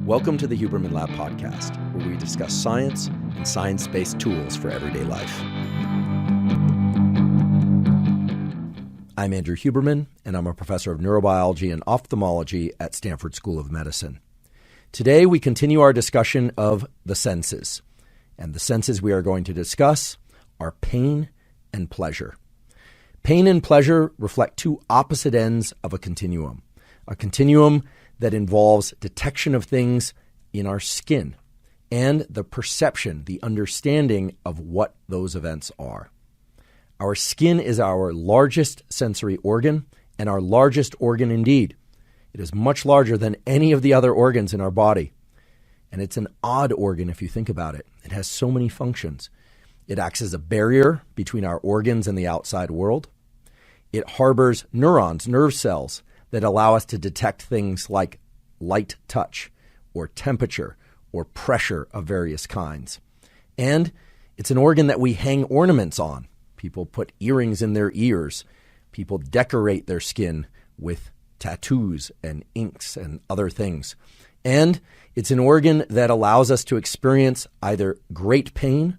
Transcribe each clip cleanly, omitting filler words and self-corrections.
Welcome to the Huberman Lab podcast, where we discuss science and science-based tools for everyday life. I'm Andrew Huberman, and I'm a professor of neurobiology and ophthalmology at Stanford School of Medicine. Today, we continue our discussion of the senses, and the senses we are going to discuss are pain and pleasure. Pain and pleasure reflect two opposite ends of a continuum that involves detection of things in our skin and the perception, the understanding of what those events are. Our skin is our largest sensory organ and our largest organ indeed. It is much larger than any of the other organs in our body. And it's an odd organ if you think about it. It has so many functions. It acts as a barrier between our organs and the outside world. It harbors neurons, nerve cells, that allow us to detect things like light touch or temperature or pressure of various kinds. And it's an organ that we hang ornaments on. People put earrings in their ears. People decorate their skin with tattoos and inks and other things. And it's an organ that allows us to experience either great pain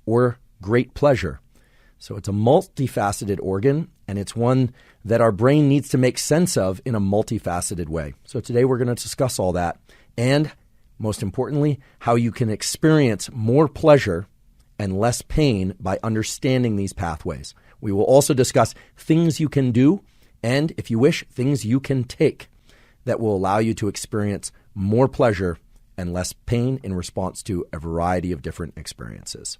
or great pleasure. So it's a multifaceted organ, and it's one that our brain needs to make sense of in a multifaceted way. So today we're going to discuss all that, and most importantly, how you can experience more pleasure and less pain by understanding these pathways. We will also discuss things you can do, and if you wish, things you can take that will allow you to experience more pleasure and less pain in response to a variety of different experiences.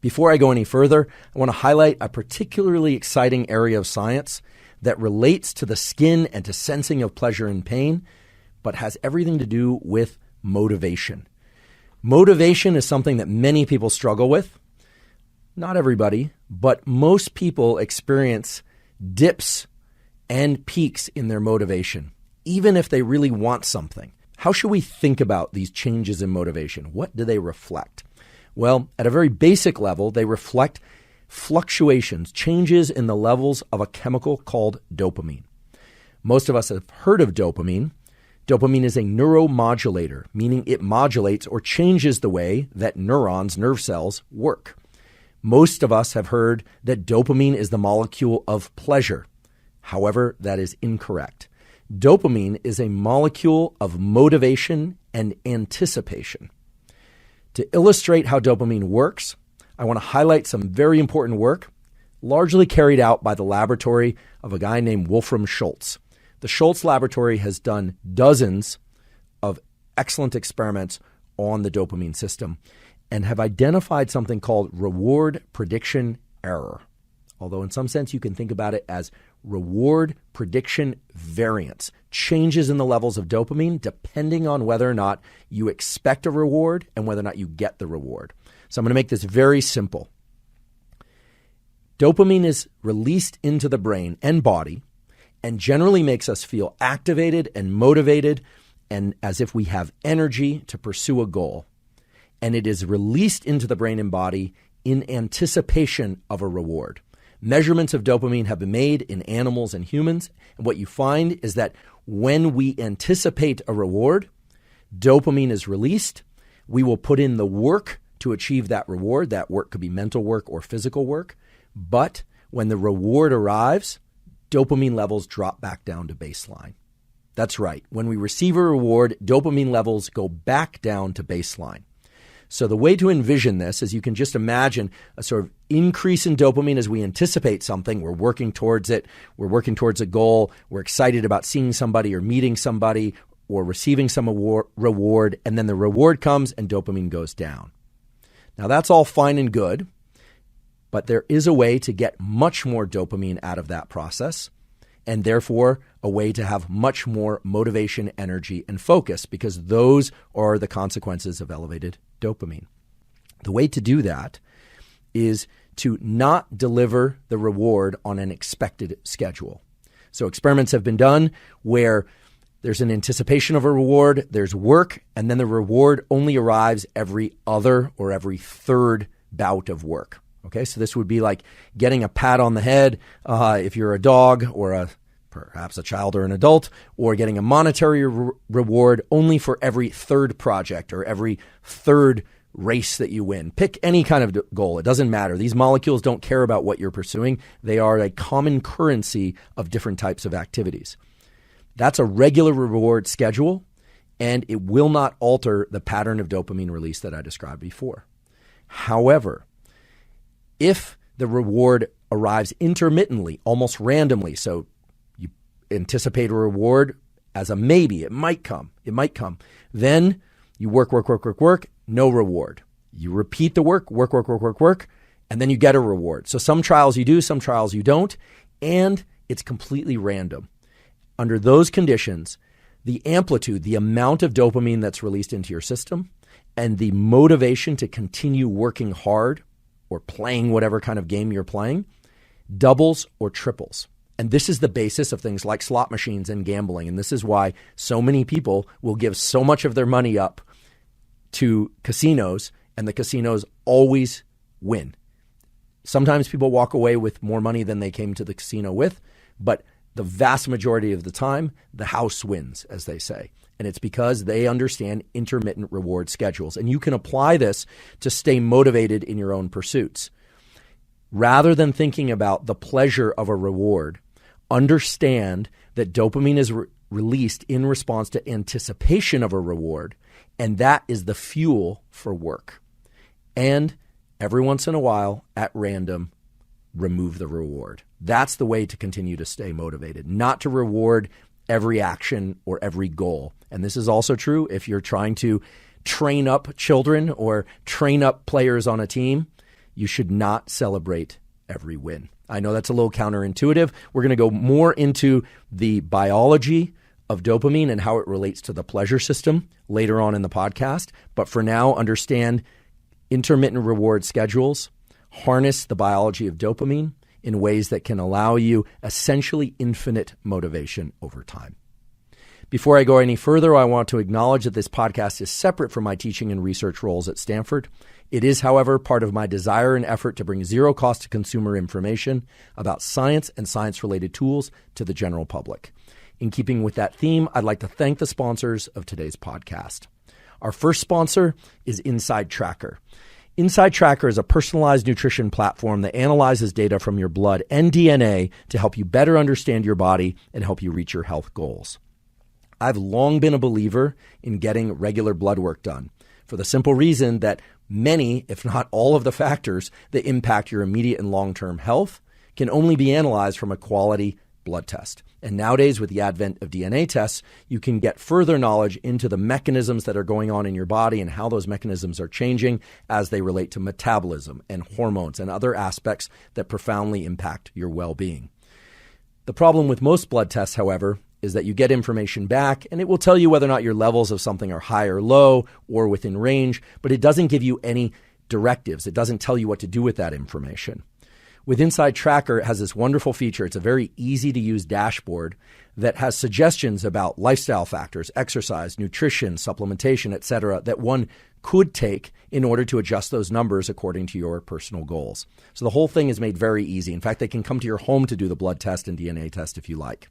Before I go any further, I want to highlight a particularly exciting area of science that relates to the skin and to sensing of pleasure and pain, but has everything to do with motivation. Motivation is something that many people struggle with. Not everybody, but most people experience dips and peaks in their motivation, even if they really want something. How should we think about these changes in motivation? What do they reflect? Well, at a very basic level, they reflect fluctuations, changes in the levels of a chemical called dopamine. Most of us have heard of dopamine. Dopamine is a neuromodulator, meaning it modulates or changes the way that neurons, nerve cells, work. Most of us have heard that dopamine is the molecule of pleasure. However, that is incorrect. Dopamine is a molecule of motivation and anticipation. To illustrate how dopamine works, I want to highlight some very important work, largely carried out by the laboratory of a guy named Wolfram Schultz. The Schultz laboratory has done dozens of excellent experiments on the dopamine system and have identified something called reward prediction error. Although in some sense you can think about it as reward prediction variance, changes in the levels of dopamine depending on whether or not you expect a reward and whether or not you get the reward. So I'm going to make this very simple. Dopamine is released into the brain and body and generally makes us feel activated and motivated and as if we have energy to pursue a goal. And it is released into the brain and body in anticipation of a reward. Measurements of dopamine have been made in animals and humans, and what you find is that when we anticipate a reward, dopamine is released. We will put in the work to achieve that reward. That work could be mental work or physical work. But when the reward arrives, dopamine levels drop back down to baseline. That's right. When we receive a reward, dopamine levels go back down to baseline. So the way to envision this is you can just imagine a sort of increase in dopamine as we anticipate something. We're working towards it. We're working towards a goal. We're excited about seeing somebody or meeting somebody or receiving some reward. And then the reward comes and dopamine goes down. Now that's all fine and good, but there is a way to get much more dopamine out of that process and therefore a way to have much more motivation, energy, and focus because those are the consequences of elevated dopamine. The way to do that is to not deliver the reward on an expected schedule. So experiments have been done where there's an anticipation of a reward, there's work, and then the reward only arrives every other or every third bout of work. Okay, so this would be like getting a pat on the head if you're a dog or a perhaps a child or an adult, or getting a monetary reward only for every third project or every third race that you win. Pick any kind of goal. It doesn't matter. These molecules don't care about what you're pursuing. They are a common currency of different types of activities. That's a regular reward schedule, and it will not alter the pattern of dopamine release that I described before. However, if the reward arrives intermittently, almost randomly, so you anticipate a reward as a maybe, it might come, then you work, no reward. You repeat the work, and then you get a reward. So some trials you do, some trials you don't, and it's completely random. Under those conditions, the amplitude, the amount of dopamine that's released into your system, and the motivation to continue working hard or playing whatever kind of game you're playing doubles or triples. And this is the basis of things like slot machines and gambling. And this is why so many people will give so much of their money up to casinos, and the casinos always win. Sometimes people walk away with more money than they came to the casino with, but the vast majority of the time, the house wins, as they say. And it's because they understand intermittent reward schedules. And you can apply this to stay motivated in your own pursuits. Rather than thinking about the pleasure of a reward, understand that dopamine is released in response to anticipation of a reward, and that is the fuel for work. And every once in a while, at random, remove the reward. That's the way to continue to stay motivated, not to reward every action or every goal. And this is also true if you're trying to train up children or train up players on a team. You should not celebrate every win. I know that's a little counterintuitive. We're going to go more into the biology of dopamine and how it relates to the pleasure system later on in the podcast. But for now, understand intermittent reward schedules, harness the biology of dopamine in ways that can allow you essentially infinite motivation over time. Before I go any further, I want to acknowledge that this podcast is separate from my teaching and research roles at Stanford. It is, however, part of my desire and effort to bring zero cost to consumer information about science and science-related tools to the general public. In keeping with that theme, I'd like to thank the sponsors of today's podcast. Our first sponsor is Inside Tracker. Inside Tracker is a personalized nutrition platform that analyzes data from your blood and DNA to help you better understand your body and help you reach your health goals. I've long been a believer in getting regular blood work done for the simple reason that many, if not all of the factors that impact your immediate and long-term health can only be analyzed from a quality blood test. And nowadays, with the advent of DNA tests, you can get further knowledge into the mechanisms that are going on in your body and how those mechanisms are changing as they relate to metabolism and hormones and other aspects that profoundly impact your well-being. The problem with most blood tests, however, is that you get information back and it will tell you whether or not your levels of something are high or low or within range, but it doesn't give you any directives. It doesn't tell you what to do with that information. With Inside Tracker, it has this wonderful feature. It's a very easy-to-use dashboard that has suggestions about lifestyle factors, exercise, nutrition, supplementation, etc., that one could take in order to adjust those numbers according to your personal goals. So the whole thing is made very easy. In fact, they can come to your home to do the blood test and DNA test if you like.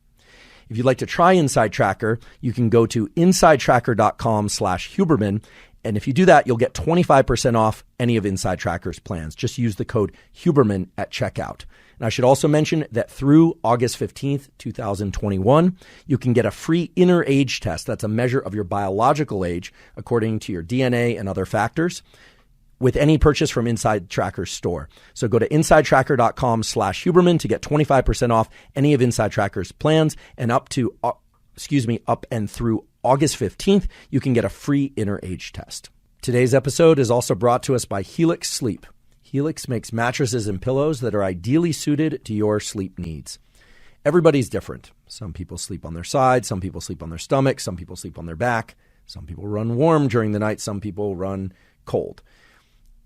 If you'd like to try Inside Tracker, you can go to insidetracker.com/Huberman. And if you do that, you'll get 25% off any of Inside Tracker's plans. Just use the code Huberman at checkout. And I should also mention that through August 15th, 2021, you can get a free inner age test. That's a measure of your biological age according to your DNA and other factors with any purchase from Inside Tracker's store. So go to insidetracker.com/Huberman to get 25% off any of Inside Tracker's plans, and up and through August 15th, you can get a free inner age test. Today's episode is also brought to us by Helix Sleep. Helix makes mattresses and pillows that are ideally suited to your sleep needs. Everybody's different. Some people sleep on their side, some people sleep on their stomach, some people sleep on their back, some people run warm during the night, some people run cold.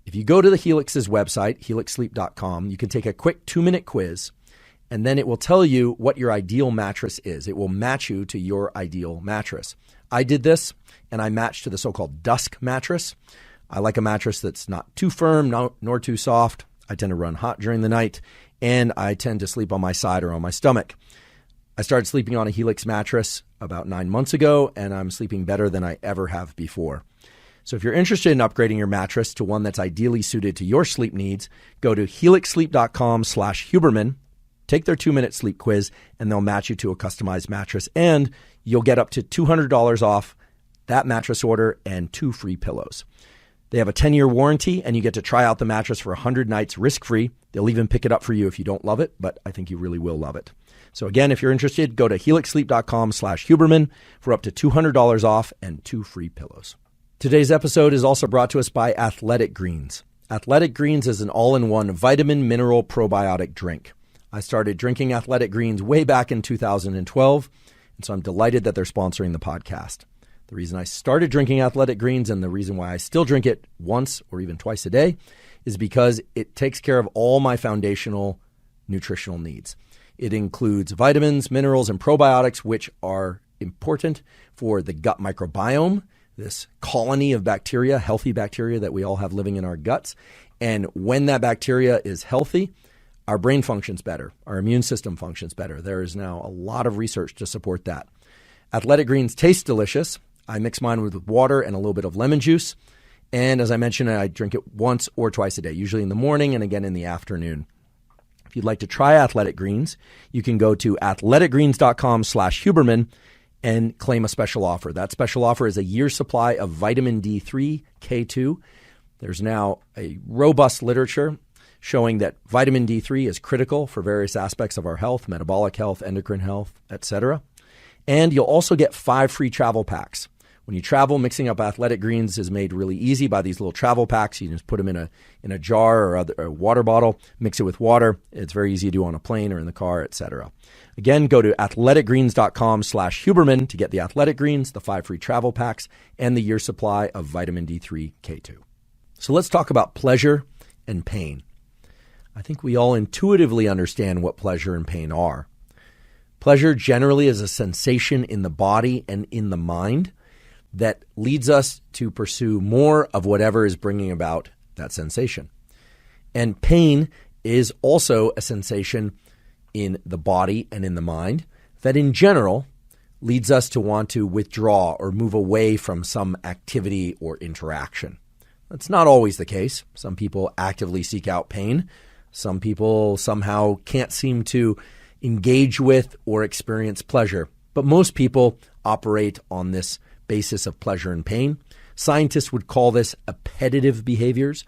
If you go to the Helix's website, helixsleep.com, you can take a quick 2-minute quiz, and then it will tell you what your ideal mattress is. It will match you to your ideal mattress. I did this, and I matched to the so-called dusk mattress. I like a mattress that's not too firm, nor too soft. I tend to run hot during the night, and I tend to sleep on my side or on my stomach. I started sleeping on a Helix mattress about 9 months ago, and I'm sleeping better than I ever have before. So if you're interested in upgrading your mattress to one that's ideally suited to your sleep needs, go to helixsleep.com/Huberman, take their 2-minute sleep quiz, and they'll match you to a customized mattress, and you'll get up to $200 off that mattress order and 2 free pillows. They have a 10-year warranty, and you get to try out the mattress for 100 nights risk-free. They'll even pick it up for you if you don't love it, but I think you really will love it. So again, if you're interested, go to helixsleep.com/Huberman for up to $200 off and 2 free pillows. Today's episode is also brought to us by Athletic Greens. Athletic Greens is an all-in-one vitamin mineral probiotic drink. I started drinking Athletic Greens way back in 2012, and so I'm delighted that they're sponsoring the podcast. The reason I started drinking Athletic Greens and the reason why I still drink it once or even twice a day is because it takes care of all my foundational nutritional needs. It includes vitamins, minerals, and probiotics, which are important for the gut microbiome, this colony of bacteria, healthy bacteria that we all have living in our guts. And when that bacteria is healthy, our brain functions better. Our immune system functions better. There is now a lot of research to support that. Athletic Greens taste delicious. I mix mine with water and a little bit of lemon juice. And as I mentioned, I drink it once or twice a day, usually in the morning and again in the afternoon. If you'd like to try Athletic Greens, you can go to athleticgreens.com/Huberman and claim a special offer. That special offer is a year's supply of vitamin D3, K2. There's now a robust literature showing that vitamin D3 is critical for various aspects of our health, metabolic health, endocrine health, etc. And you'll also get 5 free travel packs. When you travel, mixing up Athletic Greens is made really easy by these little travel packs. You just put them in a jar or a water bottle, mix it with water. It's very easy to do on a plane or in the car, etc. Again, go to athleticgreens.com/Huberman to get the Athletic Greens, the 5 free travel packs, and the year's supply of vitamin D3, K2. So let's talk about pleasure and pain. I think we all intuitively understand what pleasure and pain are. Pleasure generally is a sensation in the body and in the mind that leads us to pursue more of whatever is bringing about that sensation. And pain is also a sensation in the body and in the mind that in general leads us to want to withdraw or move away from some activity or interaction. That's not always the case. Some people actively seek out pain. Some people somehow can't seem to engage with or experience pleasure. But most people operate on this basis of pleasure and pain. Scientists would call this appetitive behaviors,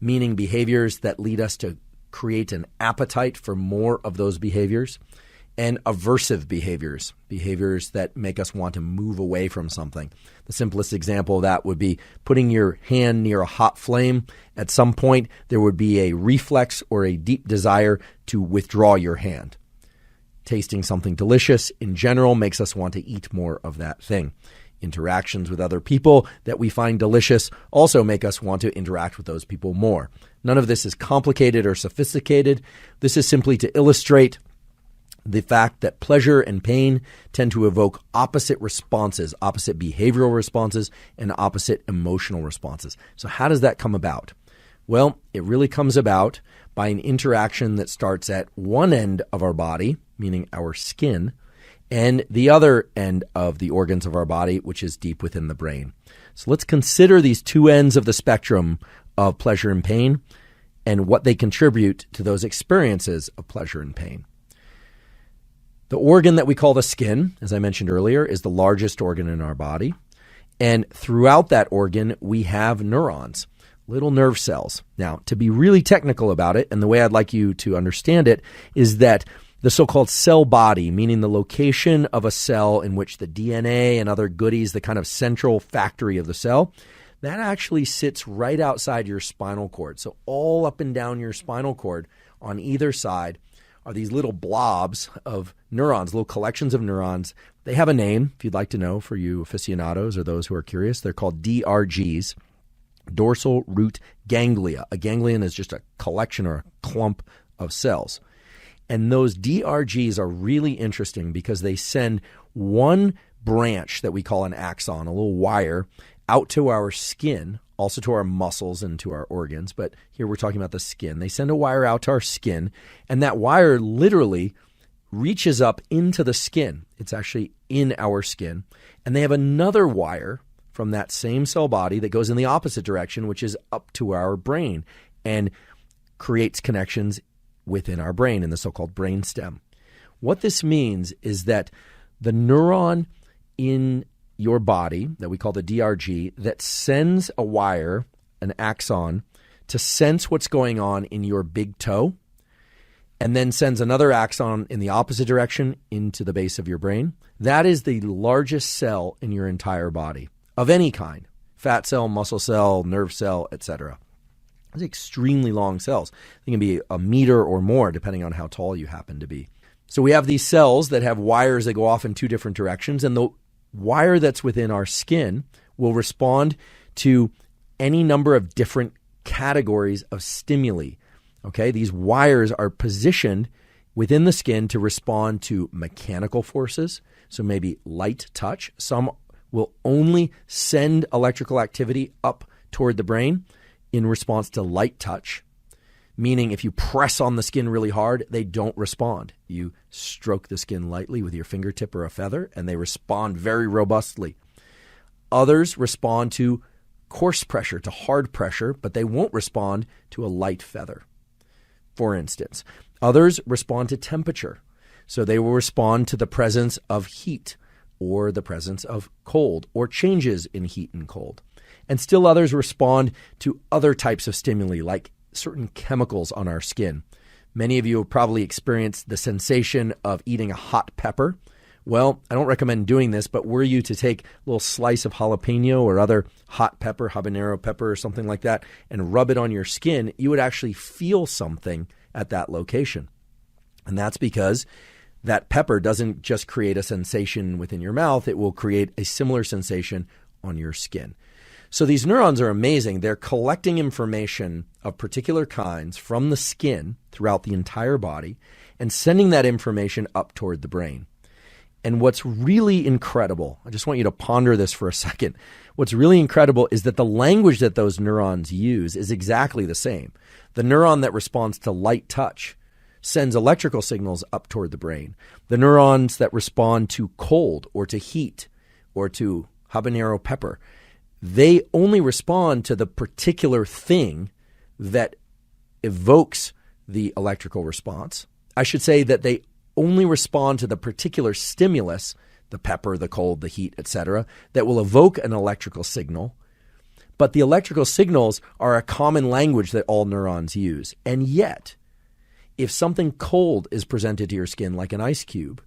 meaning behaviors that lead us to create an appetite for more of those behaviors, and aversive behaviors, behaviors that make us want to move away from something. The simplest example of that would be putting your hand near a hot flame. At some point, there would be a reflex or a deep desire to withdraw your hand. Tasting something delicious in general makes us want to eat more of that thing. Interactions with other people that we find delicious also make us want to interact with those people more. None of this is complicated or sophisticated. This is simply to illustrate the fact that pleasure and pain tend to evoke opposite responses, opposite behavioral responses, and opposite emotional responses. So how does that come about? Well, it really comes about by an interaction that starts at one end of our body, meaning our skin, and the other end of the organs of our body, which is deep within the brain. So let's consider these two ends of the spectrum of pleasure and pain and what they contribute to those experiences of pleasure and pain. The organ that we call the skin, as I mentioned earlier, is the largest organ in our body. And throughout that organ, we have neurons, little nerve cells. Now, to be really technical about it, and the way I'd like you to understand it, is that the so-called cell body, meaning the location of a cell in which the DNA and other goodies, the kind of central factory of the cell, that actually sits right outside your spinal cord. So all up and down your spinal cord on either side are these little blobs of neurons, little collections of neurons. They have a name, if you'd like to know, for you aficionados or those who are curious. They're called DRGs, dorsal root ganglia. A ganglion is just a collection or a clump of cells. And those DRGs are really interesting because they send one branch that we call an axon, a little wire, out to our skin, also to our muscles and to our organs. But here we're talking about the skin. They send a wire out to our skin, and that wire literally reaches up into the skin. It's actually in our skin. And they have another wire from that same cell body that goes in the opposite direction, which is up to our brain and creates connections within our brain in the so-called brain stem. What this means is that the neuron in your body that we call the DRG that sends a wire, an axon, to sense what's going on in your big toe, and then sends another axon in the opposite direction into the base of your brain. That is the largest cell in your entire body of any kind, fat cell, muscle cell, nerve cell, etc. These are extremely long cells. They can be a meter or more depending on how tall you happen to be. So we have these cells that have wires that go off in two different directions, and the wire that's within our skin will respond to any number of different categories of stimuli. Okay, these wires are positioned within the skin to respond to mechanical forces, so maybe light touch. Some will only send electrical activity up toward the brain in response to light touch, meaning if you press on the skin really hard, they don't respond. You stroke the skin lightly with your fingertip or a feather, and they respond very robustly. Others respond to coarse pressure, to hard pressure, but they won't respond to a light feather. For instance, others respond to temperature. So they will respond to the presence of heat or the presence of cold or changes in heat and cold. And still others respond to other types of stimuli like certain chemicals on our skin. Many of you have probably experienced the sensation of eating a hot pepper. Well, I don't recommend doing this, but were you to take a little slice of jalapeno or other hot pepper, habanero pepper or something like that, and rub it on your skin, you would actually feel something at that location. And that's because that pepper doesn't just create a sensation within your mouth, it will create a similar sensation on your skin. So these neurons are amazing. They're collecting information of particular kinds from the skin throughout the entire body and sending that information up toward the brain. And what's really incredible, I just want you to ponder this for a second. What's really incredible is that the language that those neurons use is exactly the same. The neuron that responds to light touch sends electrical signals up toward the brain. The neurons that respond to cold or to heat or to habanero pepper, they only respond to the particular thing that evokes the electrical response. I should say that they only respond to the particular stimulus, the pepper, the cold, the heat, etc., that will evoke an electrical signal. But the electrical signals are a common language that all neurons use. And yet, if something cold is presented to your skin, like an ice cube,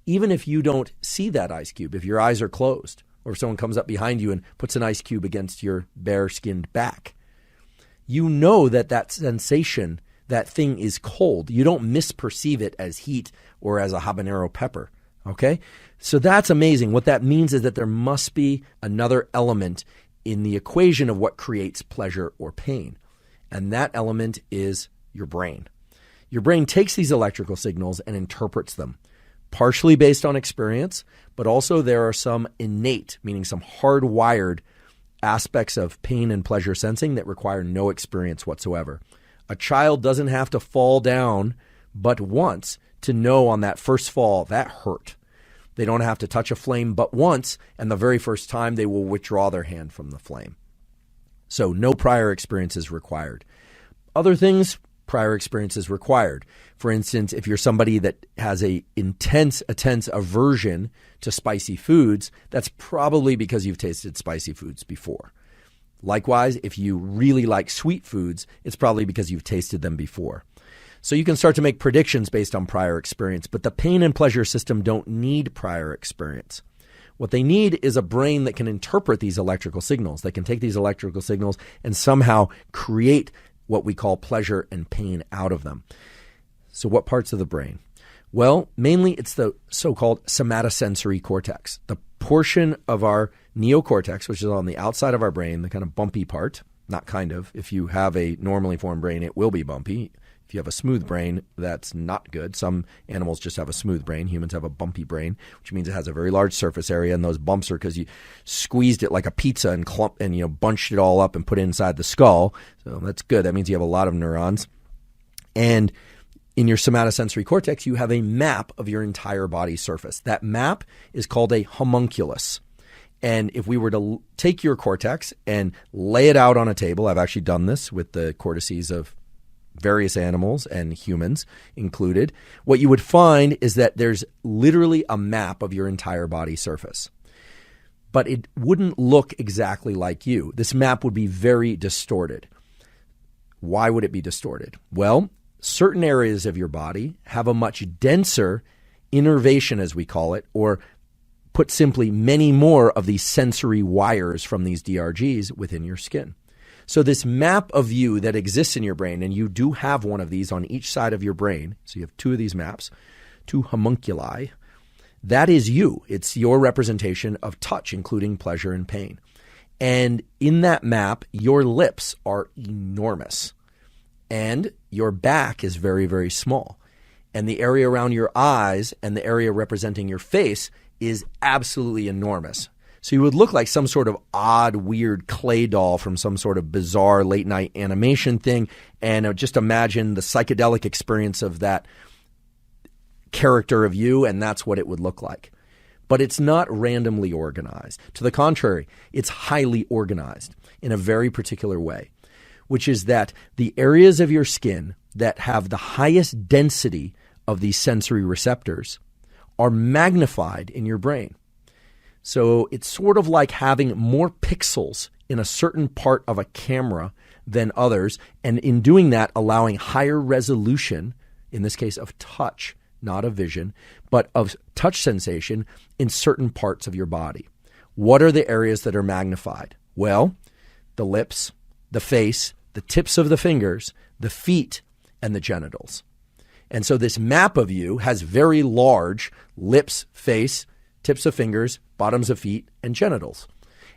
even if you don't see that ice cube, if your eyes are closed, or if someone comes up behind you and puts an ice cube against your bare-skinned back, you know that that sensation, that thing is cold. You don't misperceive it as heat or as a habanero pepper, okay? So that's amazing. What that means is that there must be another element in the equation of what creates pleasure or pain, and that element is your brain. Your brain takes these electrical signals and interprets them, partially based on experience, but also there are some innate, meaning some hardwired aspects of pain and pleasure sensing that require no experience whatsoever. A child doesn't have to fall down but once to know on that first fall that hurt. They don't have to touch a flame but once, and the very first time they will withdraw their hand from the flame. So no prior experience is required. Other things, prior experience is required. For instance, if you're somebody that has a intense aversion to spicy foods, that's probably because you've tasted spicy foods before. Likewise, if you really like sweet foods, it's probably because you've tasted them before. So you can start to make predictions based on prior experience, but the pain and pleasure system don't need prior experience. What they need is a brain that can interpret these electrical signals, that can take these electrical signals and somehow create what we call pleasure and pain out of them. So what parts of the brain? Well, mainly it's the so-called somatosensory cortex, the portion of our neocortex, which is on the outside of our brain, the kind of bumpy part, not kind of. If you have a normally formed brain, it will be bumpy. If you have a smooth brain, that's not good. Some animals just have a smooth brain. Humans have a bumpy brain, which means it has a very large surface area, and those bumps are because you squeezed it like a pizza and bunched it all up and put it inside the skull. So that's good. That means you have a lot of neurons. And in your somatosensory cortex, you have a map of your entire body surface. That map is called a homunculus. And if we were to take your cortex and lay it out on a table, I've actually done this with the cortices of various animals and humans included, what you would find is that there's literally a map of your entire body surface. But it wouldn't look exactly like you. This map would be very distorted. Why would it be distorted? Well, certain areas of your body have a much denser innervation, as we call it, or put simply, many more of these sensory wires from these DRGs within your skin. So this map of you that exists in your brain, and you do have one of these on each side of your brain, so you have two of these maps, two homunculi, that is you. It's your representation of touch, including pleasure and pain. And in that map, your lips are enormous, and your back is very, very small. And the area around your eyes and the area representing your face is absolutely enormous. So you would look like some sort of odd, weird clay doll from some sort of bizarre late night animation thing. And just imagine the psychedelic experience of that character of you, and that's what it would look like. But it's not randomly organized. To the contrary, it's highly organized in a very particular way, which is that the areas of your skin that have the highest density of these sensory receptors are magnified in your brain. So it's sort of like having more pixels in a certain part of a camera than others, and in doing that, allowing higher resolution, in this case of touch, not of vision, but of touch sensation in certain parts of your body. What are the areas that are magnified? Well, the lips, the face, the tips of the fingers, the feet, and the genitals. And so this map of you has very large lips, face, tips of fingers, bottoms of feet, and genitals.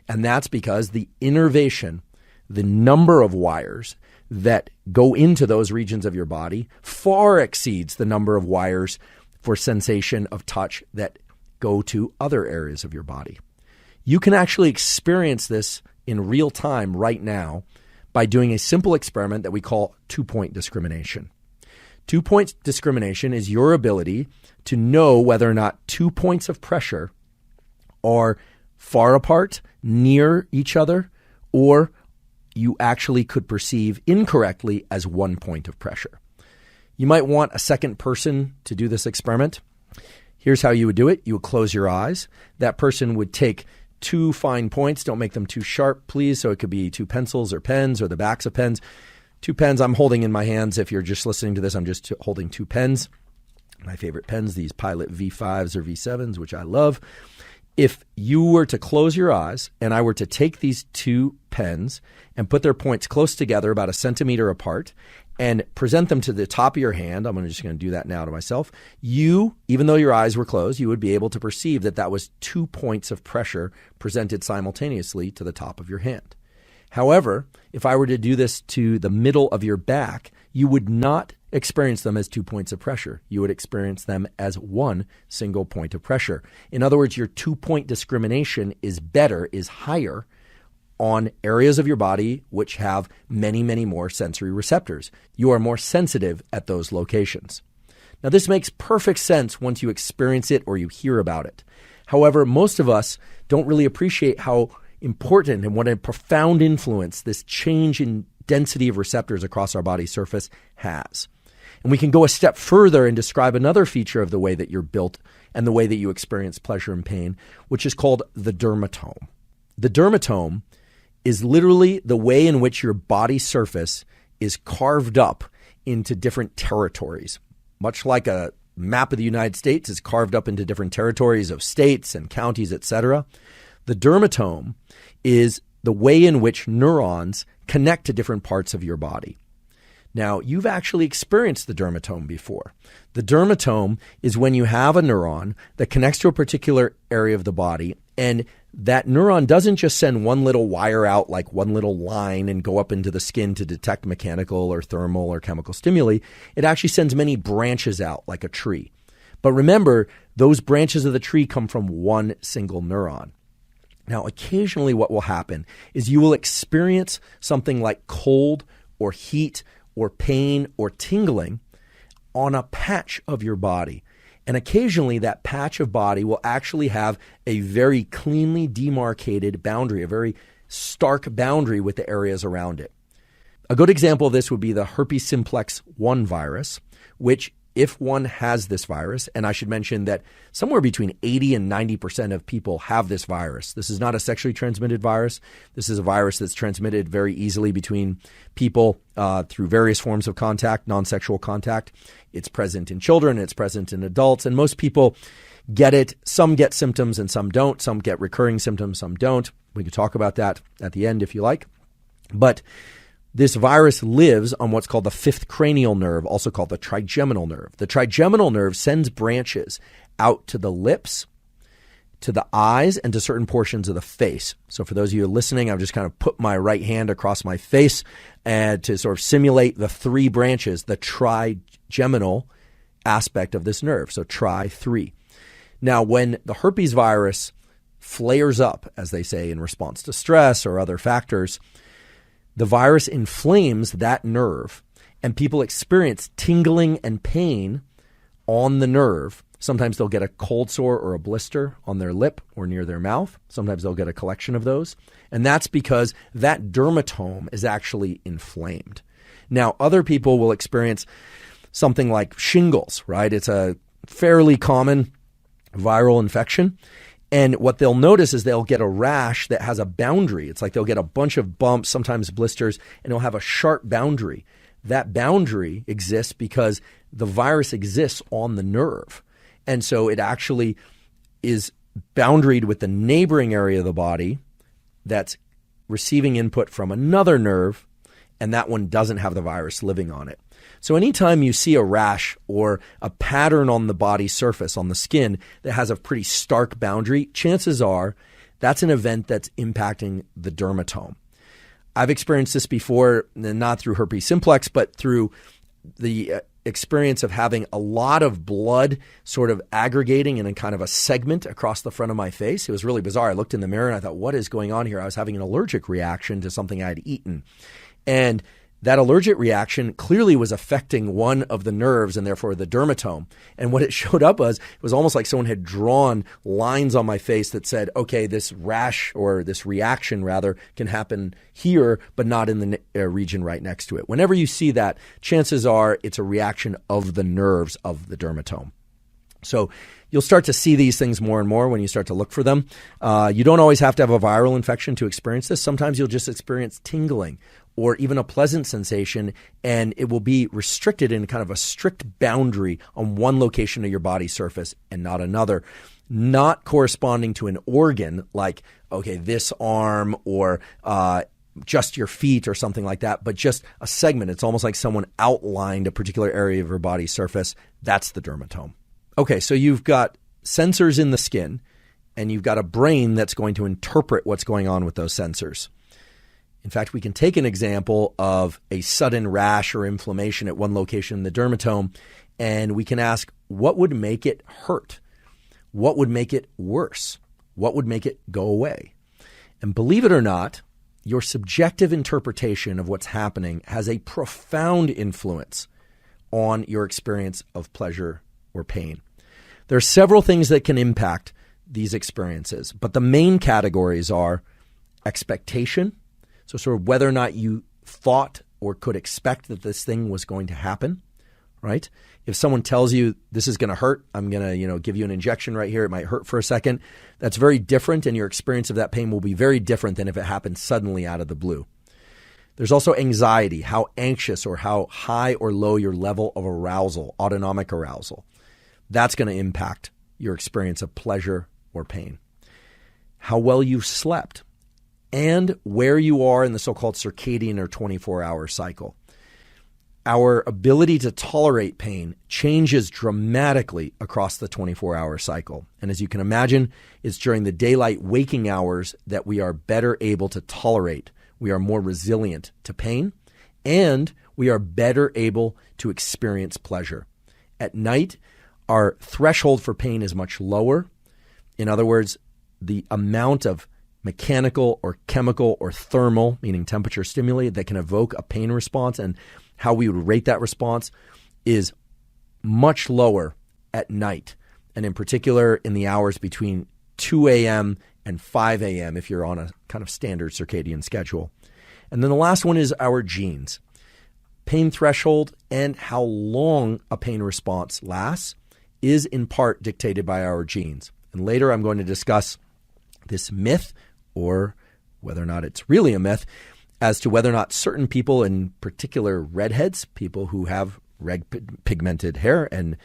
And that's because the innervation, the number of wires that go into those regions of your body far exceeds the number of wires for sensation of touch that go to other areas of your body. You can actually experience this in real time right now by doing a simple experiment that we call two-point discrimination. Two-point discrimination is your ability to know whether or not 2 points of pressure are far apart, near each other, or you actually could perceive incorrectly as 1 point of pressure. You might want a second person to do this experiment. Here's how you would do it. You would close your eyes. That person would take 2 fine points. Don't make them too sharp, please. So it could be 2 pencils or pens or the backs of pens. 2 pens I'm holding in my hands. If you're just listening to this, I'm just holding 2 pens. My favorite pens, these Pilot V5s or V7s, which I love. If you were to close your eyes and I were to take these 2 pens and put their points close together, about 1 centimeter apart, and present them to the top of your hand, I'm just going to do that now to myself, you, even though your eyes were closed, you would be able to perceive that that was 2 points of pressure presented simultaneously to the top of your hand. However, if I were to do this to the middle of your back, you would not experience them as 2 points of pressure. You would experience them as 1 single point of pressure. In other words, your 2-point discrimination is better, is higher on areas of your body which have many, many more sensory receptors. You are more sensitive at those locations. Now, this makes perfect sense once you experience it or you hear about it. However, most of us don't really appreciate how important and what a profound influence this change in density of receptors across our body surface has. And we can go a step further and describe another feature of the way that you're built and the way that you experience pleasure and pain, which is called the dermatome. The dermatome is literally the way in which your body surface is carved up into different territories. Much like a map of the United States is carved up into different territories of states and counties, etc. The dermatome is the way in which neurons connect to different parts of your body. Now, you've actually experienced the dermatome before. The dermatome is when you have a neuron that connects to a particular area of the body, and that neuron doesn't just send one little wire out, like one little line, and go up into the skin to detect mechanical or thermal or chemical stimuli. It actually sends many branches out, like a tree. But remember, those branches of the tree come from one single neuron. Now, occasionally what will happen is you will experience something like cold or heat or pain or tingling on a patch of your body. And occasionally that patch of body will actually have a very cleanly demarcated boundary, a very stark boundary with the areas around it. A good example of this would be the herpes simplex 1 virus, which if one has this virus, and I should mention that somewhere between 80 and 90% of people have this virus. This is not a sexually transmitted virus. This is a virus that's transmitted very easily between people through various forms of contact, non-sexual contact. It's present in children, it's present in adults, and most people get it. Some get symptoms and some don't. Some get recurring symptoms, some don't. We could talk about that at the end if you like. But this virus lives on what's called the fifth cranial nerve, also called the trigeminal nerve. The trigeminal nerve sends branches out to the lips, to the eyes, and to certain portions of the face. So for those of you listening, I've just kind of put my right hand across my face and to sort of simulate the 3 branches, the trigeminal aspect of this nerve. So tri-3. Now, when the herpes virus flares up, as they say, in response to stress or other factors, the virus inflames that nerve, and people experience tingling and pain on the nerve. Sometimes they'll get a cold sore or a blister on their lip or near their mouth. Sometimes they'll get a collection of those. And that's because that dermatome is actually inflamed. Now, other people will experience something like shingles, right? It's a fairly common viral infection. And what they'll notice is they'll get a rash that has a boundary. It's like they'll get a bunch of bumps, sometimes blisters, and it'll have a sharp boundary. That boundary exists because the virus exists on the nerve. And so it actually is boundaried with the neighboring area of the body that's receiving input from another nerve, and that one doesn't have the virus living on it. So anytime you see a rash or a pattern on the body surface, on the skin, that has a pretty stark boundary, chances are that's an event that's impacting the dermatome. I've experienced this before, not through herpes simplex, but through the experience of having a lot of blood sort of aggregating in a kind of a segment across the front of my face. It was really bizarre. I looked in the mirror and I thought, what is going on here? I was having an allergic reaction to something I'd eaten. And that allergic reaction clearly was affecting one of the nerves and therefore the dermatome. And what it showed up as was almost like someone had drawn lines on my face that said, okay, this rash or this reaction rather can happen here, but not in the region right next to it. Whenever you see that, chances are it's a reaction of the nerves of the dermatome. So you'll start to see these things more and more when you start to look for them. You don't always have to have a viral infection to experience this. Sometimes you'll just experience tingling or even a pleasant sensation, and it will be restricted in kind of a strict boundary on one location of your body surface and not another, not corresponding to an organ like, okay, this arm or just your feet or something like that, but just a segment. It's almost like someone outlined a particular area of your body surface. That's the dermatome. Okay, so you've got sensors in the skin, and you've got a brain that's going to interpret what's going on with those sensors. In fact, we can take an example of a sudden rash or inflammation at one location in the dermatome, and we can ask, what would make it hurt? What would make it worse? What would make it go away? And believe it or not, your subjective interpretation of what's happening has a profound influence on your experience of pleasure or pain. There are several things that can impact these experiences, but the main categories are expectation. So sort of whether or not you thought or could expect that this thing was going to happen, right? If someone tells you this is going to hurt, I'm going to, give you an injection right here. It might hurt for a second. That's very different, and your experience of that pain will be very different than if it happened suddenly out of the blue. There's also anxiety, how anxious or how high or low your level of arousal, autonomic arousal. That's going to impact your experience of pleasure or pain. How well you've slept, and where you are in the so-called circadian or 24-hour cycle. Our ability to tolerate pain changes dramatically across the 24-hour cycle. And as you can imagine, it's during the daylight waking hours that we are better able to tolerate. We are more resilient to pain, and we are better able to experience pleasure. At night, our threshold for pain is much lower. In other words, the amount of mechanical or chemical or thermal, meaning temperature stimuli, that can evoke a pain response and how we would rate that response is much lower at night, and in particular in the hours between 2 a.m. and 5 a.m. if you're on a kind of standard circadian schedule. And then the last one is our genes. Pain threshold and how long a pain response lasts is in part dictated by our genes. And later I'm going to discuss this myth, or whether or not it's really a myth, as to whether or not certain people, in particular redheads, people who have red pigmented hair and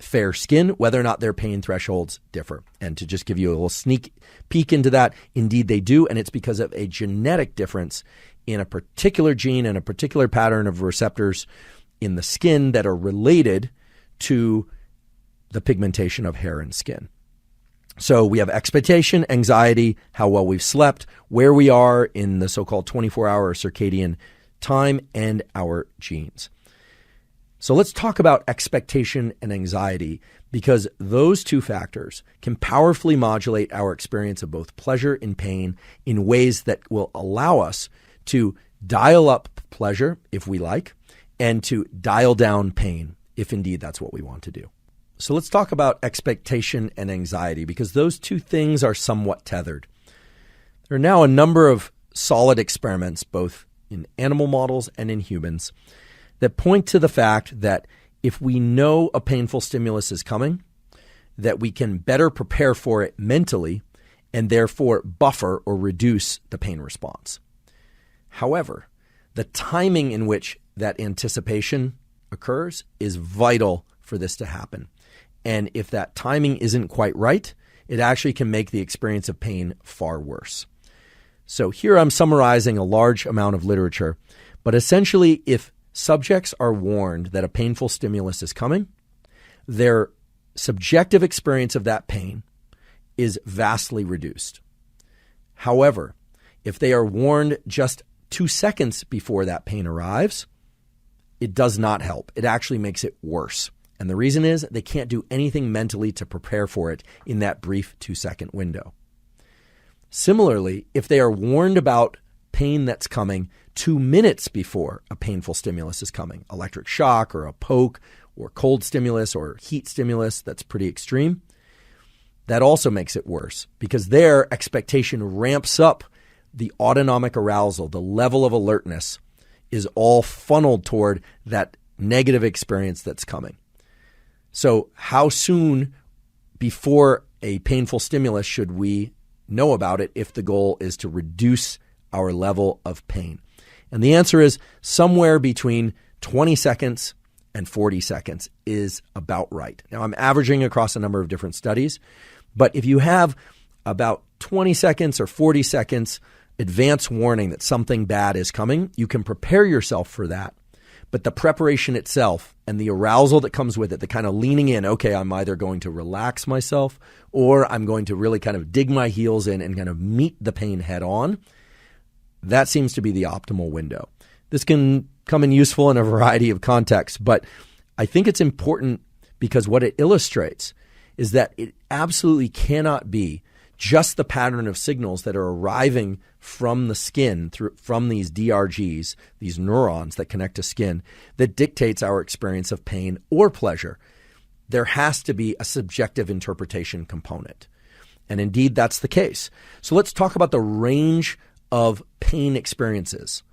fair skin, whether or not their pain thresholds differ. And to just give you a little sneak peek into that, indeed they do, and it's because of a genetic difference in a particular gene and a particular pattern of receptors in the skin that are related to the pigmentation of hair and skin. So we have expectation, anxiety, how well we've slept, where we are in the so-called 24-hour circadian time, and our genes. So let's talk about expectation and anxiety, because those two factors can powerfully modulate our experience of both pleasure and pain in ways that will allow us to dial up pleasure if we like, and to dial down pain if indeed that's what we want to do. So let's talk about expectation and anxiety, because those two things are somewhat tethered. There are now a number of solid experiments, both in animal models and in humans, that point to the fact that if we know a painful stimulus is coming, that we can better prepare for it mentally and therefore buffer or reduce the pain response. However, the timing in which that anticipation occurs is vital for this to happen. And if that timing isn't quite right, it actually can make the experience of pain far worse. So here I'm summarizing a large amount of literature, but essentially if subjects are warned that a painful stimulus is coming, their subjective experience of that pain is vastly reduced. However, if they are warned just 2 seconds before that pain arrives, it does not help. It actually makes it worse. And the reason is they can't do anything mentally to prepare for it in that brief 2-second window. Similarly, if they are warned about pain that's coming 2 minutes before a painful stimulus is coming, electric shock or a poke or cold stimulus or heat stimulus that's pretty extreme, that also makes it worse because their expectation ramps up the autonomic arousal, the level of alertness is all funneled toward that negative experience that's coming. So how soon before a painful stimulus should we know about it if the goal is to reduce our level of pain? And the answer is somewhere between 20 seconds and 40 seconds is about right. Now, I'm averaging across a number of different studies, but if you have about 20 seconds or 40 seconds advance warning that something bad is coming, you can prepare yourself for that. But the preparation itself and the arousal that comes with it, the kind of leaning in, okay, I'm either going to relax myself or I'm going to really kind of dig my heels in and kind of meet the pain head on, that seems to be the optimal window. This can come in useful in a variety of contexts, but I think it's important because what it illustrates is that it absolutely cannot be just the pattern of signals that are arriving from the skin, from these DRGs, these neurons that connect to skin, that dictates our experience of pain or pleasure. There has to be a subjective interpretation component. And indeed, that's the case. So let's talk about the range of pain experiences.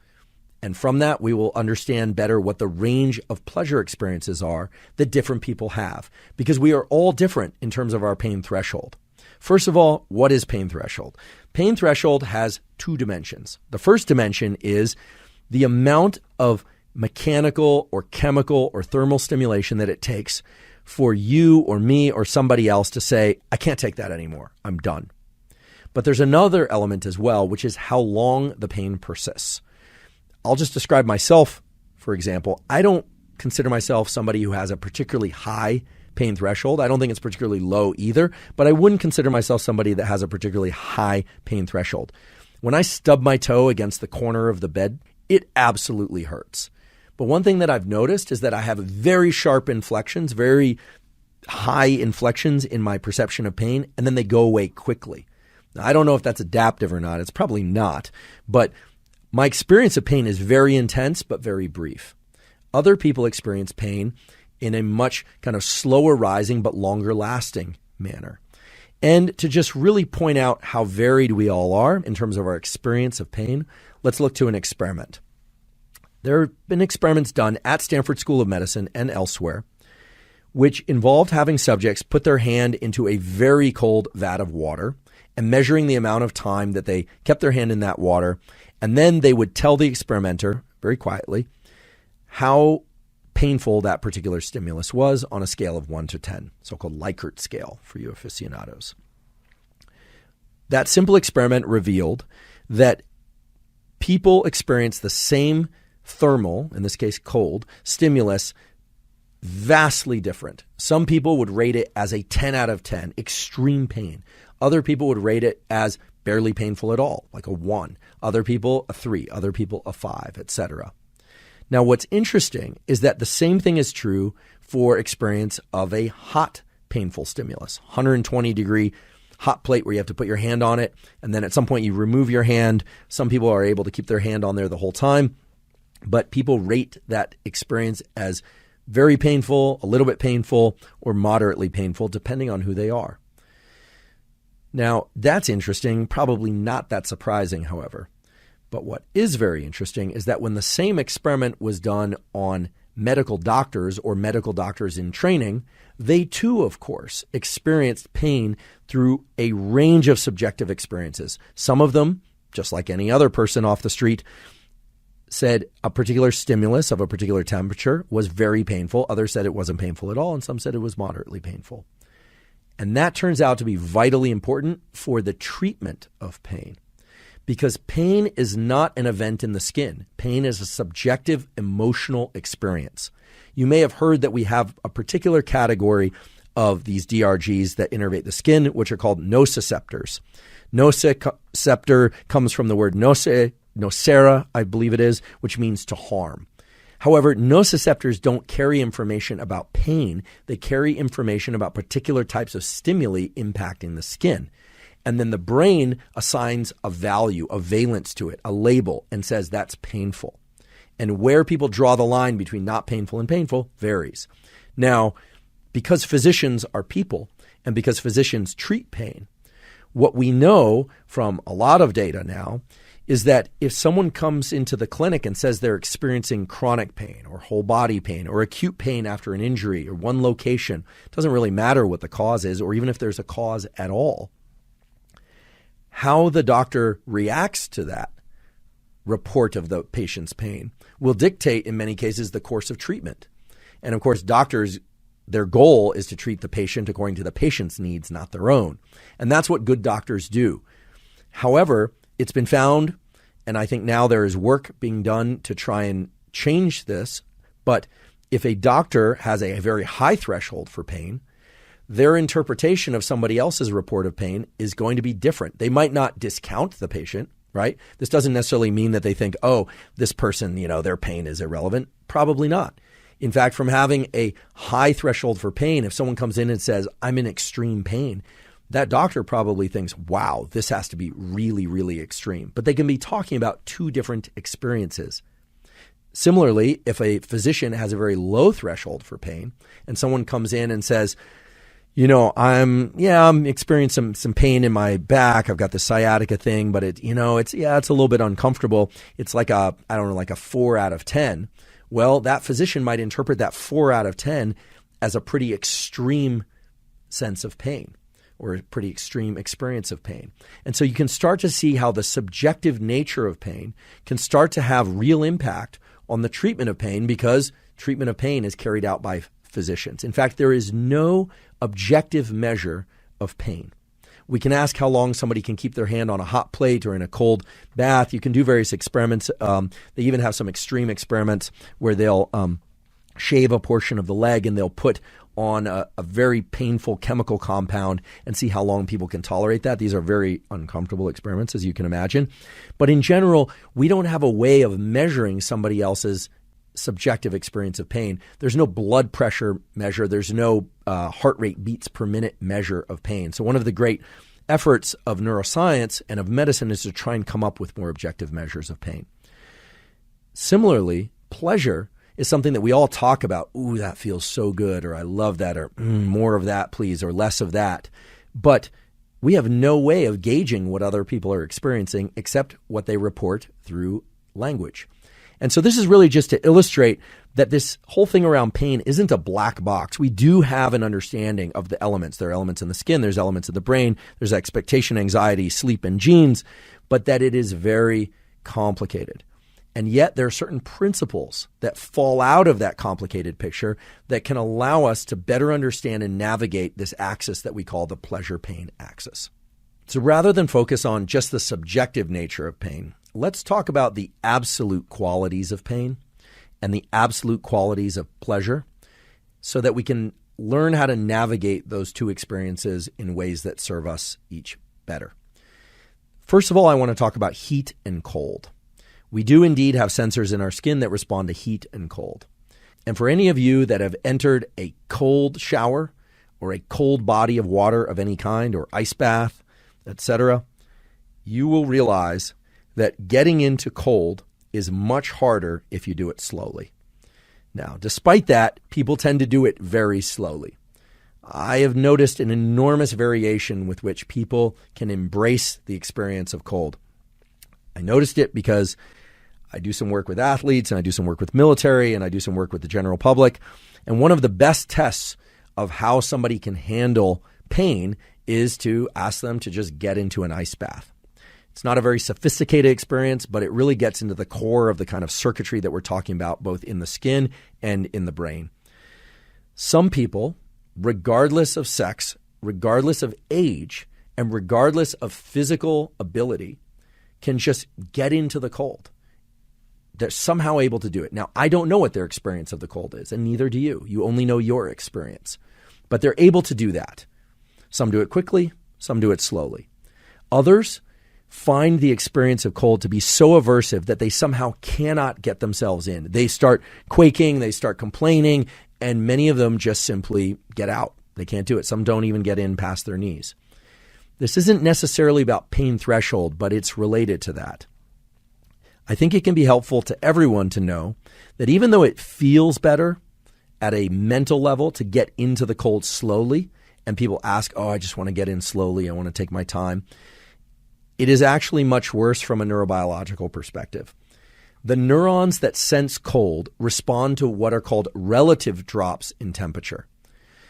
And from that, we will understand better what the range of pleasure experiences are that different people have, because we are all different in terms of our pain threshold. First of all, what is pain threshold? Pain threshold has 2 dimensions. The first dimension is the amount of mechanical or chemical or thermal stimulation that it takes for you or me or somebody else to say, I can't take that anymore. I'm done. But there's another element as well, which is how long the pain persists. I'll just describe myself, for example. I don't consider myself somebody who has a particularly high pain threshold. I don't think it's particularly low either, but I wouldn't consider myself somebody that has a particularly high pain threshold. When I stub my toe against the corner of the bed, it absolutely hurts. But one thing that I've noticed is that I have very sharp inflections, very high inflections in my perception of pain, and then they go away quickly. Now, I don't know if that's adaptive or not. It's probably not, but my experience of pain is very intense but very brief. Other people experience pain in a much kind of slower rising but longer lasting manner. And to just really point out how varied we all are in terms of our experience of pain, let's look to an experiment. There have been experiments done at Stanford School of Medicine and elsewhere, which involved having subjects put their hand into a very cold vat of water and measuring the amount of time that they kept their hand in that water. And then they would tell the experimenter, very quietly, how painful that particular stimulus was on a scale of 1 to 10, so-called Likert scale for you aficionados. That simple experiment revealed that people experience the same thermal, in this case cold, stimulus vastly different. Some people would rate it as a 10 out of 10, extreme pain. Other people would rate it as barely painful at all, like a 1. Other people, a 3. Other people, a 5, etc. Now, what's interesting is that the same thing is true for experience of a hot, painful stimulus. 120-degree hot plate where you have to put your hand on it, and then at some point you remove your hand. Some people are able to keep their hand on there the whole time, but people rate that experience as very painful, a little bit painful, or moderately painful, depending on who they are. Now, that's interesting, probably not that surprising, however. But what is very interesting is that when the same experiment was done on medical doctors or medical doctors in training, they too, of course, experienced pain through a range of subjective experiences. Some of them, just like any other person off the street, said a particular stimulus of a particular temperature was very painful. Others said it wasn't painful at all, and some said it was moderately painful. And that turns out to be vitally important for the treatment of pain, because pain is not an event in the skin. Pain is a subjective emotional experience. You may have heard that we have a particular category of these DRGs that innervate the skin, which are called nociceptors. Nociceptor comes from the word nocere, I believe it is, which means to harm. However, nociceptors don't carry information about pain. They carry information about particular types of stimuli impacting the skin. And then the brain assigns a value, a valence to it, a label, and says that's painful. And where people draw the line between not painful and painful varies. Now, because physicians are people and because physicians treat pain, what we know from a lot of data now is that if someone comes into the clinic and says they're experiencing chronic pain or whole body pain or acute pain after an injury or one location, it doesn't really matter what the cause is or even if there's a cause at all. How the doctor reacts to that report of the patient's pain will dictate, in many cases, the course of treatment. And of course, doctors, their goal is to treat the patient according to the patient's needs, not their own. And that's what good doctors do. However, it's been found, and I think now there is work being done to try and change this, but if a doctor has a very high threshold for pain, their interpretation of somebody else's report of pain is going to be different. They might not discount the patient, right? This doesn't necessarily mean that they think, oh, this person, their pain is irrelevant. Probably not. In fact, from having a high threshold for pain, if someone comes in and says, I'm in extreme pain, that doctor probably thinks, wow, this has to be really, really extreme. But they can be talking about two different experiences. Similarly, if a physician has a very low threshold for pain and someone comes in and says, I'm experiencing some pain in my back. I've got the sciatica thing, but it's a little bit uncomfortable. It's like a 4 out of 10. Well, that physician might interpret that 4 out of 10 as a pretty extreme sense of pain or a pretty extreme experience of pain. And so you can start to see how the subjective nature of pain can start to have real impact on the treatment of pain because treatment of pain is carried out by physicians. In fact, there is no objective measure of pain. We can ask how long somebody can keep their hand on a hot plate or in a cold bath. You can do various experiments. They even have some extreme experiments where they'll shave a portion of the leg and they'll put on a very painful chemical compound and see how long people can tolerate that. These are very uncomfortable experiments, as you can imagine. But in general, we don't have a way of measuring somebody else's subjective experience of pain. There's no blood pressure measure. There's no heart rate beats per minute measure of pain. So one of the great efforts of neuroscience and of medicine is to try and come up with more objective measures of pain. Similarly, pleasure is something that we all talk about. Ooh, that feels so good, or I love that, or more of that, please, or less of that. But we have no way of gauging what other people are experiencing except what they report through language. And so this is really just to illustrate that this whole thing around pain isn't a black box. We do have an understanding of the elements. There are elements in the skin, there's elements of the brain, there's expectation, anxiety, sleep, and genes, but that it is very complicated. And yet there are certain principles that fall out of that complicated picture that can allow us to better understand and navigate this axis that we call the pleasure-pain axis. So rather than focus on just the subjective nature of pain, let's talk about the absolute qualities of pain and the absolute qualities of pleasure so that we can learn how to navigate those two experiences in ways that serve us each better. First of all, I want to talk about heat and cold. We do indeed have sensors in our skin that respond to heat and cold. And for any of you that have entered a cold shower or a cold body of water of any kind, or ice bath, etc., you will realize that getting into cold is much harder if you do it slowly. Now, despite that, people tend to do it very slowly. I have noticed an enormous variation with which people can embrace the experience of cold. I noticed it because I do some work with athletes, and I do some work with military, and I do some work with the general public. And one of the best tests of how somebody can handle pain is to ask them to just get into an ice bath. It's not a very sophisticated experience, but it really gets into the core of the kind of circuitry that we're talking about, both in the skin and in the brain. Some people, regardless of sex, regardless of age, and regardless of physical ability, can just get into the cold. They're somehow able to do it. Now, I don't know what their experience of the cold is, and neither do you. You only know your experience. But they're able to do that. Some do it quickly, some do it slowly. Others find the experience of cold to be so aversive that they somehow cannot get themselves in. They start quaking, they start complaining, and many of them just simply get out. They can't do it. Some don't even get in past their knees. This isn't necessarily about pain threshold, but it's related to that. I think it can be helpful to everyone to know that even though it feels better at a mental level to get into the cold slowly, and people ask, oh, I just want to get in slowly, I want to take my time, it is actually much worse from a neurobiological perspective. The neurons that sense cold respond to what are called relative drops in temperature.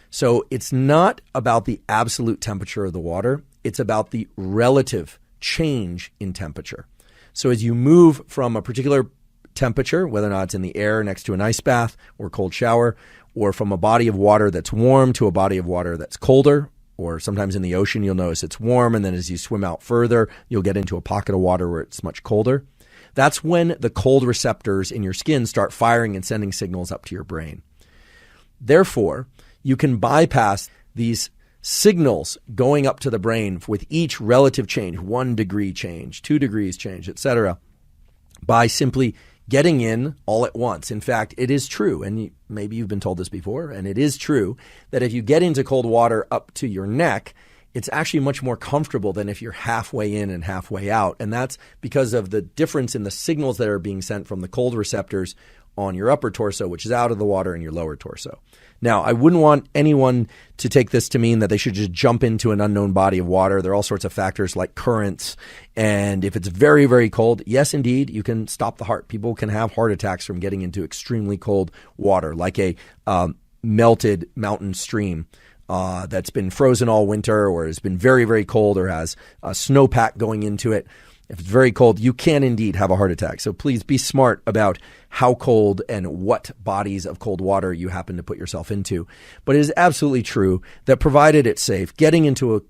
So it's not about the absolute temperature of the water, it's about the relative change in temperature. So as you move from a particular temperature, whether or not it's in the air next to an ice bath or cold shower, or from a body of water that's warm to a body of water that's colder, or sometimes in the ocean you'll notice it's warm, and then as you swim out further, you'll get into a pocket of water where it's much colder. That's when the cold receptors in your skin start firing and sending signals up to your brain. Therefore, you can bypass these signals going up to the brain with each relative change, 1 degree change, 2 degrees change, etc., by simply getting in all at once. In fact, it is true, and maybe you've been told this before, and it is true that if you get into cold water up to your neck, it's actually much more comfortable than if you're halfway in and halfway out. And that's because of the difference in the signals that are being sent from the cold receptors on your upper torso, which is out of the water, and your lower torso. Now, I wouldn't want anyone to take this to mean that they should just jump into an unknown body of water. There are all sorts of factors like currents. And if it's very, very cold, yes, indeed, you can stop the heart. People can have heart attacks from getting into extremely cold water, like a melted mountain stream that's been frozen all winter, or has been very, very cold, or has a snowpack going into it. If it's very cold, you can indeed have a heart attack. So please be smart about how cold and what bodies of cold water you happen to put yourself into. But it is absolutely true that provided it's safe, getting into a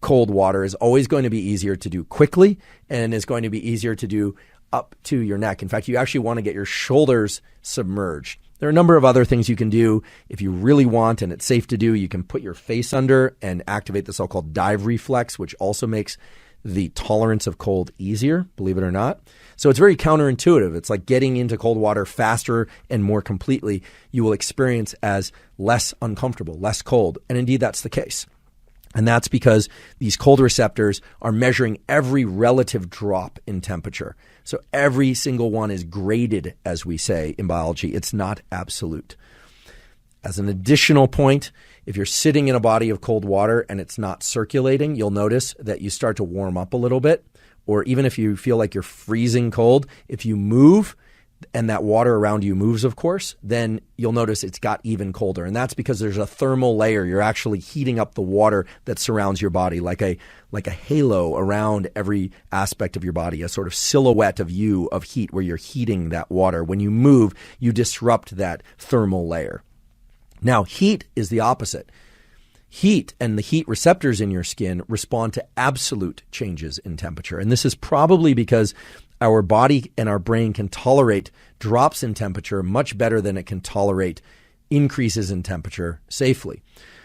cold water is always going to be easier to do quickly, and is going to be easier to do up to your neck. In fact, you actually want to get your shoulders submerged. There are a number of other things you can do if you really want, and it's safe to do. You can put your face under and activate the so-called dive reflex, which also makes the tolerance of cold easier, believe it or not. So it's very counterintuitive. It's like getting into cold water faster and more completely, you will experience as less uncomfortable, less cold. And indeed, that's the case. And that's because these cold receptors are measuring every relative drop in temperature. So every single one is graded, as we say in biology. It's not absolute. As an additional point, if you're sitting in a body of cold water and it's not circulating, you'll notice that you start to warm up a little bit. Or even if you feel like you're freezing cold, if you move, and that water around you moves, of course, then you'll notice it's got even colder. And that's because there's a thermal layer. You're actually heating up the water that surrounds your body like a halo around every aspect of your body, a sort of silhouette of you of heat where you're heating that water. When you move, you disrupt that thermal layer. Now, heat is the opposite. Heat and the heat receptors in your skin respond to absolute changes in temperature. And this is probably because our body and our brain can tolerate drops in temperature much better than it can tolerate increases in temperature safely.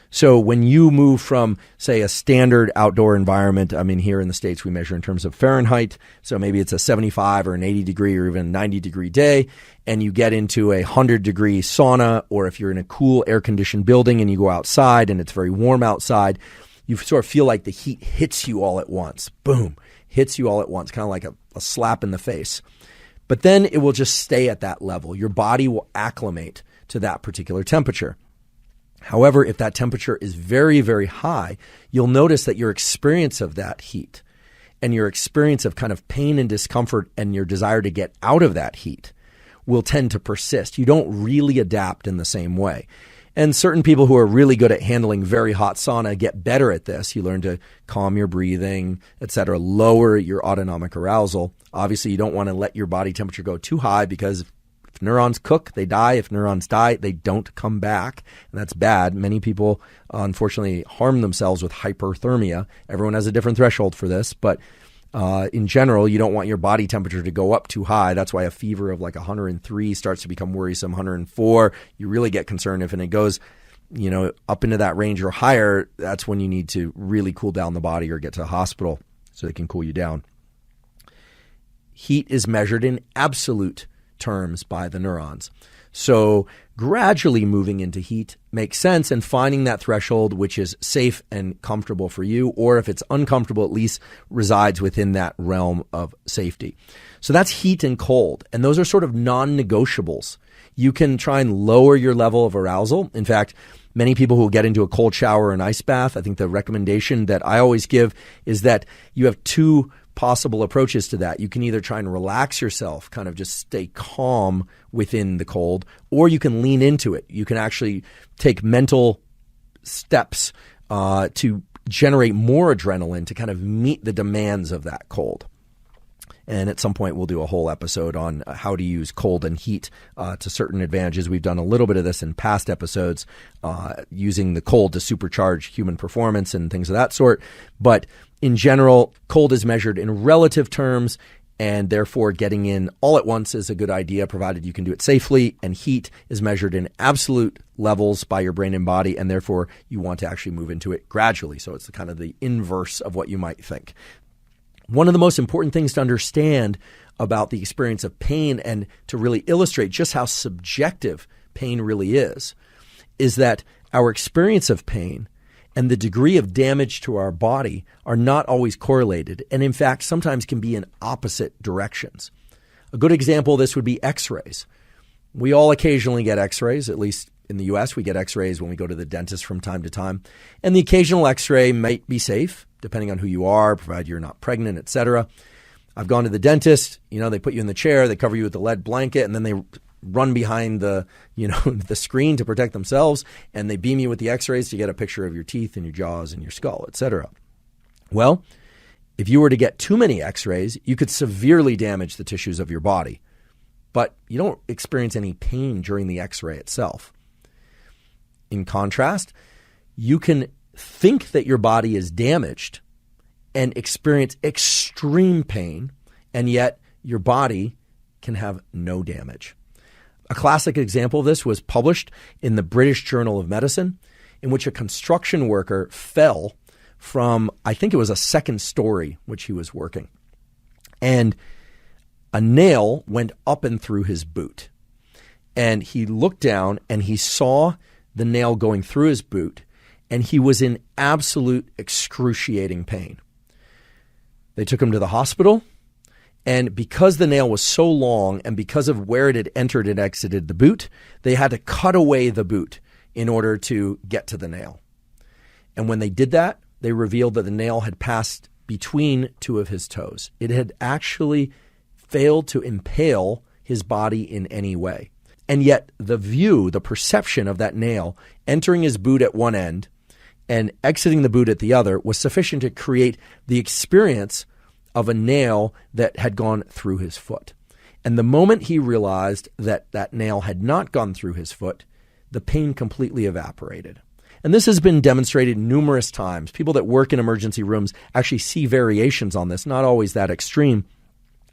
So when you move from, say, a standard outdoor environment, I mean, here in the States, we measure in terms of Fahrenheit. So maybe it's a 75 or an 80 degree or even 90 degree day, and you get into a 100 degree sauna, or if you're in a cool air conditioned building and you go outside and it's very warm outside, you sort of feel like the heat hits you all at once. Boom. Hits you all at once, kind of like a slap in the face. But then it will just stay at that level. Your body will acclimate to that particular temperature. However, if that temperature is very, very high, you'll notice that your experience of that heat and your experience of kind of pain and discomfort and your desire to get out of that heat will tend to persist. You don't really adapt in the same way. And certain people who are really good at handling very hot sauna get better at this. You learn to calm your breathing, etc., lower your autonomic arousal. Obviously, you don't want to let your body temperature go too high because if neurons cook, they die. If neurons die, they don't come back. And that's bad. Many people, unfortunately, harm themselves with hyperthermia. Everyone has a different threshold for this, but in general, you don't want your body temperature to go up too high. That's why a fever of like 103 starts to become worrisome. 104, you really get concerned if it goes, up into that range or higher. That's when you need to really cool down the body or get to the hospital so they can cool you down. Heat is measured in absolute terms by the neurons. So gradually moving into heat makes sense, and finding that threshold which is safe and comfortable for you, or if it's uncomfortable, at least resides within that realm of safety. So that's heat and cold, and those are sort of non-negotiables. You can try and lower your level of arousal. In fact, many people who get into a cold shower or an ice bath, I think the recommendation that I always give is that you have two possible approaches to that. You can either try and relax yourself, kind of just stay calm within the cold, or you can lean into it. You can actually take mental steps to generate more adrenaline to kind of meet the demands of that cold. And at some point, we'll do a whole episode on how to use cold and heat to certain advantages. We've done a little bit of this in past episodes, using the cold to supercharge human performance and things of that sort. But in general, cold is measured in relative terms, and therefore getting in all at once is a good idea, provided you can do it safely. And heat is measured in absolute levels by your brain and body, and therefore you want to actually move into it gradually. So it's kind of the inverse of what you might think. One of the most important things to understand about the experience of pain, and to really illustrate just how subjective pain really is that our experience of pain and the degree of damage to our body are not always correlated, and in fact sometimes can be in opposite directions. A good example of this would be x-rays. We all occasionally get x-rays, at least in the US, we get x-rays when we go to the dentist from time to time. And the occasional x-ray might be safe, depending on who you are, provided you're not pregnant, etc. I've gone to the dentist, they put you in the chair, they cover you with a lead blanket, and then they run behind the screen to protect themselves, and they beam you with the x-rays to get a picture of your teeth and your jaws and your skull, etc. Well, if you were to get too many x-rays, you could severely damage the tissues of your body, but you don't experience any pain during the x-ray itself. In contrast, you can think that your body is damaged and experience extreme pain, and yet your body can have no damage. A classic example of this was published in the British Journal of Medicine, in which a construction worker fell from, I think it was a second story, which he was working. And a nail went up and through his boot. And he looked down and he saw the nail going through his boot. and he was in absolute excruciating pain. They took him to the hospital, and because the nail was so long and because of where it had entered and exited the boot, they had to cut away the boot in order to get to the nail. And when they did that, they revealed that the nail had passed between two of his toes. It had actually failed to impale his body in any way. And yet the view, the perception of that nail entering his boot at one end and exiting the boot at the other was sufficient to create the experience of a nail that had gone through his foot. And the moment he realized that that nail had not gone through his foot, the pain completely evaporated. And this has been demonstrated numerous times. People that work in emergency rooms actually see variations on this, not always that extreme,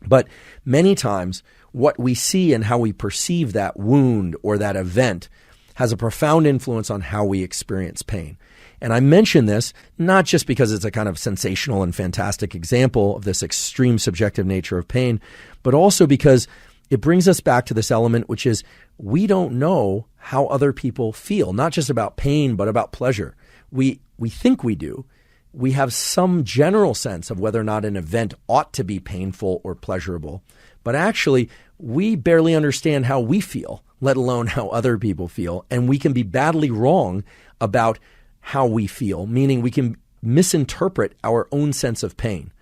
but many times what we see and how we perceive that wound or that event has a profound influence on how we experience pain. And I mention this not just because it's a kind of sensational and fantastic example of this extreme subjective nature of pain, but also because it brings us back to this element, which is we don't know how other people feel, not just about pain, but about pleasure. We think we do. We have some general sense of whether or not an event ought to be painful or pleasurable. But actually, we barely understand how we feel, let alone how other people feel. And we can be badly wrong about how we feel, meaning we can misinterpret our own sense of pain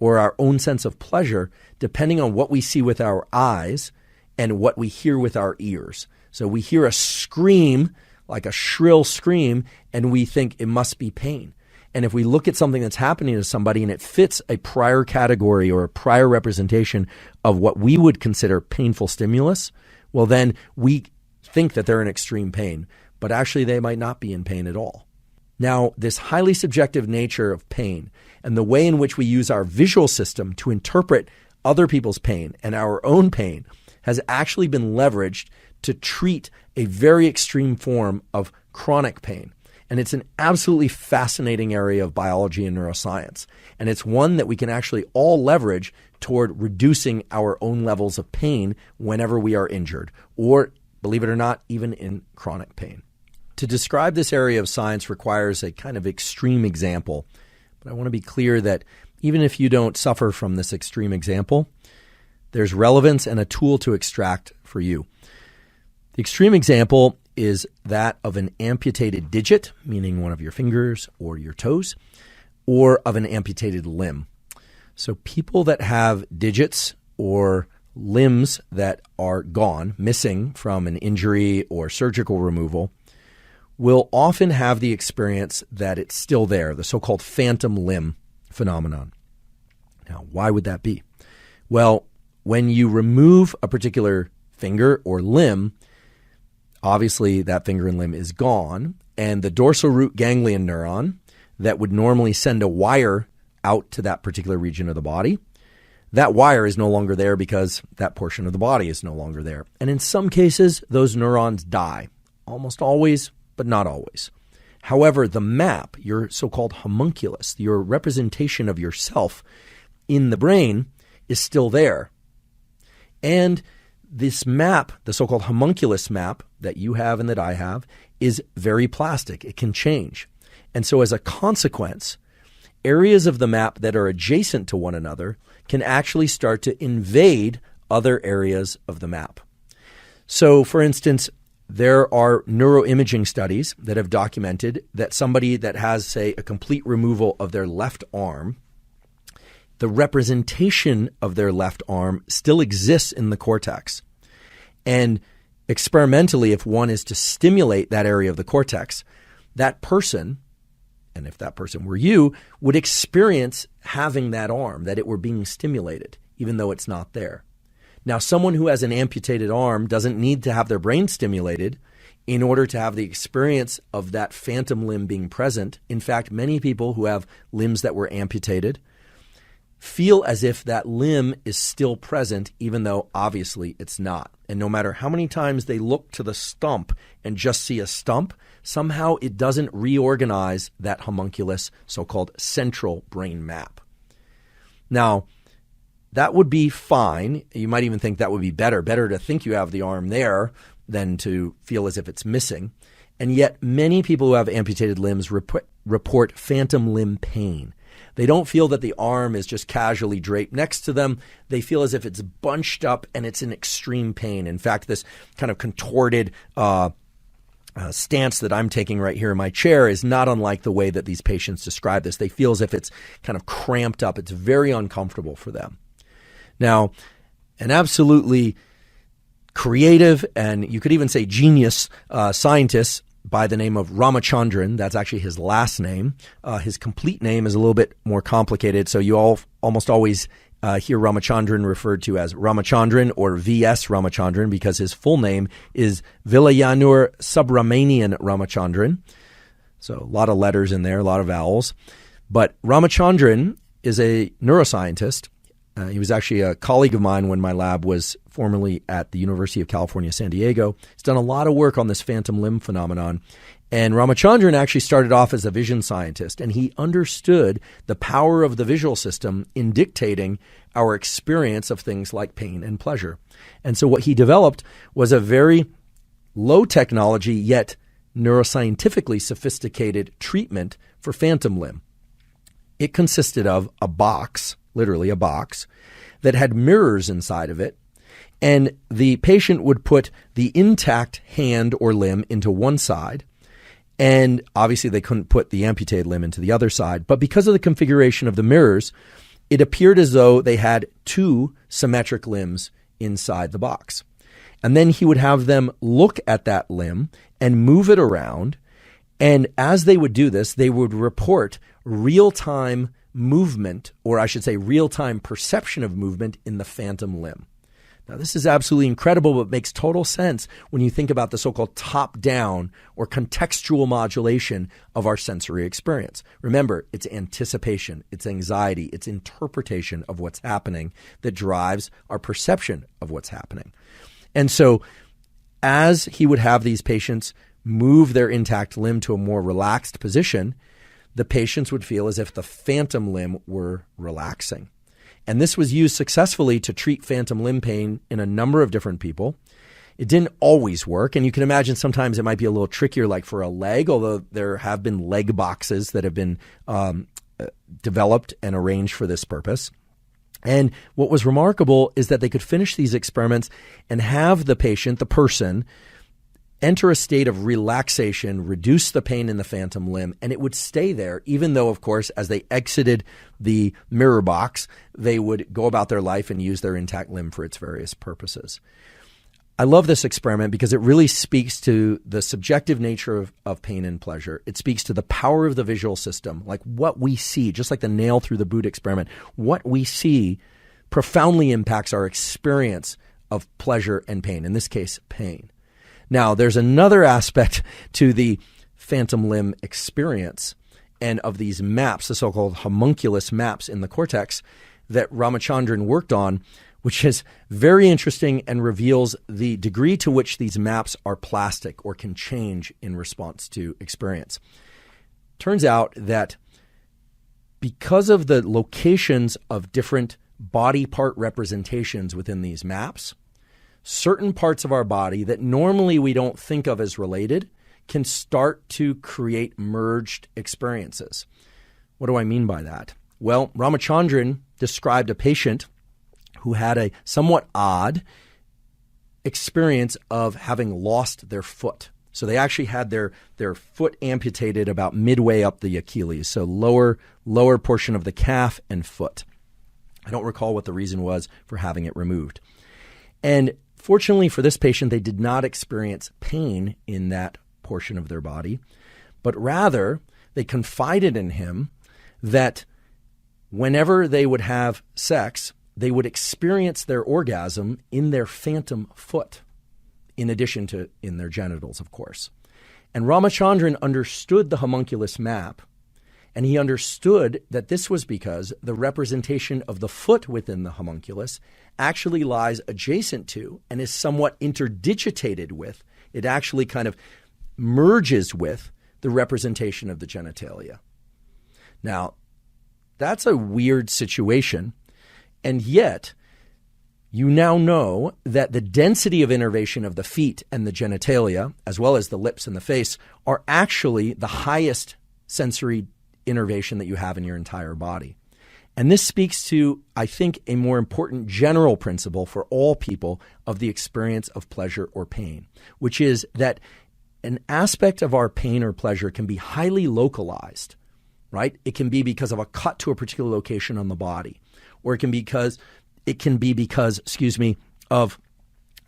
or our own sense of pleasure depending on what we see with our eyes and what we hear with our ears. So we hear a scream, like a shrill scream, and we think it must be pain. And if we look at something that's happening to somebody and it fits a prior category or a prior representation of what we would consider painful stimulus, well, then we think that they're in extreme pain, but actually they might not be in pain at all. Now, this highly subjective nature of pain and the way in which we use our visual system to interpret other people's pain and our own pain has actually been leveraged to treat a very extreme form of chronic pain. And it's an absolutely fascinating area of biology and neuroscience. And it's one that we can actually all leverage toward reducing our own levels of pain whenever we are injured, or, believe it or not, even in chronic pain. To describe this area of science requires a kind of extreme example. But I want to be clear that even if you don't suffer from this extreme example, there's relevance and a tool to extract for you. The extreme example is that of an amputated digit, meaning one of your fingers or your toes, or of an amputated limb. So people that have digits or limbs that are gone, missing from an injury or surgical removal, will often have the experience that it's still there, the so-called phantom limb phenomenon. Now, why would that be? Well, when you remove a particular finger or limb, obviously that finger and limb is gone, and the dorsal root ganglion neuron that would normally send a wire out to that particular region of the body, that wire is no longer there because that portion of the body is no longer there. And in some cases, those neurons die, almost always, but not always. However, the map, your so-called homunculus, your representation of yourself in the brain, is still there. And this map, the so-called homunculus map that you have and that I have, is very plastic. It can change. And so as a consequence, areas of the map that are adjacent to one another can actually start to invade other areas of the map. So, for instance, there are neuroimaging studies that have documented that somebody that has, say, a complete removal of their left arm, the representation of their left arm still exists in the cortex. And experimentally, if one is to stimulate that area of the cortex, that person, and if that person were you, would experience having that arm, that it were being stimulated, even though it's not there. Now, someone who has an amputated arm doesn't need to have their brain stimulated in order to have the experience of that phantom limb being present. In fact, many people who have limbs that were amputated feel as if that limb is still present, even though obviously it's not. And no matter how many times they look to the stump and just see a stump, somehow it doesn't reorganize that homunculus, so-called central brain map. Now, that would be fine. You might even think that would be better to think you have the arm there than to feel as if it's missing. And yet many people who have amputated limbs report phantom limb pain. They don't feel that the arm is just casually draped next to them. They feel as if it's bunched up and it's in extreme pain. In fact, this kind of contorted stance that I'm taking right here in my chair is not unlike the way that these patients describe this. They feel as if it's kind of cramped up. It's very uncomfortable for them. Now, an absolutely creative and you could even say genius scientist by the name of Ramachandran, that's actually his last name. His complete name is a little bit more complicated, so you almost always hear Ramachandran referred to as Ramachandran or V.S. Ramachandran because his full name is Vilayanur Subramanian Ramachandran. So a lot of letters in there, a lot of vowels. But Ramachandran is a neuroscientist. He was actually a colleague of mine when my lab was formerly at the University of California, San Diego. He's done a lot of work on this phantom limb phenomenon. And Ramachandran actually started off as a vision scientist, and he understood the power of the visual system in dictating our experience of things like pain and pleasure. And so what he developed was a very low technology, yet neuroscientifically sophisticated treatment for phantom limb. It consisted of a box, literally a box, that had mirrors inside of it. And the patient would put the intact hand or limb into one side. And obviously they couldn't put the amputated limb into the other side. But because of the configuration of the mirrors, it appeared as though they had two symmetric limbs inside the box. And then he would have them look at that limb and move it around. And as they would do this, they would report real-time movement, or I should say real-time perception of movement in the phantom limb. Now, this is absolutely incredible, but makes total sense when you think about the so-called top-down or contextual modulation of our sensory experience. Remember, it's anticipation, it's anxiety, it's interpretation of what's happening that drives our perception of what's happening. And so as he would have these patients move their intact limb to a more relaxed position, the patients would feel as if the phantom limb were relaxing. And this was used successfully to treat phantom limb pain in a number of different people. It didn't always work. And you can imagine sometimes it might be a little trickier, like for a leg, although there have been leg boxes that have been developed and arranged for this purpose. And what was remarkable is that they could finish these experiments and have the patient, the person, enter a state of relaxation, reduce the pain in the phantom limb, and it would stay there, even though, of course, as they exited the mirror box, they would go about their life and use their intact limb for its various purposes. I love this experiment because it really speaks to the subjective nature of pain and pleasure. It speaks to the power of the visual system, like what we see, just like the nail through the boot experiment. What we see profoundly impacts our experience of pleasure and pain, in this case, pain. Now, there's another aspect to the phantom limb experience and of these maps, the so-called homunculus maps in the cortex that Ramachandran worked on, which is very interesting and reveals the degree to which these maps are plastic or can change in response to experience. Turns out that because of the locations of different body part representations within these maps, certain parts of our body that normally we don't think of as related can start to create merged experiences. What do I mean by that? Well, Ramachandran described a patient who had a somewhat odd experience of having lost their foot. So they actually had their foot amputated about midway up the Achilles, so lower portion of the calf and foot. I don't recall what the reason was for having it removed. And fortunately for this patient, they did not experience pain in that portion of their body, but rather they confided in him that whenever they would have sex, they would experience their orgasm in their phantom foot, in addition to in their genitals, of course. And Ramachandran understood the homunculus map, and he understood that this was because the representation of the foot within the homunculus actually lies adjacent to and is somewhat interdigitated with, it actually kind of merges with the representation of the genitalia. Now, that's a weird situation, and yet you now know that the density of innervation of the feet and the genitalia, as well as the lips and the face, are actually the highest sensory innervation that you have in your entire body. And this speaks to, I think, a more important general principle for all people of the experience of pleasure or pain, which is that an aspect of our pain or pleasure can be highly localized, right? It can be because of a cut to a particular location on the body, or it can be because, of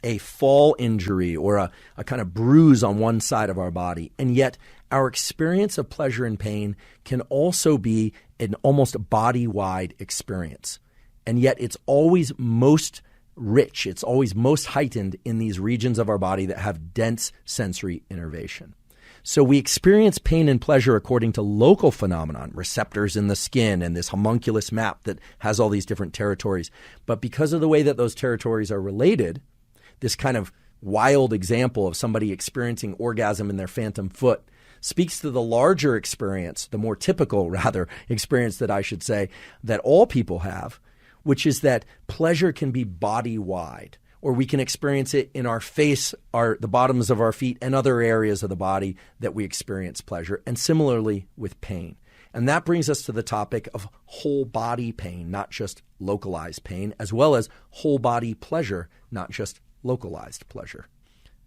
a fall injury or a kind of bruise on one side of our body. And yet our experience of pleasure and pain can also be an almost body-wide experience. And yet it's always most rich, it's always most heightened in these regions of our body that have dense sensory innervation. So we experience pain and pleasure according to local phenomenon, receptors in the skin and this homunculus map that has all these different territories. But because of the way that those territories are related, this kind of wild example of somebody experiencing orgasm in their phantom foot speaks to the larger experience, the more typical, rather, experience that I should say, that all people have, which is that pleasure can be body-wide, or we can experience it in our face, the bottoms of our feet, and other areas of the body that we experience pleasure, and similarly with pain. And that brings us to the topic of whole body pain, not just localized pain, as well as whole body pleasure, not just localized pleasure.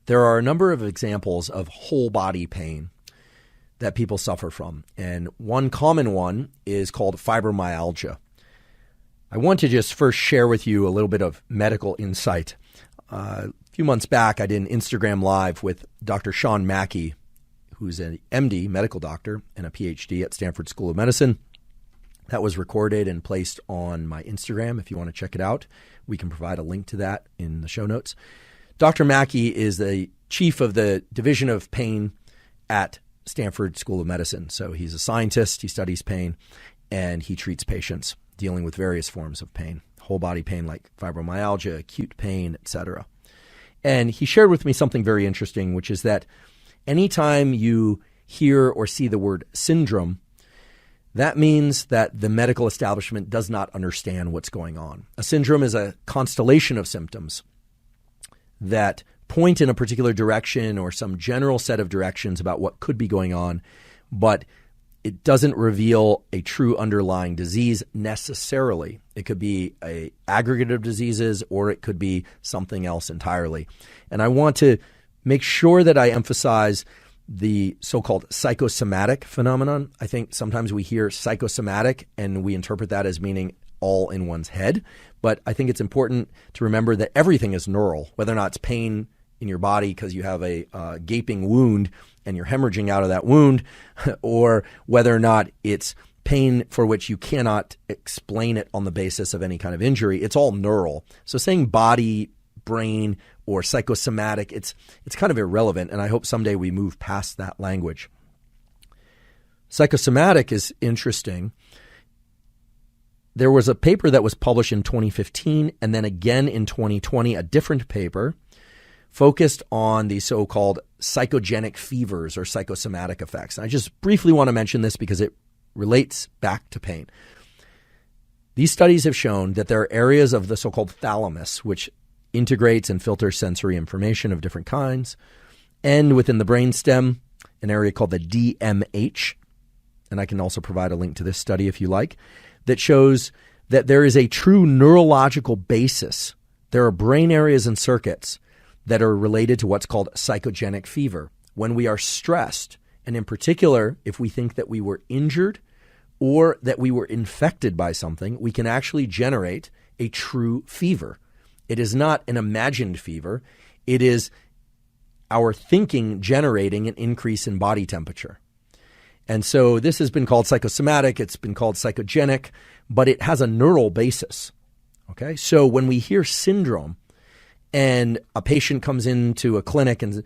There are a number of examples of whole body pain that people suffer from, and one common one is called fibromyalgia. I want to just first share with you a little bit of medical insight. A few months back, I did an Instagram Live with Dr. Sean Mackey, who's an MD, medical doctor, and a PhD at Stanford School of Medicine. That was recorded and placed on my Instagram. If you want to check it out, we can provide a link to that in the show notes. Dr. Mackey is the chief of the Division of Pain at Stanford School of Medicine. So he's a scientist, he studies pain, and he treats patients dealing with various forms of pain, whole body pain like fibromyalgia, acute pain, etc. And he shared with me something very interesting, which is that anytime you hear or see the word syndrome, that means that the medical establishment does not understand what's going on. A syndrome is a constellation of symptoms that point in a particular direction or some general set of directions about what could be going on, but it doesn't reveal a true underlying disease necessarily. It could be an aggregate of diseases, or it could be something else entirely. And I want to make sure that I emphasize the so-called psychosomatic phenomenon. I think sometimes we hear psychosomatic and we interpret that as meaning all in one's head. But I think it's important to remember that everything is neural, whether or not it's pain in your body because you have a gaping wound and you're hemorrhaging out of that wound, or whether or not it's pain for which you cannot explain it on the basis of any kind of injury. It's all neural. So saying body, brain, or psychosomatic, it's kind of irrelevant, and I hope someday we move past that language. Psychosomatic is interesting. There was a paper that was published in 2015 and then again in 2020, a different paper focused on the so-called psychogenic fevers or psychosomatic effects. And I just briefly want to mention this because it relates back to pain. These studies have shown that there are areas of the so-called thalamus, which integrates and filters sensory information of different kinds, and within the brainstem, an area called the DMH, and I can also provide a link to this study if you like, that shows that there is a true neurological basis. There are brain areas and circuits that are related to what's called psychogenic fever. When we are stressed, and in particular, if we think that we were injured or that we were infected by something, we can actually generate a true fever. It is not an imagined fever. It is our thinking generating an increase in body temperature. And so this has been called psychosomatic, it's been called psychogenic, but it has a neural basis. Okay? So when we hear syndrome, and a patient comes into a clinic and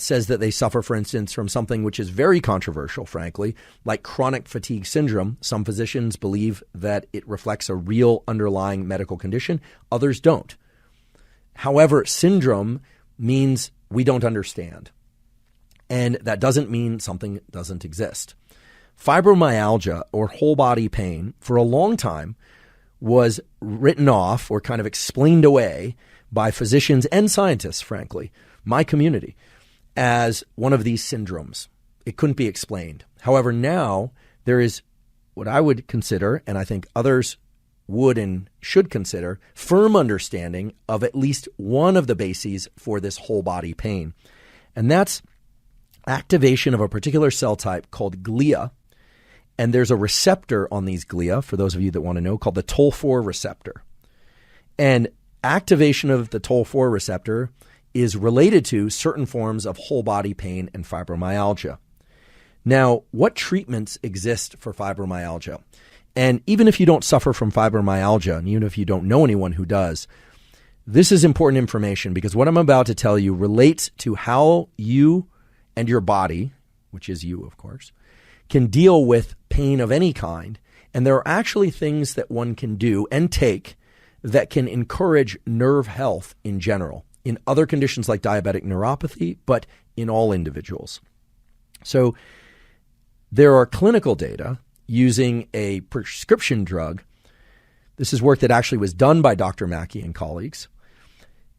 says that they suffer, for instance, from something which is very controversial, frankly, like chronic fatigue syndrome. Some physicians believe that it reflects a real underlying medical condition. Others don't. However, syndrome means we don't understand. And that doesn't mean something doesn't exist. Fibromyalgia, or whole body pain, for a long time was written off or kind of explained away by physicians and scientists, frankly, my community, as one of these syndromes. It couldn't be explained. However, now there is what I would consider, and I think others would and should consider, firm understanding of at least one of the bases for this whole body pain. And that's activation of a particular cell type called glia. And there's a receptor on these glia, for those of you that want to know, called the Toll-4 receptor. And activation of the Toll-4 receptor is related to certain forms of whole body pain and fibromyalgia. Now, what treatments exist for fibromyalgia? And even if you don't suffer from fibromyalgia, and even if you don't know anyone who does, this is important information because what I'm about to tell you relates to how you and your body, which is you, of course, can deal with pain of any kind. And there are actually things that one can do and take that can encourage nerve health in general, in other conditions like diabetic neuropathy, but in all individuals. So there are clinical data using a prescription drug. This is work that actually was done by Dr. Mackey and colleagues.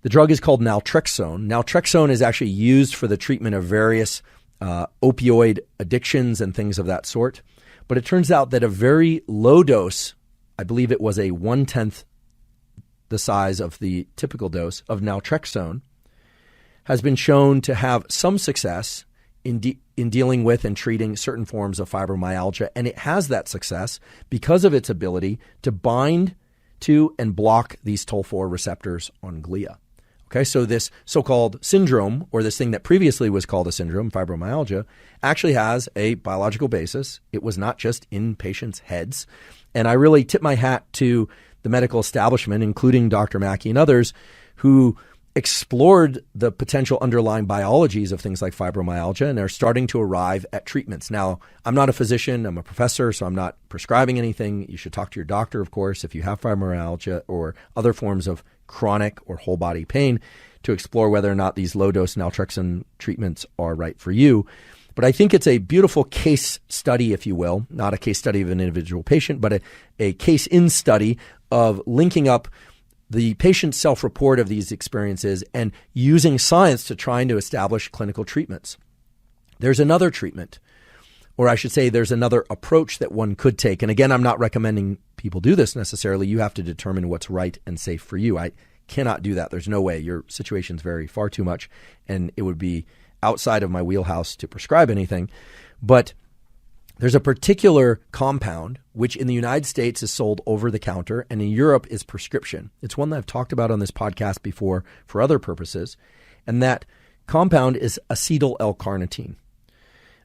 The drug is called naltrexone. Naltrexone is actually used for the treatment of various opioid addictions and things of that sort. But it turns out that a very low dose, I believe it was a 1/10 the size of the typical dose of naltrexone, has been shown to have some success in dealing with and treating certain forms of fibromyalgia. And it has that success because of its ability to bind to and block these Toll-4 receptors on glia. Okay, so this so-called syndrome, or this thing that previously was called a syndrome, fibromyalgia, actually has a biological basis. It was not just in patients' heads. And I really tip my hat to the medical establishment, including Dr. Mackey and others, who explored the potential underlying biologies of things like fibromyalgia and are starting to arrive at treatments. Now, I'm not a physician, I'm a professor, so I'm not prescribing anything. You should talk to your doctor, of course, if you have fibromyalgia or other forms of chronic or whole body pain, to explore whether or not these low-dose naltrexone treatments are right for you. But I think it's a beautiful case study, if you will, not a case study of an individual patient, but a case-in study of linking up the patient's self-report of these experiences and using science to try to establish clinical treatments. There's another treatment, or I should say there's another approach that one could take. And again, I'm not recommending people do this necessarily. You have to determine what's right and safe for you. I cannot do that. There's no way. Your situations vary far too much, and it would be outside of my wheelhouse to prescribe anything. But there's a particular compound which in the United States is sold over the counter and in Europe is prescription. It's one that I've talked about on this podcast before for other purposes. And that compound is acetyl L-carnitine.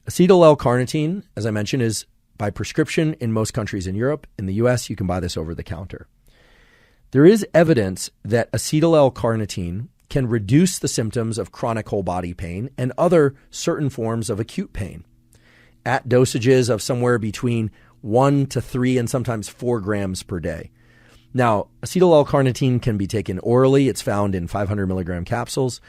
Acetyl L-carnitine, as I mentioned, is by prescription in most countries in Europe. In the US, you can buy this over the counter. There is evidence that acetyl L-carnitine can reduce the symptoms of chronic whole body pain and other certain forms of acute pain at dosages of somewhere between 1 to 3 and sometimes 4 grams per day. Now, acetyl L-carnitine can be taken orally. It's found in 500 milligram capsules,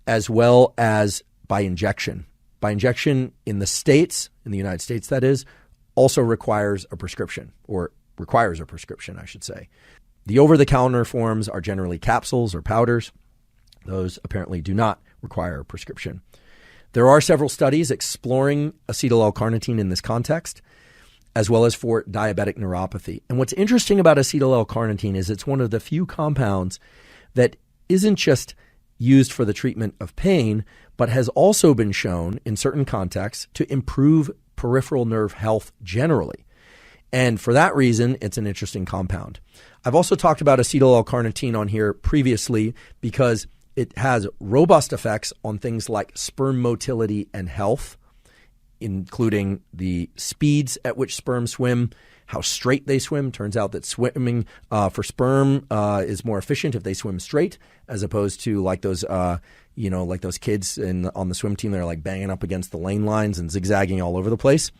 as well as by injection. By injection in the States, in the United States that is, also requires a prescription, or requires a prescription, I should say. The over-the-counter forms are generally capsules or powders. Those apparently do not require a prescription. There are several studies exploring acetyl L-carnitine in this context, as well as for diabetic neuropathy. And what's interesting about acetyl L-carnitine is it's one of the few compounds that isn't just used for the treatment of pain, but has also been shown in certain contexts to improve peripheral nerve health generally. And for that reason, it's an interesting compound. I've also talked about acetyl L-carnitine on here previously because it has robust effects on things like sperm motility and health, including the speeds at which sperm swim, how straight they swim. Turns out that swimming for sperm is more efficient if they swim straight, as opposed to like those, like those kids on the swim team that are like banging up against the lane lines and zigzagging all over the place.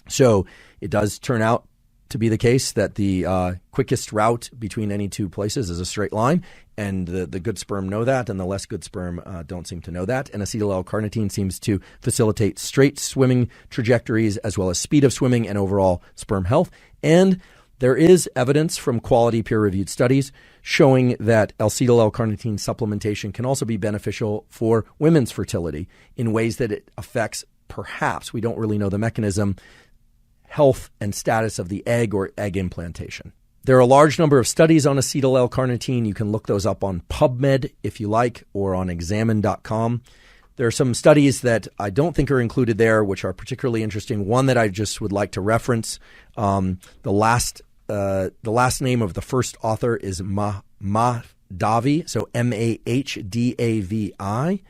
So it does turn out to be the case that the quickest route between any two places is a straight line, and the good sperm know that, and the less good sperm don't seem to know that. And acetyl L-carnitine seems to facilitate straight swimming trajectories as well as speed of swimming and overall sperm health. And There is evidence from quality peer-reviewed studies showing that L-acetyl L-carnitine supplementation can also be beneficial for women's fertility in ways that it affects, perhaps, we don't really know the mechanism, health and status of the egg or egg implantation. There are a large number of studies on acetyl L-carnitine. You can look those up on PubMed if you like, or on examine.com. There are some studies that I don't think are included there, which are particularly interesting. One that I just would like to reference, the last name of the first author is Mahdavi, so Mahdavi.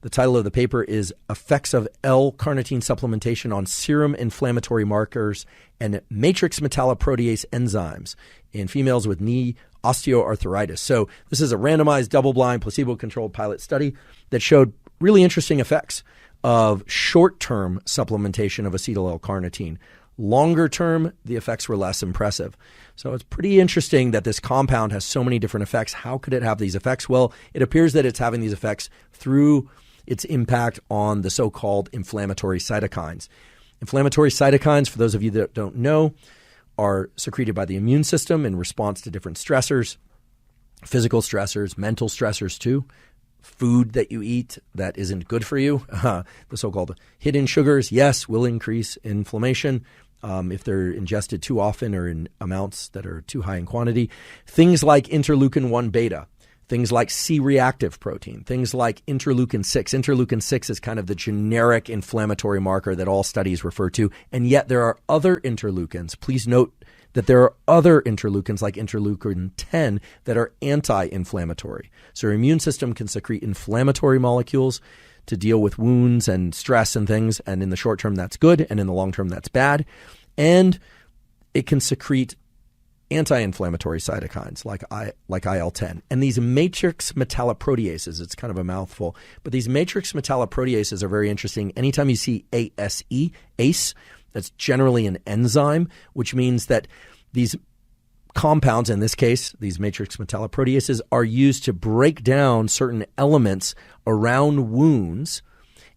The title of the paper is Effects of L-Carnitine Supplementation on Serum Inflammatory Markers and Matrix Metalloprotease Enzymes in Females with Knee Osteoarthritis. So this is a randomized, double-blind, placebo-controlled pilot study that showed really interesting effects of short-term supplementation of acetyl L-carnitine. Longer term, the effects were less impressive. So it's pretty interesting that this compound has so many different effects. How could it have these effects? Well, it appears that it's having these effects through its impact on the so-called inflammatory cytokines. Inflammatory cytokines, for those of you that don't know, are secreted by the immune system in response to different stressors, physical stressors, mental stressors too. Food that you eat that isn't good for you, the so-called hidden sugars, yes, will increase inflammation if they're ingested too often or in amounts that are too high in quantity. Things like interleukin-1 beta, things like C-reactive protein, things like interleukin-6. Interleukin-6 is kind of the generic inflammatory marker that all studies refer to, and yet there are other interleukins. Please note that there are other interleukins like interleukin-10 that are anti-inflammatory. So our immune system can secrete inflammatory molecules to deal with wounds and stress and things, and in the short term that's good, and in the long term that's bad. And it can secrete anti-inflammatory cytokines like IL-10. And these matrix metalloproteases, it's kind of a mouthful, but these matrix metalloproteases are very interesting. Anytime you see ACE, that's generally an enzyme, which means that these compounds, in this case, these matrix metalloproteases, are used to break down certain elements around wounds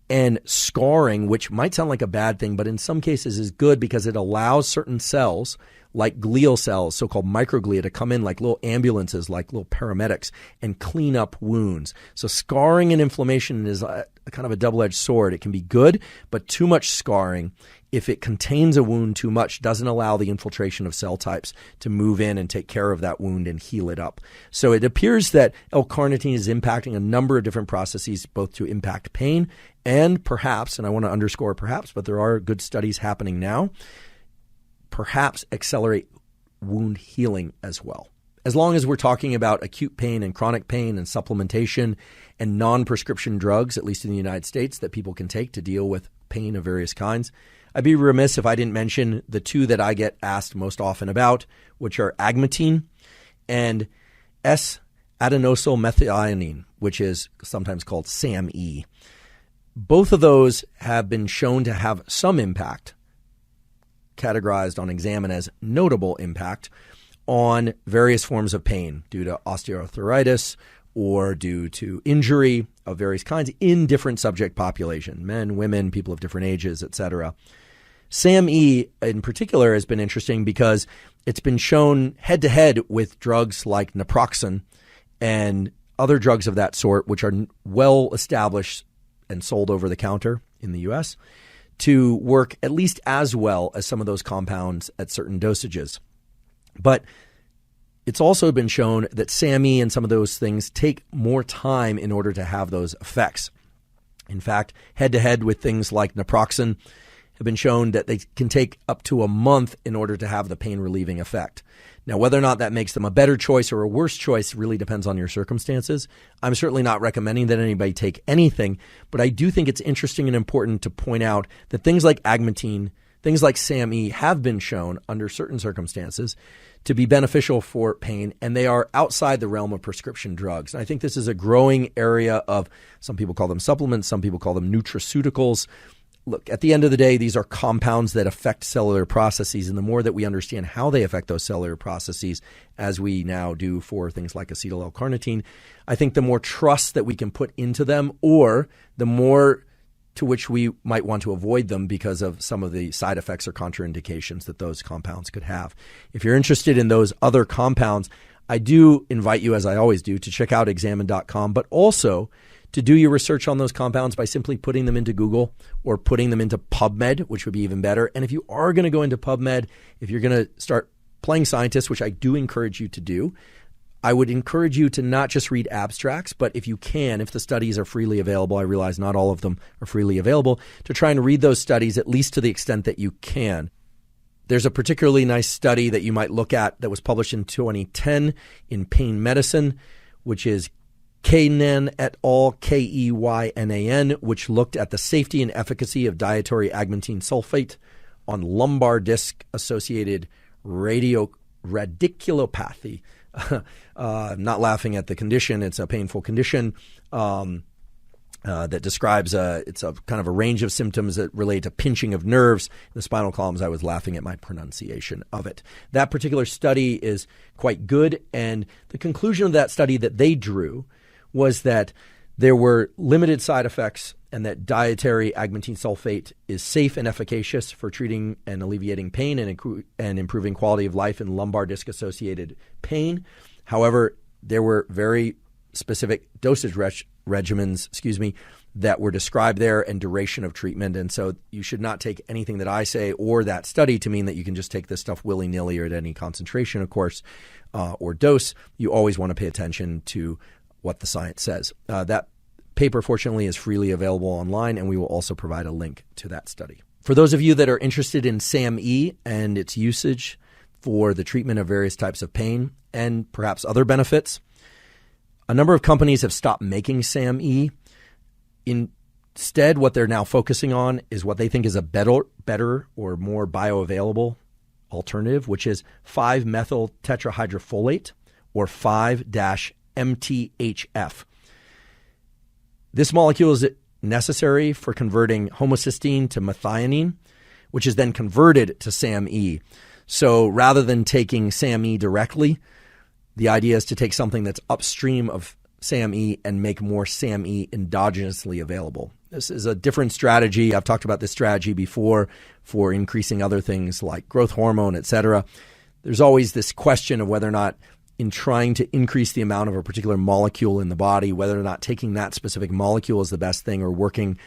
and scarring, which might sound like a bad thing, but in some cases is good because it allows certain cells, like glial cells, so-called microglia, to come in like little ambulances, like little paramedics, and clean up wounds. So scarring and inflammation is a kind of a double-edged sword. It can be good, but too much scarring, if it contains a wound too much, doesn't allow the infiltration of cell types to move in and take care of that wound and heal it up. So it appears that L-carnitine is impacting a number of different processes, both to impact pain and perhaps, and I want to underscore perhaps, but there are good studies happening now, perhaps accelerate wound healing as well. As long as we're talking about acute pain and chronic pain and supplementation and non-prescription drugs, at least in the United States, that people can take to deal with pain of various kinds, I'd be remiss if I didn't mention the two that I get asked most often about, which are agmatine and S-adenosyl methionine, which is sometimes called SAMe. Both of those have been shown to have some impact, categorized on Examine as notable impact, on various forms of pain due to osteoarthritis or due to injury of various kinds in different subject population, men, women, people of different ages, etc. SAMe in particular has been interesting because it's been shown head-to-head with drugs like naproxen and other drugs of that sort, which are well established and sold over the counter in the U.S., to work at least as well as some of those compounds at certain dosages. But it's also been shown that SAMe and some of those things take more time in order to have those effects. In fact, head-to-head with things like naproxen have been shown that they can take up to a month in order to have the pain-relieving effect. Now, whether or not that makes them a better choice or a worse choice really depends on your circumstances. I'm certainly not recommending that anybody take anything, but I do think it's interesting and important to point out that things like agmatine, things like SAMe have been shown under certain circumstances to be beneficial for pain, and they are outside the realm of prescription drugs. And I think this is a growing area of, some people call them supplements, some people call them nutraceuticals. Look, at the end of the day, these are compounds that affect cellular processes, and the more that we understand how they affect those cellular processes, as we now do for things like acetyl L-carnitine, I think the more trust that we can put into them, or the more to which we might want to avoid them because of some of the side effects or contraindications that those compounds could have. If you're interested in those other compounds, I do invite you, as I always do, to check out examine.com, but also to do your research on those compounds by simply putting them into Google or putting them into PubMed, which would be even better. And if you are going to go into PubMed, if you're going to start playing scientist, which I do encourage you to do, I would encourage you to not just read abstracts, but if you can, if the studies are freely available, I realize not all of them are freely available, to try and read those studies at least to the extent that you can. There's a particularly nice study that you might look at that was published in 2010 in Pain Medicine, which is Keynan et al., Keynan, which looked at the safety and efficacy of dietary agmatine sulfate on lumbar disc associated radiculopathy. I'm not laughing at the condition. It's a painful condition that describes it's a kind of a range of symptoms that relate to pinching of nerves in the spinal columns. I was laughing at my pronunciation of it. That particular study is quite good, and the conclusion of that study that they drew was that there were limited side effects and that dietary agmatine sulfate is safe and efficacious for treating and alleviating pain and improving quality of life in lumbar disc associated pain. However, there were very specific dosage regimens, that were described there and duration of treatment. And so you should not take anything that I say or that study to mean that you can just take this stuff willy-nilly or at any concentration, of course, or dose. You always want to pay attention to what the science says. That paper, fortunately, is freely available online, and we will also provide a link to that study. For those of you that are interested in SAMe and its usage for the treatment of various types of pain and perhaps other benefits, a number of companies have stopped making SAMe. Instead, what they're now focusing on is what they think is a better or more bioavailable alternative, which is 5-methyl tetrahydrofolate, or 5-MTHF. This molecule is necessary for converting homocysteine to methionine, which is then converted to SAMe. So rather than taking SAMe directly, the idea is to take something that's upstream of SAMe and make more SAMe endogenously available. This is a different strategy. I've talked about this strategy before for increasing other things like growth hormone, et cetera. There's always this question of whether or not, in trying to increase the amount of a particular molecule in the body, whether or not taking that specific molecule is the best thing, or working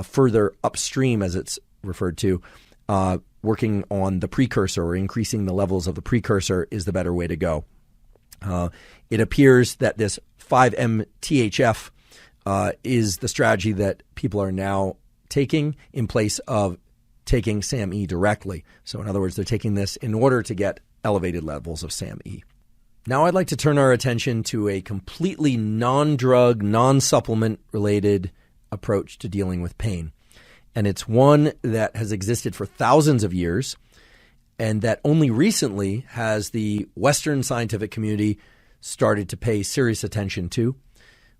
further upstream, as it's referred to, working on the precursor or increasing the levels of the precursor is the better way to go. It appears that this 5-MTHF is the strategy that people are now taking in place of taking SAMe directly. So in other words, they're taking this in order to get elevated levels of SAMe. Now I'd like to turn our attention to a completely non-drug, non-supplement related approach to dealing with pain. And it's one that has existed for thousands of years, and that only recently has the Western scientific community started to pay serious attention to.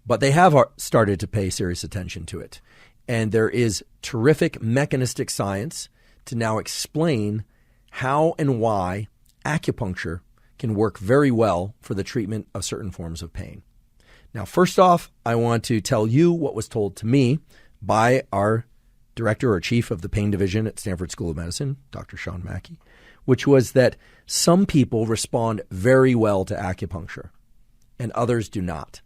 But they have started to pay serious attention to it. And there is terrific mechanistic science to now explain how and why acupuncture can work very well for the treatment of certain forms of pain. Now, first off, I want to tell you what was told to me by our director or chief of the pain division at Stanford School of Medicine, Dr. Sean Mackey, which was that some people respond very well to acupuncture and others do not.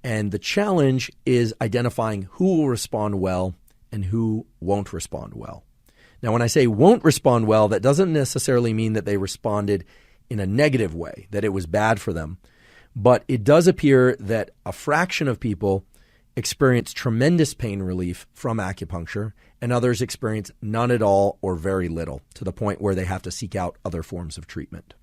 And the challenge is identifying who will respond well and who won't respond well. Now, when I say won't respond well, that doesn't necessarily mean that they responded in a negative way, that it was bad for them. But it does appear that a fraction of people experience tremendous pain relief from acupuncture, and others experience none at all or very little, to the point where they have to seek out other forms of treatment.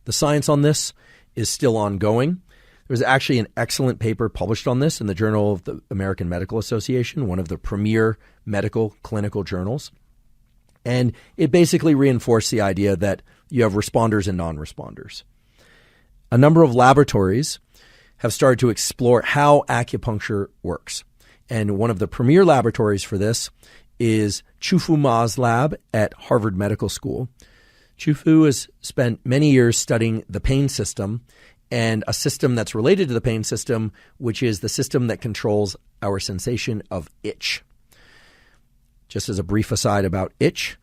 The science on this is still ongoing. There was actually an excellent paper published on this in the Journal of the American Medical Association, one of the premier medical clinical journals. And it basically reinforced the idea that you have responders and non-responders. A number of laboratories have started to explore how acupuncture works. And one of the premier laboratories for this is Chufu Ma's lab at Harvard Medical School. Chufu has spent many years studying the pain system and a system that's related to the pain system, which is the system that controls our sensation of itch. Just as a brief aside about itch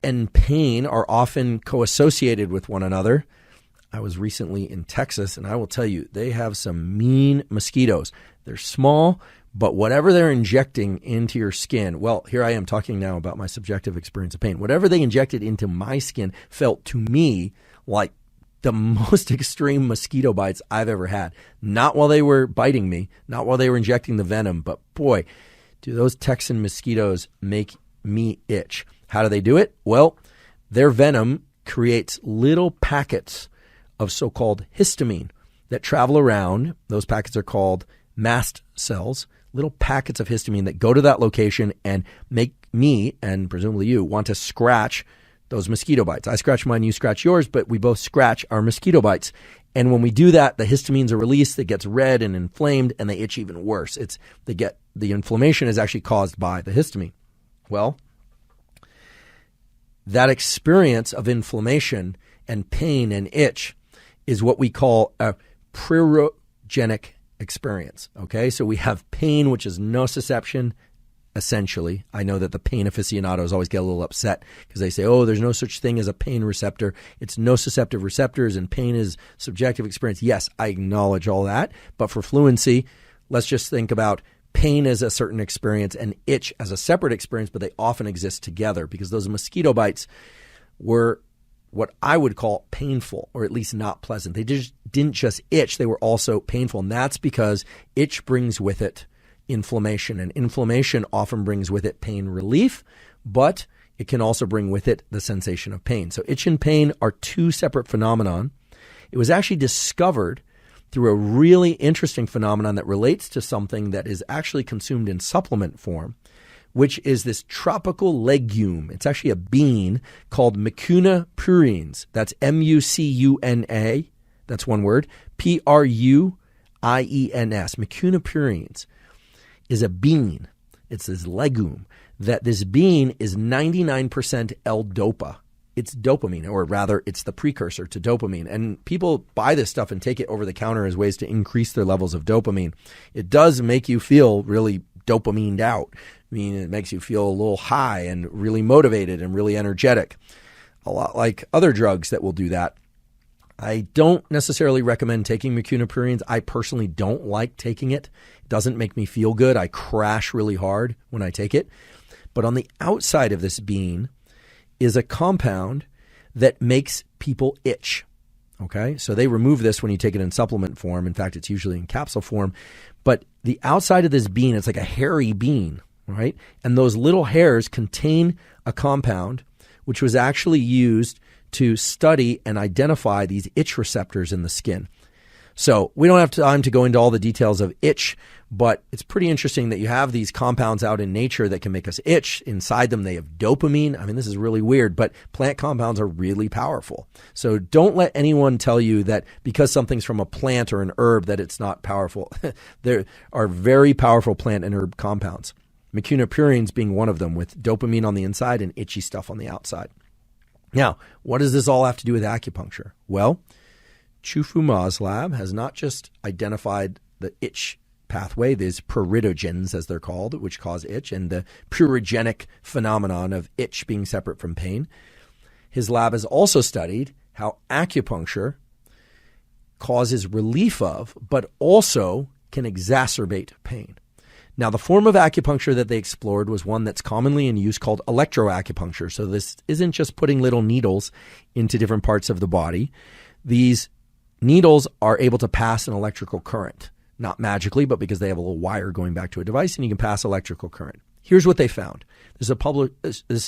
and pain are often co-associated with one another. I was recently in Texas, and I will tell you, they have some mean mosquitoes. They're small, but whatever they're injecting into your skin, well, here I am talking now about my subjective experience of pain. Whatever they injected into my skin felt to me like the most extreme mosquito bites I've ever had. Not while they were biting me, not while they were injecting the venom, but boy, do those Texan mosquitoes make me itch. How do they do it? Well, their venom creates little packets of so-called histamine that travel around. Those packets are called mast cells, little packets of histamine that go to that location and make me, and presumably you, want to scratch those mosquito bites. I scratch mine, you scratch yours, but we both scratch our mosquito bites. And when we do that, the histamines are released, it gets red and inflamed, and they itch even worse. The inflammation is actually caused by the histamine. Well, that experience of inflammation and pain and itch is what we call a pyrogenic experience. Okay, so we have pain, which is nociception, essentially. I know that the pain aficionados always get a little upset because they say, oh, there's no such thing as a pain receptor. It's nociceptive receptors and pain is subjective experience. Yes, I acknowledge all that. But for fluency, let's just think about pain as a certain experience and itch as a separate experience, but they often exist together because those mosquito bites were what I would call painful, or at least not pleasant. They just didn't just itch, they were also painful. And that's because itch brings with it inflammation, and inflammation often brings with it pain relief, but it can also bring with it the sensation of pain. So itch and pain are two separate phenomenon. It was actually discovered through a really interesting phenomenon that relates to something that is actually consumed in supplement form, which is this tropical legume. It's actually a bean called mucuna pruriens. That's M-U-C-U-N-A. That's one word. P-R-U-I-E-N-S. Mucuna pruriens is a bean. It's this legume. This bean is 99% L-dopa. It's dopamine, or rather, it's the precursor to dopamine. And people buy this stuff and take it over the counter as ways to increase their levels of dopamine. It does make you feel really dopamined out. I mean, it makes you feel a little high and really motivated and really energetic. A lot like other drugs that will do that. I don't necessarily recommend taking mucuna pruriens. I personally don't like taking it. It doesn't make me feel good. I crash really hard when I take it. But on the outside of this bean is a compound that makes people itch. Okay, so they remove this when you take it in supplement form. In fact, it's usually in capsule form. But the outside of this bean, it's like a hairy bean, right? And those little hairs contain a compound which was actually used to study and identify these itch receptors in the skin. So we don't have time to go into all the details of itch, but it's pretty interesting that you have these compounds out in nature that can make us itch. Inside them, they have dopamine. I mean, this is really weird, but plant compounds are really powerful. So don't let anyone tell you that because something's from a plant or an herb that it's not powerful. There are very powerful plant and herb compounds. Mucuna pruriens being one of them, with dopamine on the inside and itchy stuff on the outside. Now, what does this all have to do with acupuncture? Well, Chufu Ma's lab has not just identified the itch pathway, these pruridogens as they're called, which cause itch, and the pyrogenic phenomenon of itch being separate from pain. His lab has also studied how acupuncture causes relief of, but also can exacerbate pain. Now, the form of acupuncture that they explored was one that's commonly in use called electroacupuncture. So this isn't just putting little needles into different parts of the body. These needles are able to pass an electrical current, not magically, but because they have a little wire going back to a device, and you can pass electrical current. Here's what they found. This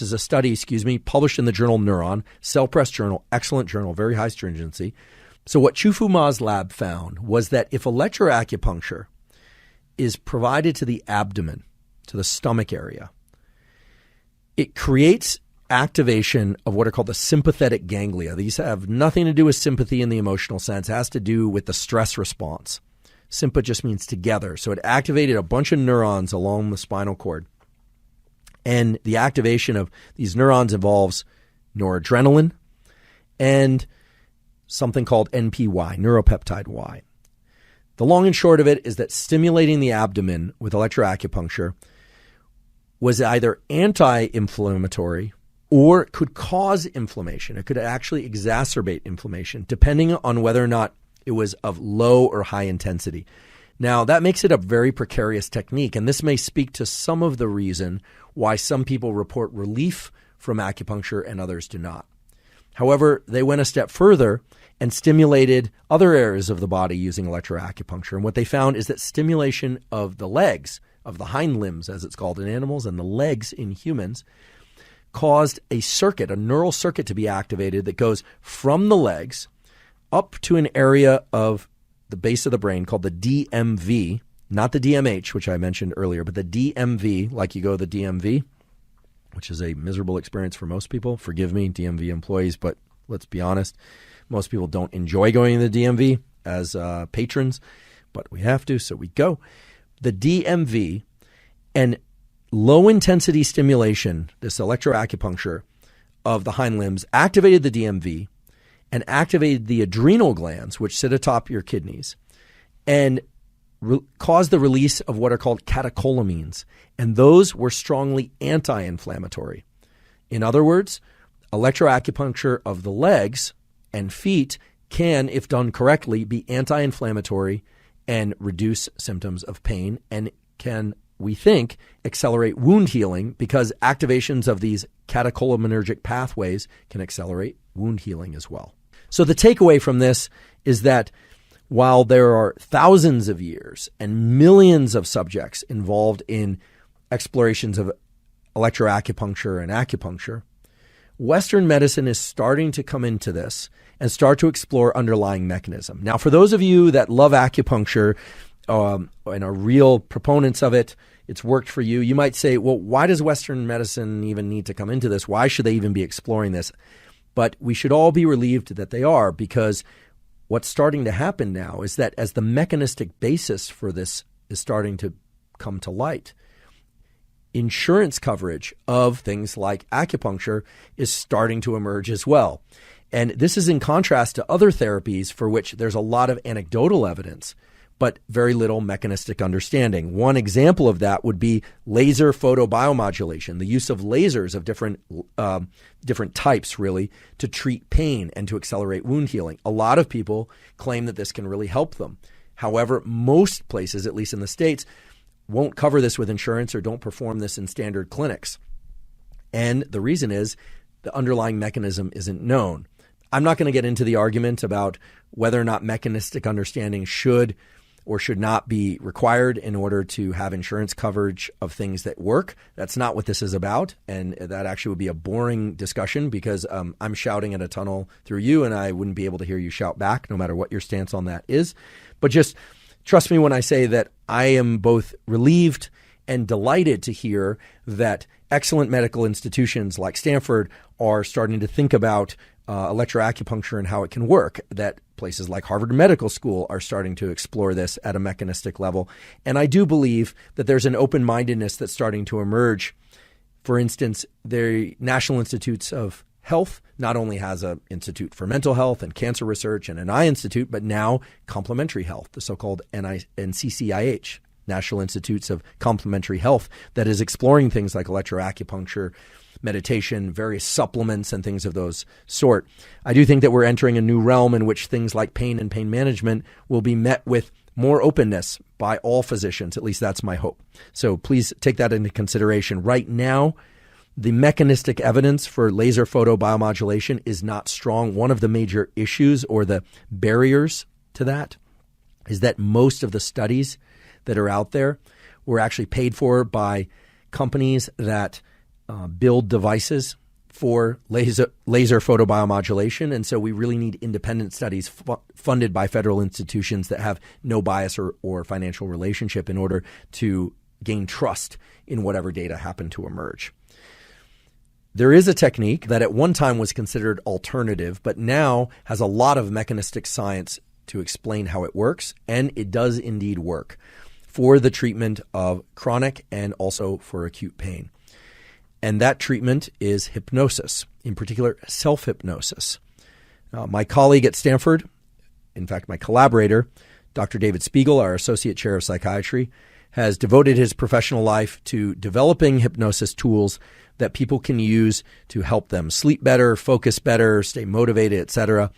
is a study, published in the journal Neuron, Cell Press journal, excellent journal, very high stringency. So what Chufu Ma's lab found was that if electroacupuncture is provided to the abdomen, to the stomach area, it creates activation of what are called the sympathetic ganglia. These have nothing to do with sympathy in the emotional sense. It has to do with the stress response. Sympa just means together. So it activated a bunch of neurons along the spinal cord. And the activation of these neurons involves noradrenaline and something called NPY, neuropeptide Y. The long and short of it is that stimulating the abdomen with electroacupuncture was either anti-inflammatory or could cause inflammation. It could actually exacerbate inflammation, depending on whether or not it was of low or high intensity. Now, that makes it a very precarious technique, and this may speak to some of the reason why some people report relief from acupuncture and others do not. However, they went a step further and stimulated other areas of the body using electroacupuncture. And what they found is that stimulation of the legs, of the hind limbs, as it's called in animals, and the legs in humans, caused a circuit, a neural circuit to be activated that goes from the legs up to an area of the base of the brain called the DMV, not the DMH, which I mentioned earlier, but the DMV, like you go to the DMV, which is a miserable experience for most people. Forgive me, DMV employees, but let's be honest, most people don't enjoy going to the DMV as patrons, but we have to, so we go. The DMV and low-intensity stimulation, this electroacupuncture of the hind limbs, activated the DMV and activated the adrenal glands, which sit atop your kidneys, and caused the release of what are called catecholamines. And those were strongly anti-inflammatory. In other words, electroacupuncture of the legs and feet can, if done correctly, be anti-inflammatory and reduce symptoms of pain, and can, we think, accelerate wound healing, because activations of these catecholaminergic pathways can accelerate wound healing as well. So the takeaway from this is that while there are thousands of years and millions of subjects involved in explorations of electroacupuncture and acupuncture, Western medicine is starting to come into this and start to explore underlying mechanism. Now, for those of you that love acupuncture and are real proponents of it, it's worked for you. You might say, well, why does Western medicine even need to come into this? Why should they even be exploring this? But we should all be relieved that they are, because what's starting to happen now is that as the mechanistic basis for this is starting to come to light, insurance coverage of things like acupuncture is starting to emerge as well. And this is in contrast to other therapies for which there's a lot of anecdotal evidence, but very little mechanistic understanding. One example of that would be laser photobiomodulation, the use of lasers of different types, really, to treat pain and to accelerate wound healing. A lot of people claim that this can really help them. However, most places, at least in the States, won't cover this with insurance or don't perform this in standard clinics. And the reason is the underlying mechanism isn't known. I'm not going to get into the argument about whether or not mechanistic understanding should or should not be required in order to have insurance coverage of things that work. That's not what this is about, and that actually would be a boring discussion, because I'm shouting at a tunnel through you, and I wouldn't be able to hear you shout back, no matter what your stance on that is. But just trust me when I say that I am both relieved and delighted to hear that excellent medical institutions like Stanford are starting to think about electroacupuncture and how it can work, that places like Harvard Medical School are starting to explore this at a mechanistic level. And I do believe that there's an open-mindedness that's starting to emerge. For instance, the National Institutes of Health not only has an Institute for Mental Health and Cancer Research and an Eye Institute, but now Complementary Health, the so-called NCCIH, National Institutes of Complementary Health, that is exploring things like electroacupuncture, meditation, various supplements, and things of those sort. I do think that we're entering a new realm in which things like pain and pain management will be met with more openness by all physicians. At least that's my hope. So please take that into consideration. Right now, the mechanistic evidence for laser photobiomodulation is not strong. One of the major issues or the barriers to that is that most of the studies that are out there were actually paid for by companies that build devices for laser photobiomodulation. And so we really need independent studies funded by federal institutions that have no bias or financial relationship in order to gain trust in whatever data happen to emerge. There is a technique that at one time was considered alternative, but now has a lot of mechanistic science to explain how it works, and it does indeed work for the treatment of chronic and also for acute pain. And that treatment is hypnosis, in particular self-hypnosis. My colleague at Stanford, in fact, my collaborator, Dr. David Spiegel, our Associate Chair of Psychiatry, has devoted his professional life to developing hypnosis tools that people can use to help them sleep better, focus better, stay motivated, etc.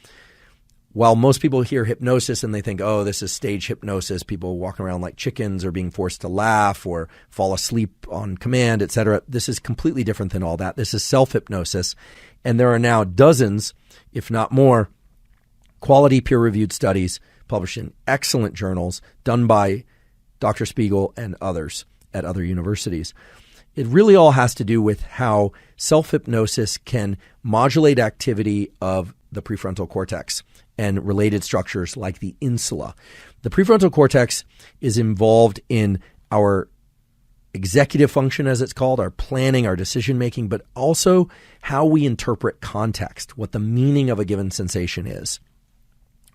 While most people hear hypnosis and they think, oh, this is stage hypnosis, people walking around like chickens or being forced to laugh or fall asleep on command, etc., this is completely different than all that. This is self-hypnosis. And there are now dozens, if not more, quality peer-reviewed studies published in excellent journals done by Dr. Spiegel and others at other universities. It really all has to do with how self-hypnosis can modulate activity of the prefrontal cortex and related structures like the insula. The prefrontal cortex is involved in our executive function, as it's called, our planning, our decision-making, but also how we interpret context, what the meaning of a given sensation is.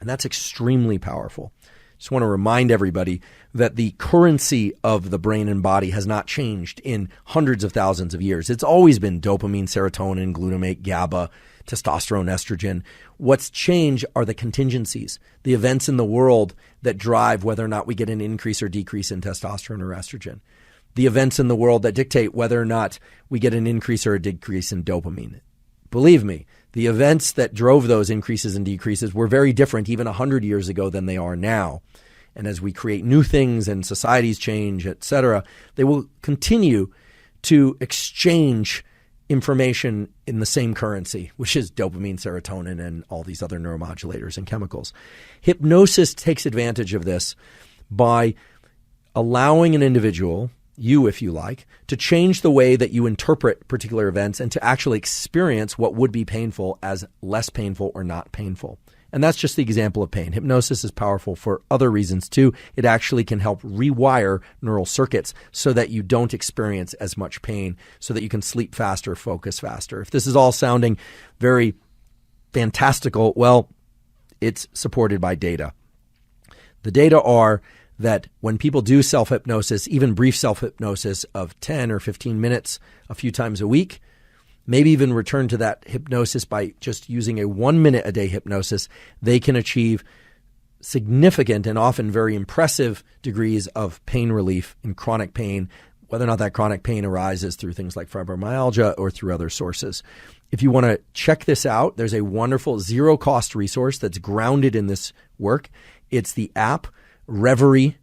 And that's extremely powerful. Just want to remind everybody that the currency of the brain and body has not changed in hundreds of thousands of years. It's always been dopamine, serotonin, glutamate, GABA, testosterone, estrogen. What's changed are the contingencies, the events in the world that drive whether or not we get an increase or decrease in testosterone or estrogen. The events in the world that dictate whether or not we get an increase or a decrease in dopamine. Believe me, the events that drove those increases and decreases were very different even 100 years ago than they are now. And as we create new things and societies change, etc., they will continue to exchange information in the same currency, which is dopamine, serotonin, and all these other neuromodulators and chemicals. Hypnosis takes advantage of this by allowing an individual, you if you like, to change the way that you interpret particular events and to actually experience what would be painful as less painful or not painful. And that's just the example of pain. Hypnosis is powerful for other reasons too. It actually can help rewire neural circuits so that you don't experience as much pain, so that you can sleep faster, focus faster. If this is all sounding very fantastical, well, it's supported by data. The data are that when people do self-hypnosis, even brief self-hypnosis of 10 or 15 minutes a few times a week, maybe even return to that hypnosis by just using a 1 minute a day hypnosis, they can achieve significant and often very impressive degrees of pain relief in chronic pain, whether or not that chronic pain arises through things like fibromyalgia or through other sources. If you want to check this out, there's a wonderful zero-cost resource that's grounded in this work. It's the app Reveri.com,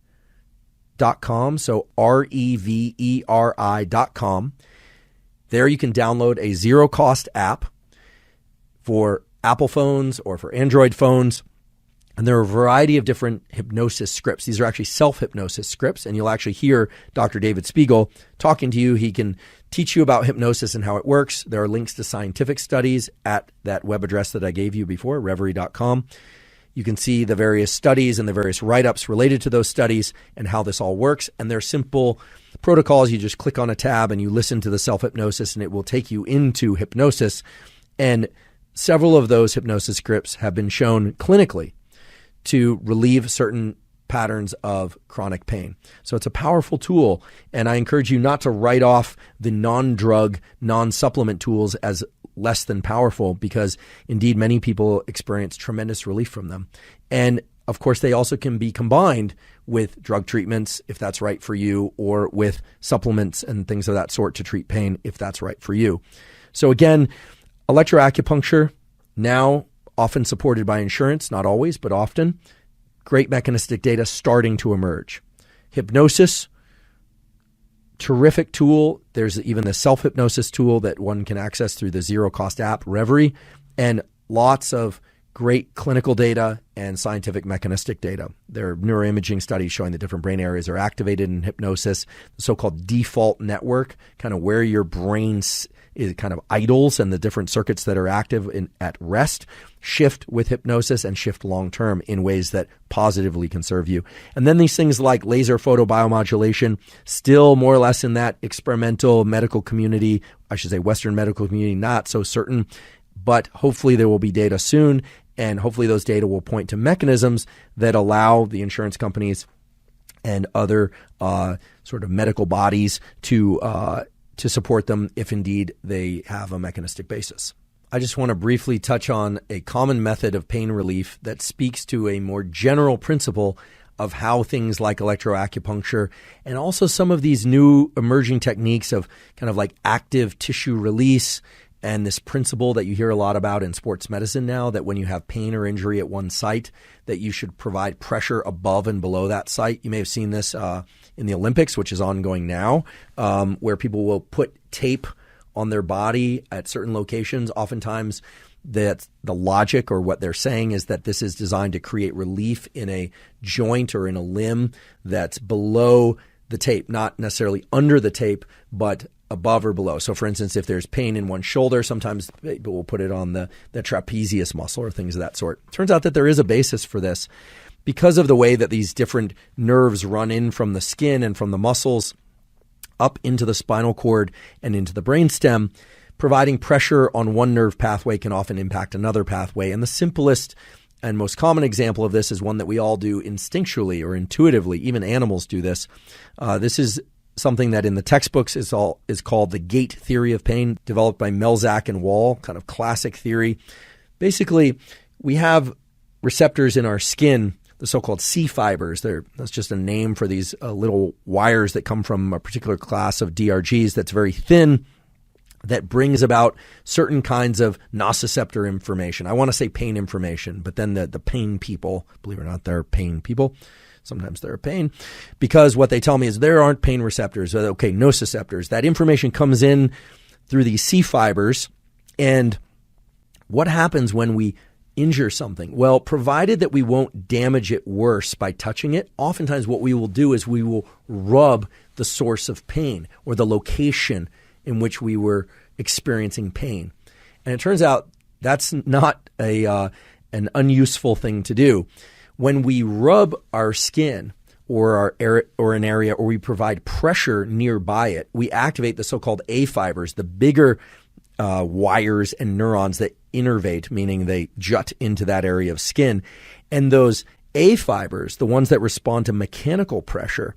so REVERI.com. There you can download a zero-cost app for Apple phones or for Android phones. And there are a variety of different hypnosis scripts. These are actually self-hypnosis scripts, and you'll actually hear Dr. David Spiegel talking to you. He can teach you about hypnosis and how it works. There are links to scientific studies at that web address that I gave you before, Reveri.com. You can see the various studies and the various write-ups related to those studies and how this all works. And they're simple protocols. You just click on a tab and you listen to the self-hypnosis and it will take you into hypnosis. And several of those hypnosis scripts have been shown clinically to relieve certain patterns of chronic pain. So it's a powerful tool. And I encourage you not to write off the non-drug, non-supplement tools as less than powerful, because indeed many people experience tremendous relief from them. And of course, they also can be combined with drug treatments if that's right for you, or with supplements and things of that sort to treat pain if that's right for you. So again, electroacupuncture, now often supported by insurance, not always, but often. Great mechanistic data starting to emerge. Hypnosis, terrific tool. There's even the self-hypnosis tool that one can access through the zero-cost app, Reveri, and lots of great clinical data and scientific mechanistic data. There are neuroimaging studies showing that different brain areas are activated in hypnosis, the so-called default network, kind of where your brain is kind of idles and the different circuits that are active at rest shift with hypnosis and shift long-term in ways that positively can serve you. And then these things like laser photobiomodulation, still more or less in that experimental medical community, I should say Western medical community, not so certain, but hopefully there will be data soon, and hopefully those data will point to mechanisms that allow the insurance companies and other sort of medical bodies to support them if indeed they have a mechanistic basis. I just want to briefly touch on a common method of pain relief that speaks to a more general principle of how things like electroacupuncture and also some of these new emerging techniques of kind of like active tissue release and this principle that you hear a lot about in sports medicine now, that when you have pain or injury at one site, that you should provide pressure above and below that site. You may have seen this in the Olympics, which is ongoing now, where people will put tape on their body at certain locations. Oftentimes, that the logic or what they're saying is that this is designed to create relief in a joint or in a limb that's below the tape, not necessarily under the tape, but above or below. So for instance, if there's pain in one shoulder, sometimes people will put it on the trapezius muscle or things of that sort. Turns out that there is a basis for this because of the way that these different nerves run in from the skin and from the muscles up into the spinal cord and into the brainstem. Providing pressure on one nerve pathway can often impact another pathway. And the simplest and most common example of this is one that we all do instinctually or intuitively. Even animals do this. This is something that in the textbooks is called the gate theory of pain, developed by Melzack and Wall, kind of classic theory. Basically, we have receptors in our skin, the so-called C fibers. That's just a name for these little wires that come from a particular class of DRGs that's very thin, that brings about certain kinds of nociceptor information. I want to say pain information, but then the pain people, believe it or not, they're pain people. Sometimes they're a pain, because what they tell me is there aren't pain receptors. Okay, nociceptors. That information comes in through these C fibers. And what happens when we injure something? Well, provided that we won't damage it worse by touching it, oftentimes what we will do is we will rub the source of pain or the location in which we were experiencing pain. And it turns out that's not an unuseful thing to do. When we rub our skin or an area, or we provide pressure nearby it, we activate the so-called A fibers, the bigger wires and neurons that innervate, meaning they jut into that area of skin. And those A fibers, the ones that respond to mechanical pressure,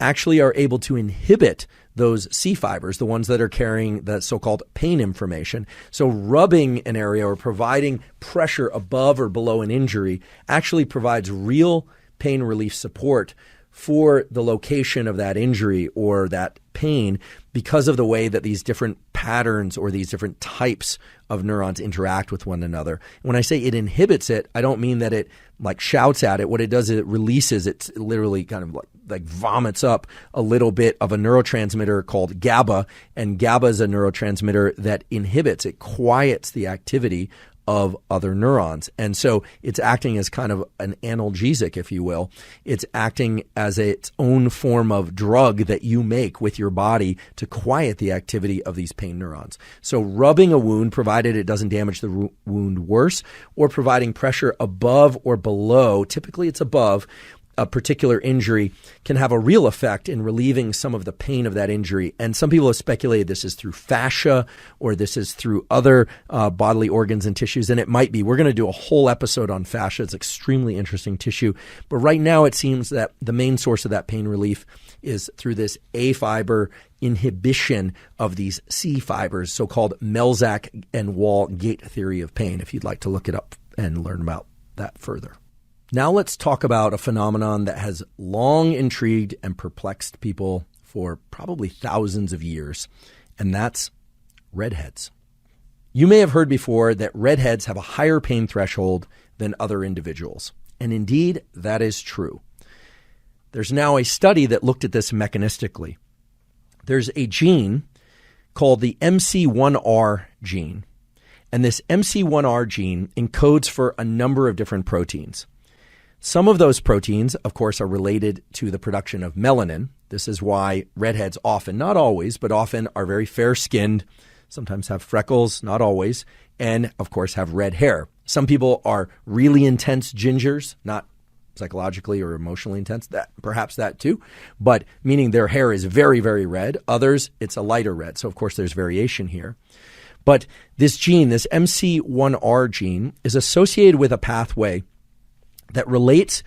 actually are able to inhibit those C fibers, the ones that are carrying the so-called pain information. So rubbing an area or providing pressure above or below an injury actually provides real pain relief support for the location of that injury or that pain, because of the way that these different patterns or these different types of neurons interact with one another. When I say it inhibits it, I don't mean that it like shouts at it. What it does is it releases, it literally kind of like vomits up a little bit of a neurotransmitter called GABA. And GABA is a neurotransmitter that inhibits, it quiets the activity of other neurons. And so it's acting as kind of an analgesic, if you will. It's acting as its own form of drug that you make with your body to quiet the activity of these pain neurons. So rubbing a wound, provided it doesn't damage the wound worse, or providing pressure above or below, typically it's above, a particular injury, can have a real effect in relieving some of the pain of that injury. And some people have speculated this is through fascia or this is through other bodily organs and tissues, and it might be. We're going to do a whole episode on fascia. It's extremely interesting tissue. But right now it seems that the main source of that pain relief is through this A fiber inhibition of these C fibers, so-called Melzack and Wall gate theory of pain, if you'd like to look it up and learn about that further. Now let's talk about a phenomenon that has long intrigued and perplexed people for probably thousands of years, and that's redheads. You may have heard before that redheads have a higher pain threshold than other individuals, and indeed that is true. There's now a study that looked at this mechanistically. There's a gene called the MC1R gene, and this MC1R gene encodes for a number of different proteins. Some of those proteins, of course, are related to the production of melanin. This is why redheads often, not always, but often are very fair-skinned, sometimes have freckles, not always, and, of course, have red hair. Some people are really intense gingers, not psychologically or emotionally intense, perhaps that too, but meaning their hair is very, very red. Others, it's a lighter red. So, of course, there's variation here. But this gene, this MC1R gene, is associated with a pathway that relates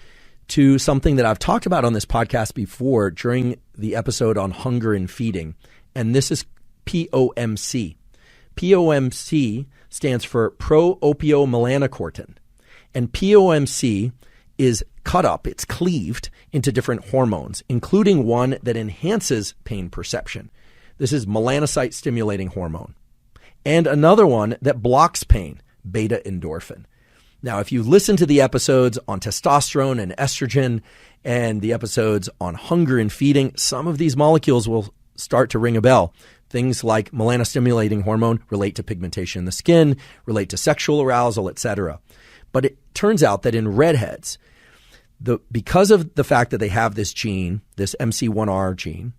to something that I've talked about on this podcast before during the episode on hunger and feeding. And this is POMC. POMC stands for pro-opiomelanocortin. And POMC is cut up, it's cleaved into different hormones, including one that enhances pain perception. This is melanocyte-stimulating hormone. And another one that blocks pain, beta-endorphin. Now, if you listen to the episodes on testosterone and estrogen and the episodes on hunger and feeding, some of these molecules will start to ring a bell. Things like melanostimulating hormone relate to pigmentation in the skin, relate to sexual arousal, etc. But it turns out that in redheads, because of the fact that they have this gene, this MC1R gene,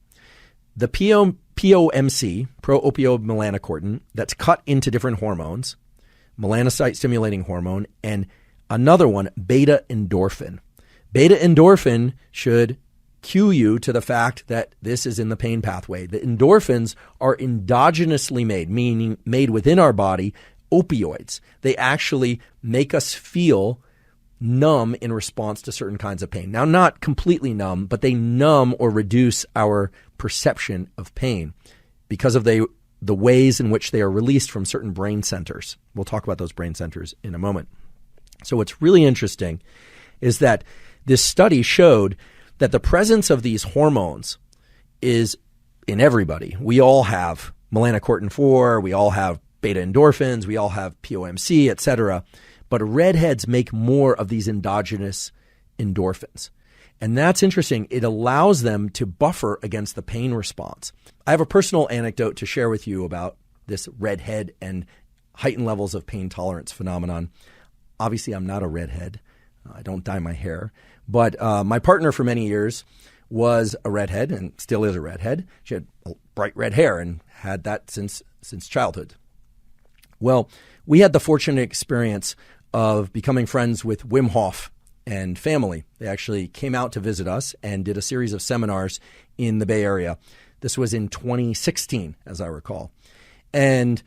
the POMC, pro-opiomelanocortin, that's cut into different hormones, melanocyte-stimulating hormone, and another one, beta-endorphin. Beta-endorphin should cue you to the fact that this is in the pain pathway. The endorphins are endogenously made, meaning made within our body, opioids. They actually make us feel numb in response to certain kinds of pain. Now, not completely numb, but they numb or reduce our perception of pain because of the ways in which they are released from certain brain centers. We'll talk about those brain centers in a moment. So what's really interesting is that this study showed that the presence of these hormones is in everybody. We all have melanocortin-4, we all have beta-endorphins, we all have POMC, etc. But redheads make more of these endogenous endorphins. And that's interesting. It allows them to buffer against the pain response. I have a personal anecdote to share with you about this redhead and heightened levels of pain tolerance phenomenon. Obviously, I'm not a redhead. I don't dye my hair. But my partner for many years was a redhead and still is a redhead. She had bright red hair and had that since childhood. Well, we had the fortunate experience of becoming friends with Wim Hof and family. They actually came out to visit us and did a series of seminars in the Bay Area. This was in 2016, as I recall. And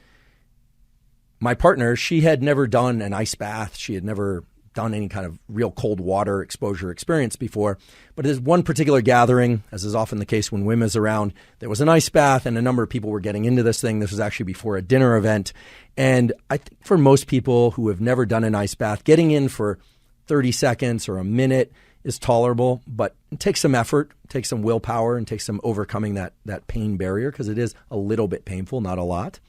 my partner, she had never done an ice bath. She had never done any kind of real cold water exposure experience before. But there's one particular gathering, as is often the case when Wim is around, there was an ice bath and a number of people were getting into this thing. This was actually before a dinner event. And I think for most people who have never done an ice bath, getting in for 30 seconds or a minute is tolerable, but it takes some effort, takes some willpower, and takes some overcoming that pain barrier because it is a little bit painful, not a lot.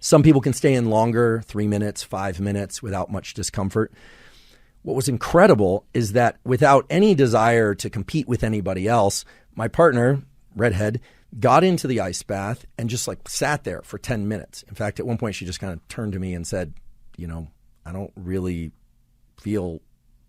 Some people can stay in longer, 3 minutes, 5 minutes without much discomfort. What was incredible is that without any desire to compete with anybody else, my partner, redhead, got into the ice bath and just sat there for 10 minutes. In fact, at one point she just kind of turned to me and said, I don't really feel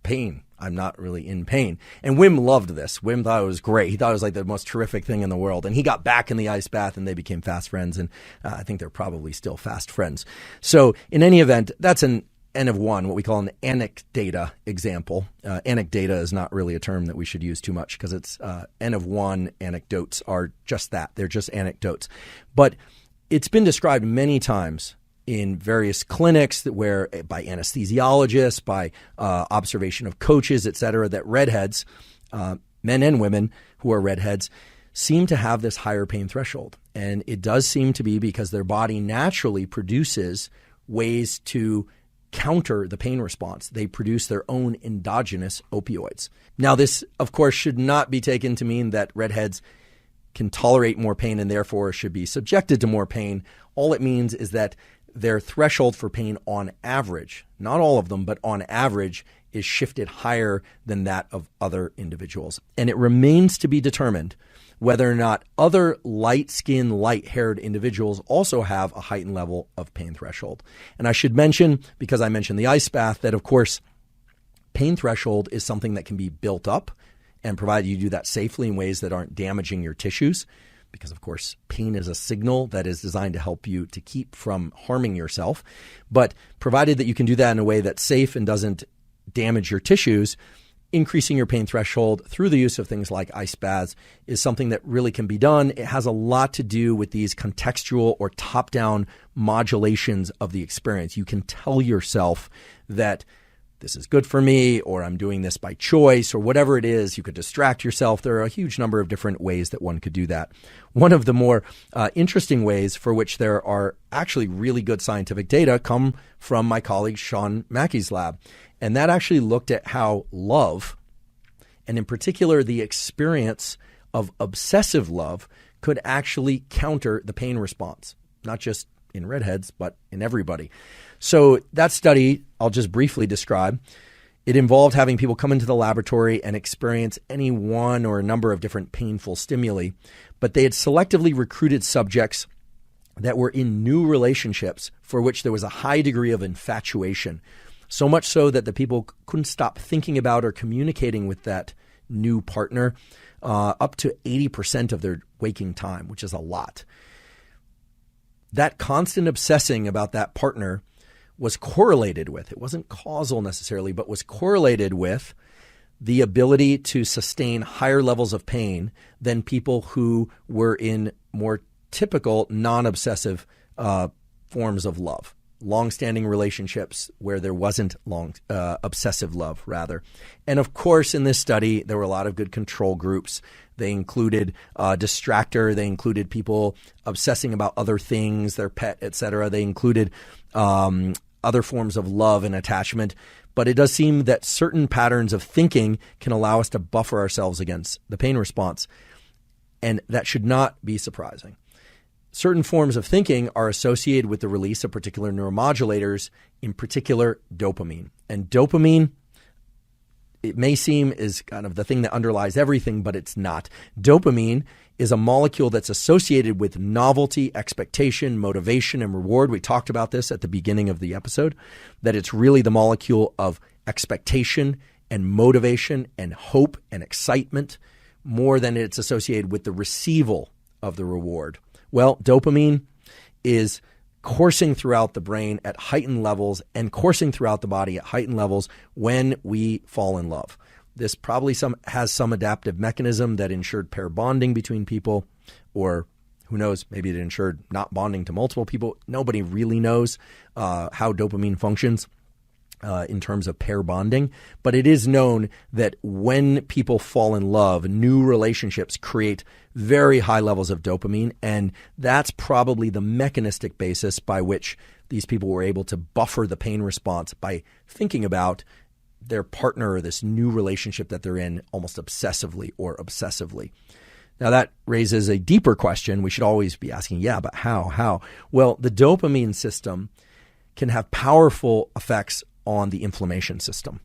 pain. I'm not really in pain. And Wim loved this. Wim thought it was great. He thought it was like the most terrific thing in the world. And he got back in the ice bath and they became fast friends. And I think they're probably still fast friends. So in any event, that's an N of one, what we call an anecdata example. Anecdata is not really a term that we should use too much because it's N of one anecdotes are just that. They're just anecdotes. But it's been described many times in various clinics where by anesthesiologists, by observation of coaches, et cetera, that redheads, men and women who are redheads, seem to have this higher pain threshold. And it does seem to be because their body naturally produces ways to counter the pain response. They produce their own endogenous opioids. Now, this, of course, should not be taken to mean that redheads can tolerate more pain and therefore should be subjected to more pain. All it means is that their threshold for pain on average, not all of them, but on average, is shifted higher than that of other individuals. And it remains to be determined whether or not other light-skinned, light-haired individuals also have a heightened level of pain threshold. And I should mention, because I mentioned the ice bath, that of course, pain threshold is something that can be built up, and provided you do that safely in ways that aren't damaging your tissues, because, of course, pain is a signal that is designed to help you to keep from harming yourself. But provided that you can do that in a way that's safe and doesn't damage your tissues, increasing your pain threshold through the use of things like ice baths is something that really can be done. It has a lot to do with these contextual or top-down modulations of the experience. You can tell yourself that this is good for me, or I'm doing this by choice, or whatever it is. You could distract yourself. There are a huge number of different ways that one could do that. One of the more interesting ways for which there are actually really good scientific data come from my colleague Sean Mackey's lab. And that actually looked at how love, and in particular the experience of obsessive love, could actually counter the pain response, not just in redheads, but in everybody. So that study, I'll just briefly describe. It involved having people come into the laboratory and experience any one or a number of different painful stimuli, but they had selectively recruited subjects that were in new relationships for which there was a high degree of infatuation, so much so that the people couldn't stop thinking about or communicating with that new partner up to 80% of their waking time, which is a lot. That constant obsessing about that partner was correlated with, it wasn't causal necessarily, but was correlated with the ability to sustain higher levels of pain than people who were in more typical non-obsessive forms of love, long-standing relationships where there wasn't obsessive love, rather. And of course, in this study, there were a lot of good control groups. They included distractor. They included people obsessing about other things, their pet, etc. They included other forms of love and attachment. But it does seem that certain patterns of thinking can allow us to buffer ourselves against the pain response. And that should not be surprising. Certain forms of thinking are associated with the release of particular neuromodulators, in particular dopamine. And dopamine, it may seem, is kind of the thing that underlies everything, but it's not. Dopamine is a molecule that's associated with novelty, expectation, motivation, and reward. We talked about this at the beginning of the episode, that it's really the molecule of expectation and motivation and hope and excitement more than it's associated with the receival of the reward. Well, dopamine is coursing throughout the brain at heightened levels and coursing throughout the body at heightened levels when we fall in love. This probably has some adaptive mechanism that ensured pair bonding between people, or who knows, maybe it ensured not bonding to multiple people. Nobody really knows how dopamine functions in terms of pair bonding, but it is known that when people fall in love, new relationships create very high levels of dopamine, and that's probably the mechanistic basis by which these people were able to buffer the pain response by thinking about their partner or this new relationship that they're in almost obsessively or obsessively. Now that raises a deeper question. We should always be asking, but how? Well, the dopamine system can have powerful effects on the inflammation system.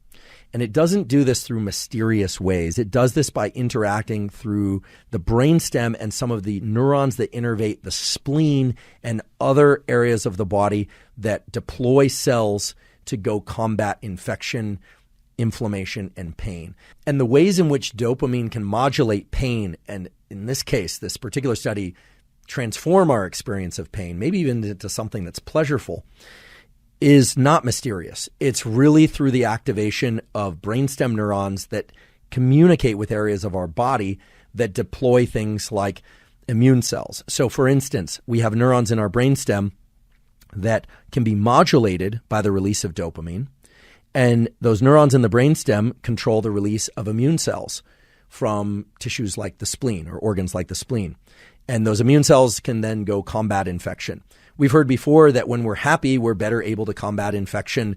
And it doesn't do this through mysterious ways. It does this by interacting through the brainstem and some of the neurons that innervate the spleen and other areas of the body that deploy cells to go combat infection, inflammation, and pain. And the ways in which dopamine can modulate pain, and in this case, this particular study, transform our experience of pain, maybe even into something that's pleasurable, is not mysterious. It's really through the activation of brainstem neurons that communicate with areas of our body that deploy things like immune cells. So for instance, we have neurons in our brainstem that can be modulated by the release of dopamine, and those neurons in the brainstem control the release of immune cells from tissues like the spleen or organs like the spleen. And those immune cells can then go combat infection. We've heard before that when we're happy, we're better able to combat infection,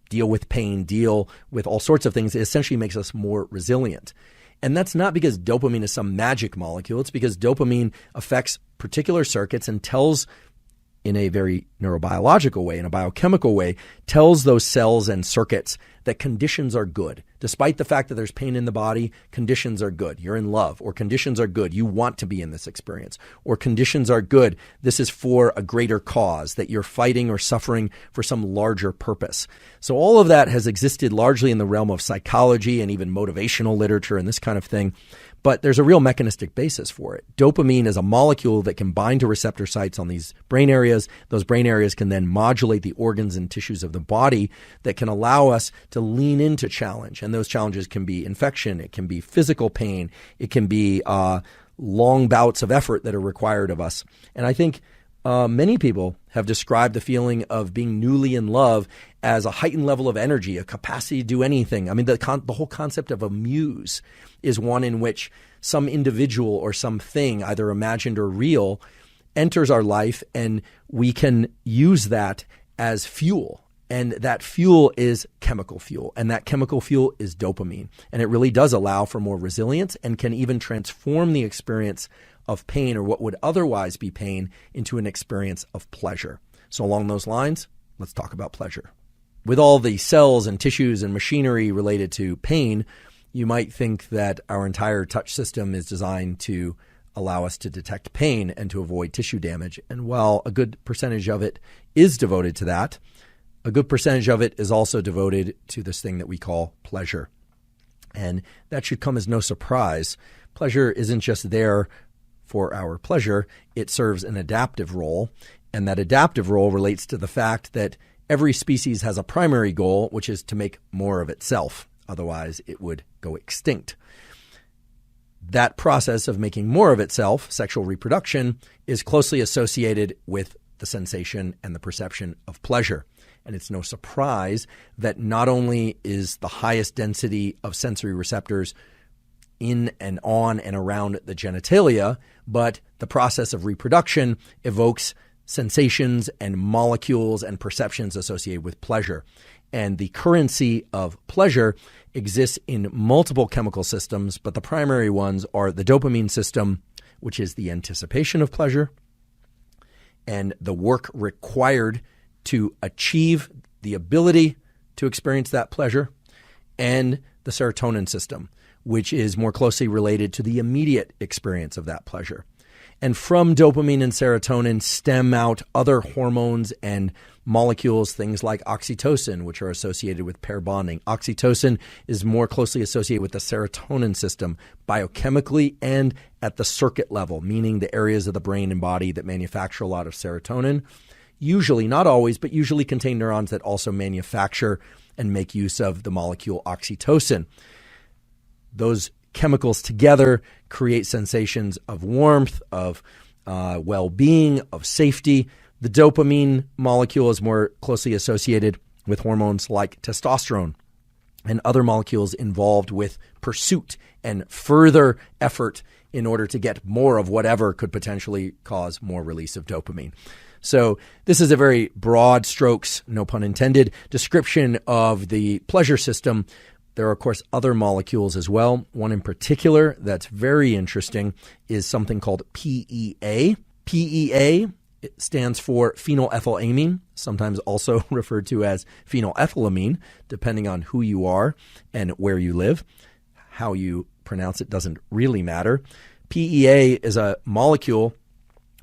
deal with pain, deal with all sorts of things. It essentially makes us more resilient. And that's not because dopamine is some magic molecule. It's because dopamine affects particular circuits and tells, in a very neurobiological way, in a biochemical way, tells those cells and circuits that conditions are good. Despite the fact that there's pain in the body, conditions are good. You're in love, or conditions are good. You want to be in this experience, or conditions are good. This is for a greater cause, that you're fighting or suffering for some larger purpose. So all of that has existed largely in the realm of psychology and even motivational literature and this kind of thing. But there's a real mechanistic basis for it. Dopamine is a molecule that can bind to receptor sites on these brain areas. Those brain areas can then modulate the organs and tissues of the body that can allow us to lean into challenge. And those challenges can be infection, it can be physical pain, it can be long bouts of effort that are required of us. And I think Many people have described the feeling of being newly in love as a heightened level of energy, a capacity to do anything. I mean, the whole concept of a muse is one in which some individual or something, either imagined or real, enters our life, and we can use that as fuel. And that fuel is chemical fuel, and that chemical fuel is dopamine. And it really does allow for more resilience and can even transform the experience of pain, or what would otherwise be pain, into an experience of pleasure. So along those lines, let's talk about pleasure. With all the cells and tissues and machinery related to pain, you might think that our entire touch system is designed to allow us to detect pain and to avoid tissue damage. And while a good percentage of it is devoted to that, a good percentage of it is also devoted to this thing that we call pleasure. And that should come as no surprise. Pleasure isn't just there for our pleasure, it serves an adaptive role. And that adaptive role relates to the fact that every species has a primary goal, which is to make more of itself. Otherwise, it would go extinct. That process of making more of itself, sexual reproduction, is closely associated with the sensation and the perception of pleasure. And it's no surprise that not only is the highest density of sensory receptors in and on and around the genitalia, but the process of reproduction evokes sensations and molecules and perceptions associated with pleasure. And the currency of pleasure exists in multiple chemical systems, but the primary ones are the dopamine system, which is the anticipation of pleasure, and the work required to achieve the ability to experience that pleasure, and the serotonin system, which is more closely related to the immediate experience of that pleasure. And from dopamine and serotonin stem out other hormones and molecules, things like oxytocin, which are associated with pair bonding. Oxytocin is more closely associated with the serotonin system biochemically and at the circuit level, meaning the areas of the brain and body that manufacture a lot of serotonin. Usually, not always, but usually contain neurons that also manufacture and make use of the molecule oxytocin. Those chemicals together create sensations of warmth, of well-being, of safety. The dopamine molecule is more closely associated with hormones like testosterone and other molecules involved with pursuit and further effort in order to get more of whatever could potentially cause more release of dopamine. So this is a very broad strokes, no pun intended, description of the pleasure system. There are, of course, other molecules as well. One in particular that's very interesting is something called PEA. PEA stands for phenylethylamine, sometimes also referred to as phenylethylamine, depending on who you are and where you live. How you pronounce it doesn't really matter. PEA is a molecule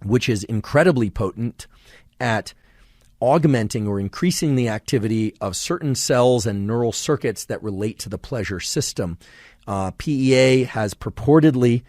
which is incredibly potent at augmenting or increasing the activity of certain cells and neural circuits that relate to the pleasure system. PEA has purportedly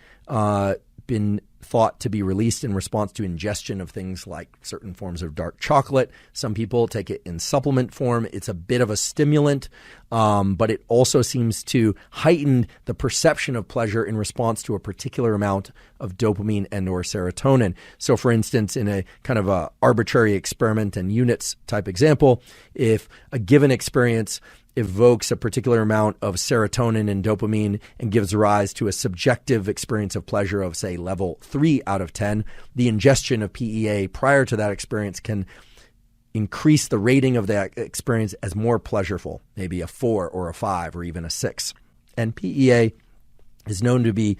been thought to be released in response to ingestion of things like certain forms of dark chocolate. Some people take it in supplement form. It's a bit of a stimulant, but it also seems to heighten the perception of pleasure in response to a particular amount of dopamine and or serotonin. So for instance, in a kind of a arbitrary experiment and units type example, if a given experience evokes a particular amount of serotonin and dopamine and gives rise to a subjective experience of pleasure of, say, level 3 out of 10, the ingestion of PEA prior to that experience can increase the rating of that experience as more pleasureful, maybe a 4 or a 5 or even a 6. And PEA is known to be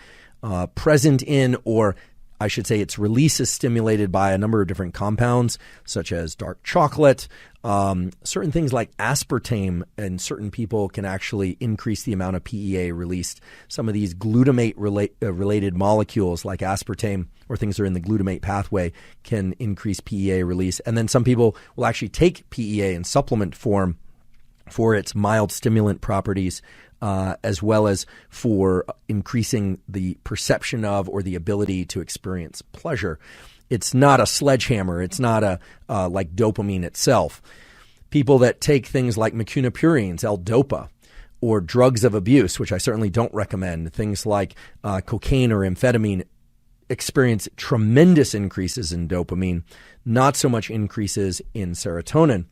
present in, or I should say its release is stimulated by a number of different compounds, such as dark chocolate. Certain things like aspartame in certain people can actually increase the amount of PEA released. Some of these glutamate-related molecules like aspartame or things that are in the glutamate pathway can increase PEA release. And then some people will actually take PEA in supplement form for its mild stimulant properties, as well as for increasing the perception of or the ability to experience pleasure. It's not a sledgehammer. It's not like dopamine itself. People that take things like mecunapurines, L-Dopa, or drugs of abuse, which I certainly don't recommend, things like cocaine or amphetamine, experience tremendous increases in dopamine, not so much increases in serotonin.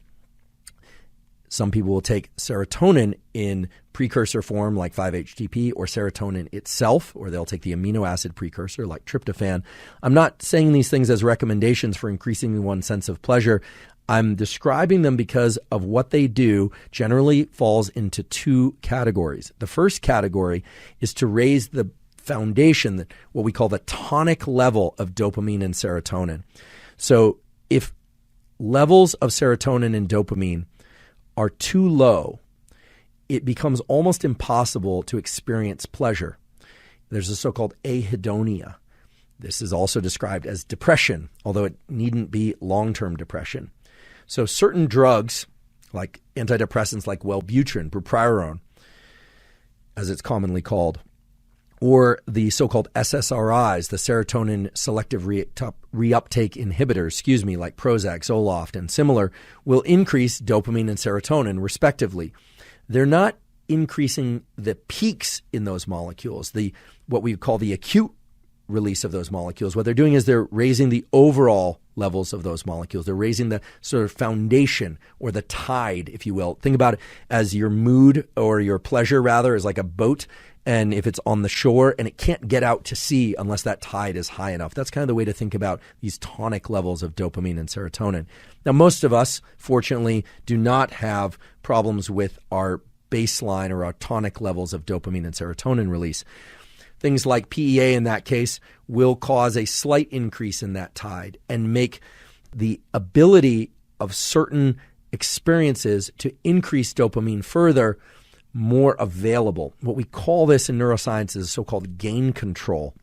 Some people will take serotonin in precursor form like 5-HTP or serotonin itself, or they'll take the amino acid precursor like tryptophan. I'm not saying these things as recommendations for increasing one's sense of pleasure. I'm describing them because of what they do generally falls into two categories. The first category is to raise the foundation, what we call the tonic level of dopamine and serotonin. So if levels of serotonin and dopamine are too low, it becomes almost impossible to experience pleasure. There's a so-called ahedonia. This is also described as depression, although it needn't be long-term depression. So certain drugs, like antidepressants like Wellbutrin, bupropion, as it's commonly called, or the so-called SSRIs, the serotonin selective reuptake inhibitors, like Prozac, Zoloft, and similar, will increase dopamine and serotonin, respectively. They're not increasing the peaks in those molecules, what we call the acute release of those molecules. What they're doing is they're raising the overall levels of those molecules. They're raising the sort of foundation or the tide, if you will. Think about it as your mood or your pleasure, rather, is like a boat. And if it's on the shore and it can't get out to sea unless that tide is high enough. That's kind of the way to think about these tonic levels of dopamine and serotonin. Now, most of us, fortunately, do not have problems with our baseline or our tonic levels of dopamine and serotonin release. Things like PEA in that case will cause a slight increase in that tide and make the ability of certain experiences to increase dopamine further more available. What we call this in neuroscience is so-called gain control.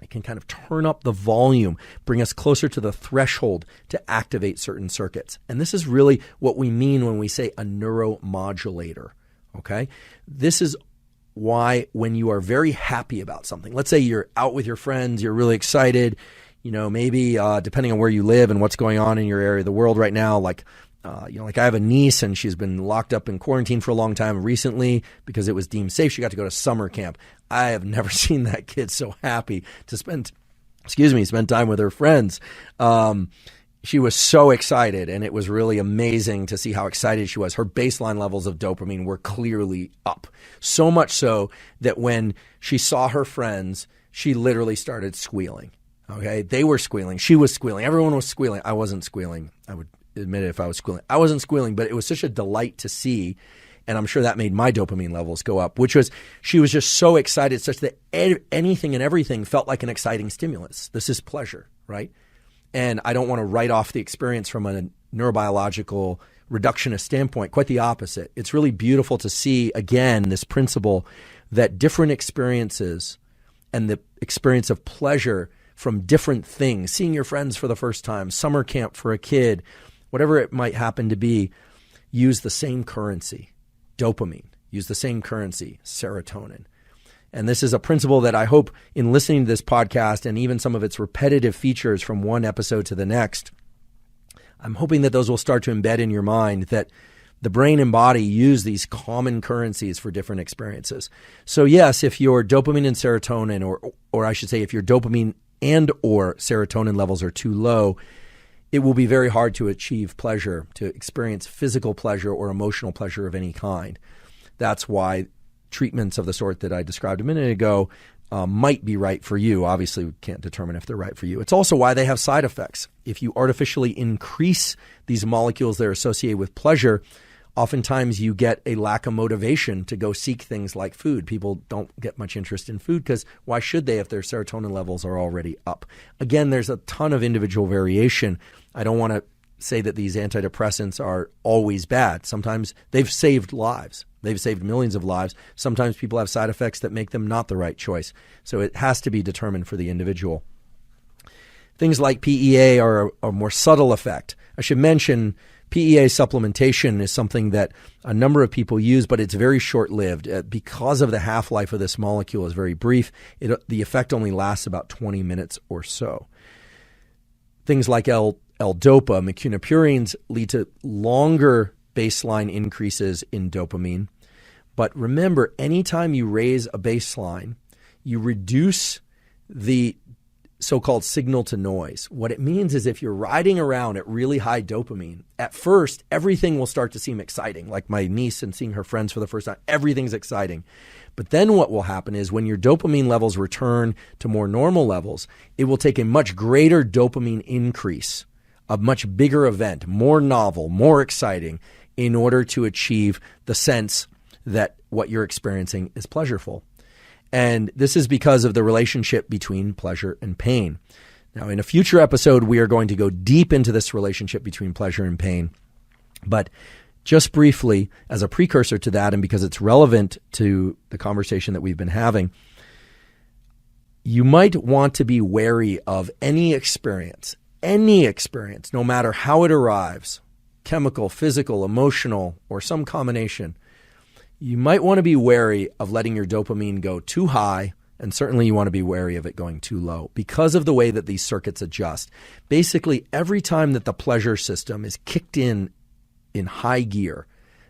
It can kind of turn up the volume, bring us closer to the threshold to activate certain circuits. And this is really what we mean when we say a neuromodulator, okay? This is why when you are very happy about something, let's say you're out with your friends, you're really excited, maybe depending on where you live and what's going on in your area of the world right now, like I have a niece and she's been locked up in quarantine for a long time. Recently, because it was deemed safe, she got to go to summer camp. I have never seen that kid so happy to spend time with her friends. She was so excited, and it was really amazing to see how excited she was. Her baseline levels of dopamine were clearly up, so much so that when she saw her friends, she literally started squealing. Okay, they were squealing. She was squealing. Everyone was squealing. I wasn't squealing. I would admit it if I was squealing. I wasn't squealing, but it was such a delight to see, and I'm sure that made my dopamine levels go up, she was just so excited such that anything and everything felt like an exciting stimulus. This is pleasure, right? And I don't want to write off the experience from a neurobiological reductionist standpoint. Quite the opposite. It's really beautiful to see, again, this principle that different experiences and the experience of pleasure from different things, seeing your friends for the first time, summer camp for a kid, whatever it might happen to be, use the same currency, dopamine, use the same currency, serotonin. And this is a principle that I hope in listening to this podcast and even some of its repetitive features from one episode to the next, I'm hoping that those will start to embed in your mind that the brain and body use these common currencies for different experiences. So yes, if your dopamine and serotonin, or I should say if your dopamine and or serotonin levels are too low, it will be very hard to achieve pleasure, to experience physical pleasure or emotional pleasure of any kind. That's why treatments of the sort that I described a minute ago might be right for you. Obviously, we can't determine if they're right for you. It's also why they have side effects. If you artificially increase these molecules that are associated with pleasure, oftentimes you get a lack of motivation to go seek things like food. People don't get much interest in food because why should they if their serotonin levels are already up? Again, there's a ton of individual variation. I don't want to say that these antidepressants are always bad. Sometimes they've saved lives. They've saved millions of lives. Sometimes people have side effects that make them not the right choice. So it has to be determined for the individual. Things like PEA are a more subtle effect. I should mention PEA supplementation is something that a number of people use, but it's very short-lived. Because of the half-life of this molecule is very brief, the effect only lasts about 20 minutes or so. Things like L-DOPA, mecunopurines, lead to longer baseline increases in dopamine. But remember, anytime you raise a baseline, you reduce the so-called signal to noise. What it means is if you're riding around at really high dopamine, at first, everything will start to seem exciting. Like my niece and seeing her friends for the first time, everything's exciting. But then what will happen is when your dopamine levels return to more normal levels, it will take a much greater dopamine increase, a much bigger event, more novel, more exciting, in order to achieve the sense that what you're experiencing is pleasureful. And this is because of the relationship between pleasure and pain. Now, in a future episode, we are going to go deep into this relationship between pleasure and pain. But just briefly, as a precursor to that, and because it's relevant to the conversation that we've been having, you might want to be wary of any experience, no matter how it arrives, chemical, physical, emotional, or some combination. You might want to be wary of letting your dopamine go too high, and certainly you want to be wary of it going too low because of the way that these circuits adjust. Basically, every time that the pleasure system is kicked in high gear,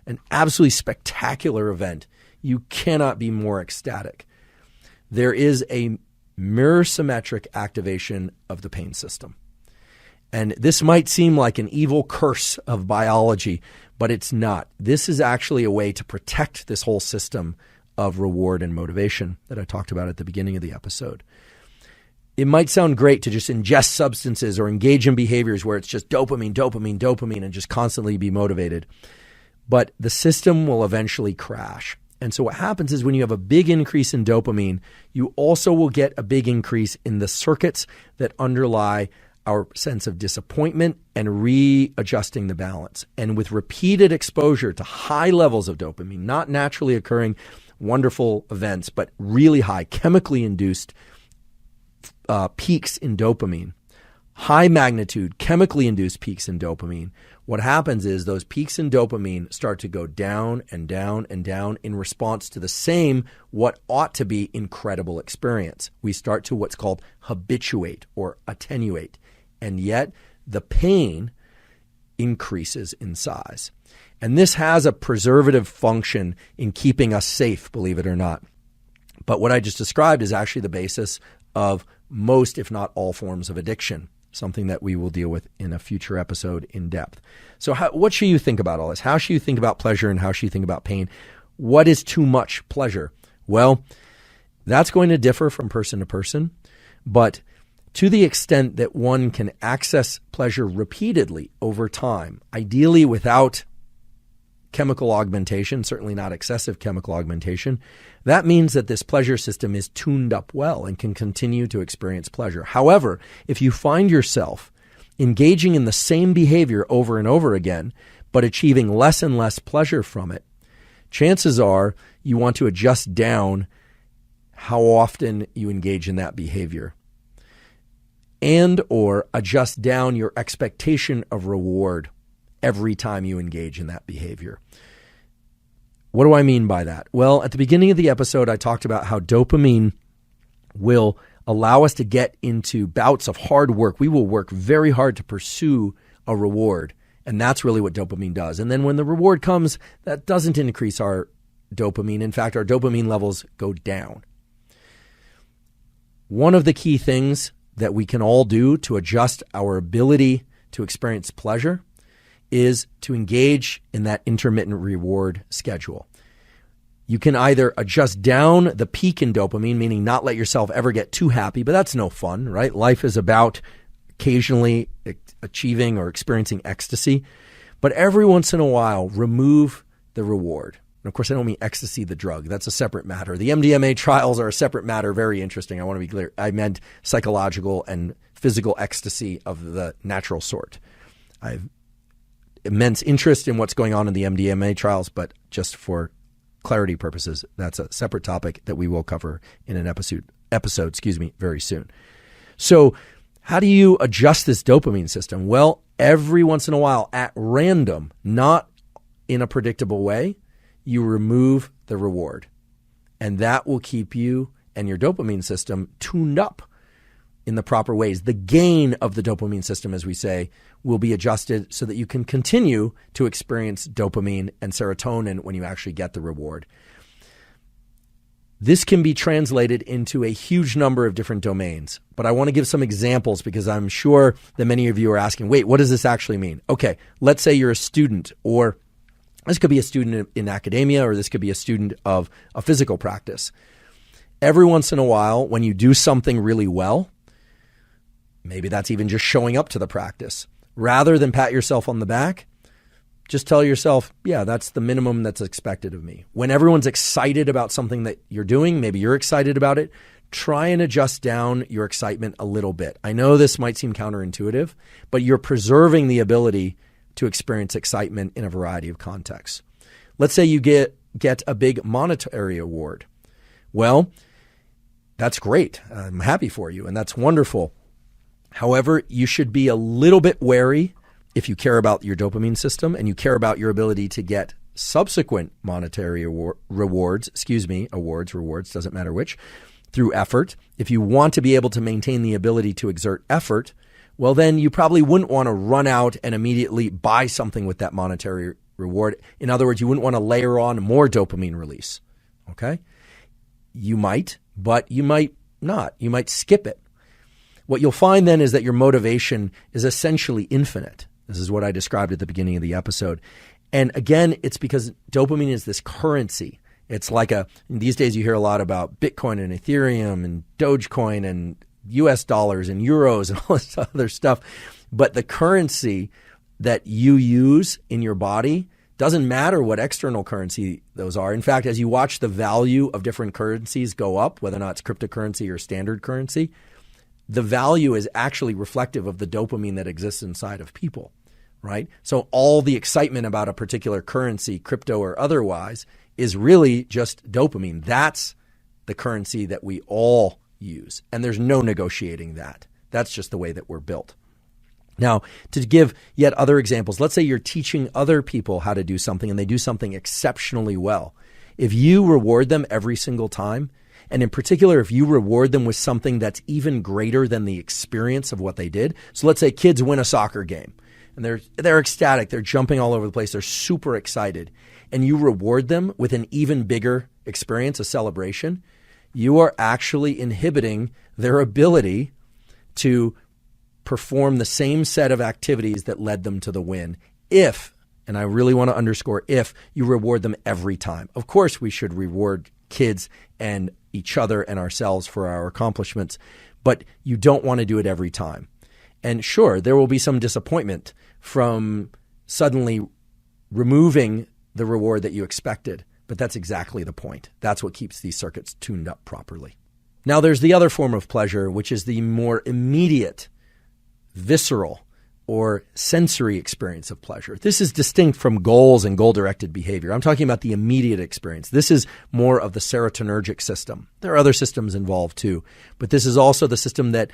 an absolutely spectacular event, you cannot be more ecstatic. There is a mirror symmetric activation of the pain system. And this might seem like an evil curse of biology, but it's not. This is actually a way to protect this whole system of reward and motivation that I talked about at the beginning of the episode. It might sound great to just ingest substances or engage in behaviors where it's just dopamine, and just constantly be motivated. But the system will eventually crash. And so what happens is when you have a big increase in dopamine, you also will get a big increase in the circuits that underlie our sense of disappointment and readjusting the balance. And with repeated exposure to high levels of dopamine, not naturally occurring wonderful events, but really high chemically induced peaks in dopamine, high magnitude chemically induced peaks in dopamine, what happens is those peaks in dopamine start to go down and down and down in response to the same what ought to be incredible experience. We start to what's called habituate or attenuate. And yet the pain increases in size. And this has a preservative function in keeping us safe, believe it or not. But what I just described is actually the basis of most, if not all, forms of addiction, something that we will deal with in a future episode in depth. So what should you think about all this? How should you think about pleasure and how should you think about pain? What is too much pleasure? Well, that's going to differ from person to person, but to the extent that one can access pleasure repeatedly over time, ideally without chemical augmentation, certainly not excessive chemical augmentation, that means that this pleasure system is tuned up well and can continue to experience pleasure. However, if you find yourself engaging in the same behavior over and over again, but achieving less and less pleasure from it, chances are you want to adjust down how often you engage in that behavior, and or adjust down your expectation of reward every time you engage in that behavior. What do I mean by that? Well, at the beginning of the episode, I talked about how dopamine will allow us to get into bouts of hard work. We will work very hard to pursue a reward, and that's really what dopamine does. And then when the reward comes, that doesn't increase our dopamine. In fact, our dopamine levels go down. One of the key things that we can all do to adjust our ability to experience pleasure is to engage in that intermittent reward schedule. You can either adjust down the peak in dopamine, meaning not let yourself ever get too happy, but that's no fun, right? Life is about occasionally achieving or experiencing ecstasy, but every once in a while, remove the reward. And of course, I don't mean ecstasy, the drug. That's a separate matter. The MDMA trials are a separate matter, very interesting. I want to be clear. I meant psychological and physical ecstasy of the natural sort. I have immense interest in what's going on in the MDMA trials, but just for clarity purposes, that's a separate topic that we will cover in an episode, very soon. So how do you adjust this dopamine system? Well, every once in a while, at random, not in a predictable way, you remove the reward. And that will keep you and your dopamine system tuned up in the proper ways. The gain of the dopamine system, as we say, will be adjusted so that you can continue to experience dopamine and serotonin when you actually get the reward. This can be translated into a huge number of different domains, but I want to give some examples because I'm sure that many of you are asking, wait, what does this actually mean? Okay, let's say you're a student, or this could be a student in academia, or this could be a student of a physical practice. Every once in a while, when you do something really well, maybe that's even just showing up to the practice, rather than pat yourself on the back, just tell yourself, yeah, that's the minimum that's expected of me. When everyone's excited about something that you're doing, maybe you're excited about it, try and adjust down your excitement a little bit. I know this might seem counterintuitive, but you're preserving the ability to experience excitement in a variety of contexts. Let's say you get a big monetary award. Well, that's great. I'm happy for you, and that's wonderful. However, you should be a little bit wary if you care about your dopamine system and you care about your ability to get subsequent monetary rewards, doesn't matter which, through effort. If you want to be able to maintain the ability to exert effort, well, then you probably wouldn't want to run out and immediately buy something with that monetary reward. In other words, you wouldn't want to layer on more dopamine release, okay? You might, but you might not. You might skip it. What you'll find then is that your motivation is essentially infinite. This is what I described at the beginning of the episode. And again, it's because dopamine is this currency. It's like these days you hear a lot about Bitcoin and Ethereum and Dogecoin and US dollars and euros and all this other stuff. But the currency that you use in your body doesn't matter what external currency those are. In fact, as you watch the value of different currencies go up, whether or not it's cryptocurrency or standard currency, the value is actually reflective of the dopamine that exists inside of people, right? So all the excitement about a particular currency, crypto or otherwise, is really just dopamine. That's the currency that we all use. And there's no negotiating that. That's just the way that we're built. Now, to give yet other examples, let's say you're teaching other people how to do something and they do something exceptionally well. If you reward them every single time, and in particular, if you reward them with something that's even greater than the experience of what they did. So let's say kids win a soccer game and they're ecstatic. They're jumping all over the place. They're super excited. And you reward them with an even bigger experience, a celebration. You are actually inhibiting their ability to perform the same set of activities that led them to the win if, and I really want to underscore, if you reward them every time. Of course, we should reward kids and each other and ourselves for our accomplishments, but you don't want to do it every time. And sure, there will be some disappointment from suddenly removing the reward that you expected, but that's exactly the point. That's what keeps these circuits tuned up properly. Now, there's the other form of pleasure, which is the more immediate, visceral, or sensory experience of pleasure. This is distinct from goals and goal-directed behavior. I'm talking about the immediate experience. This is more of the serotonergic system. There are other systems involved too, but this is also the system that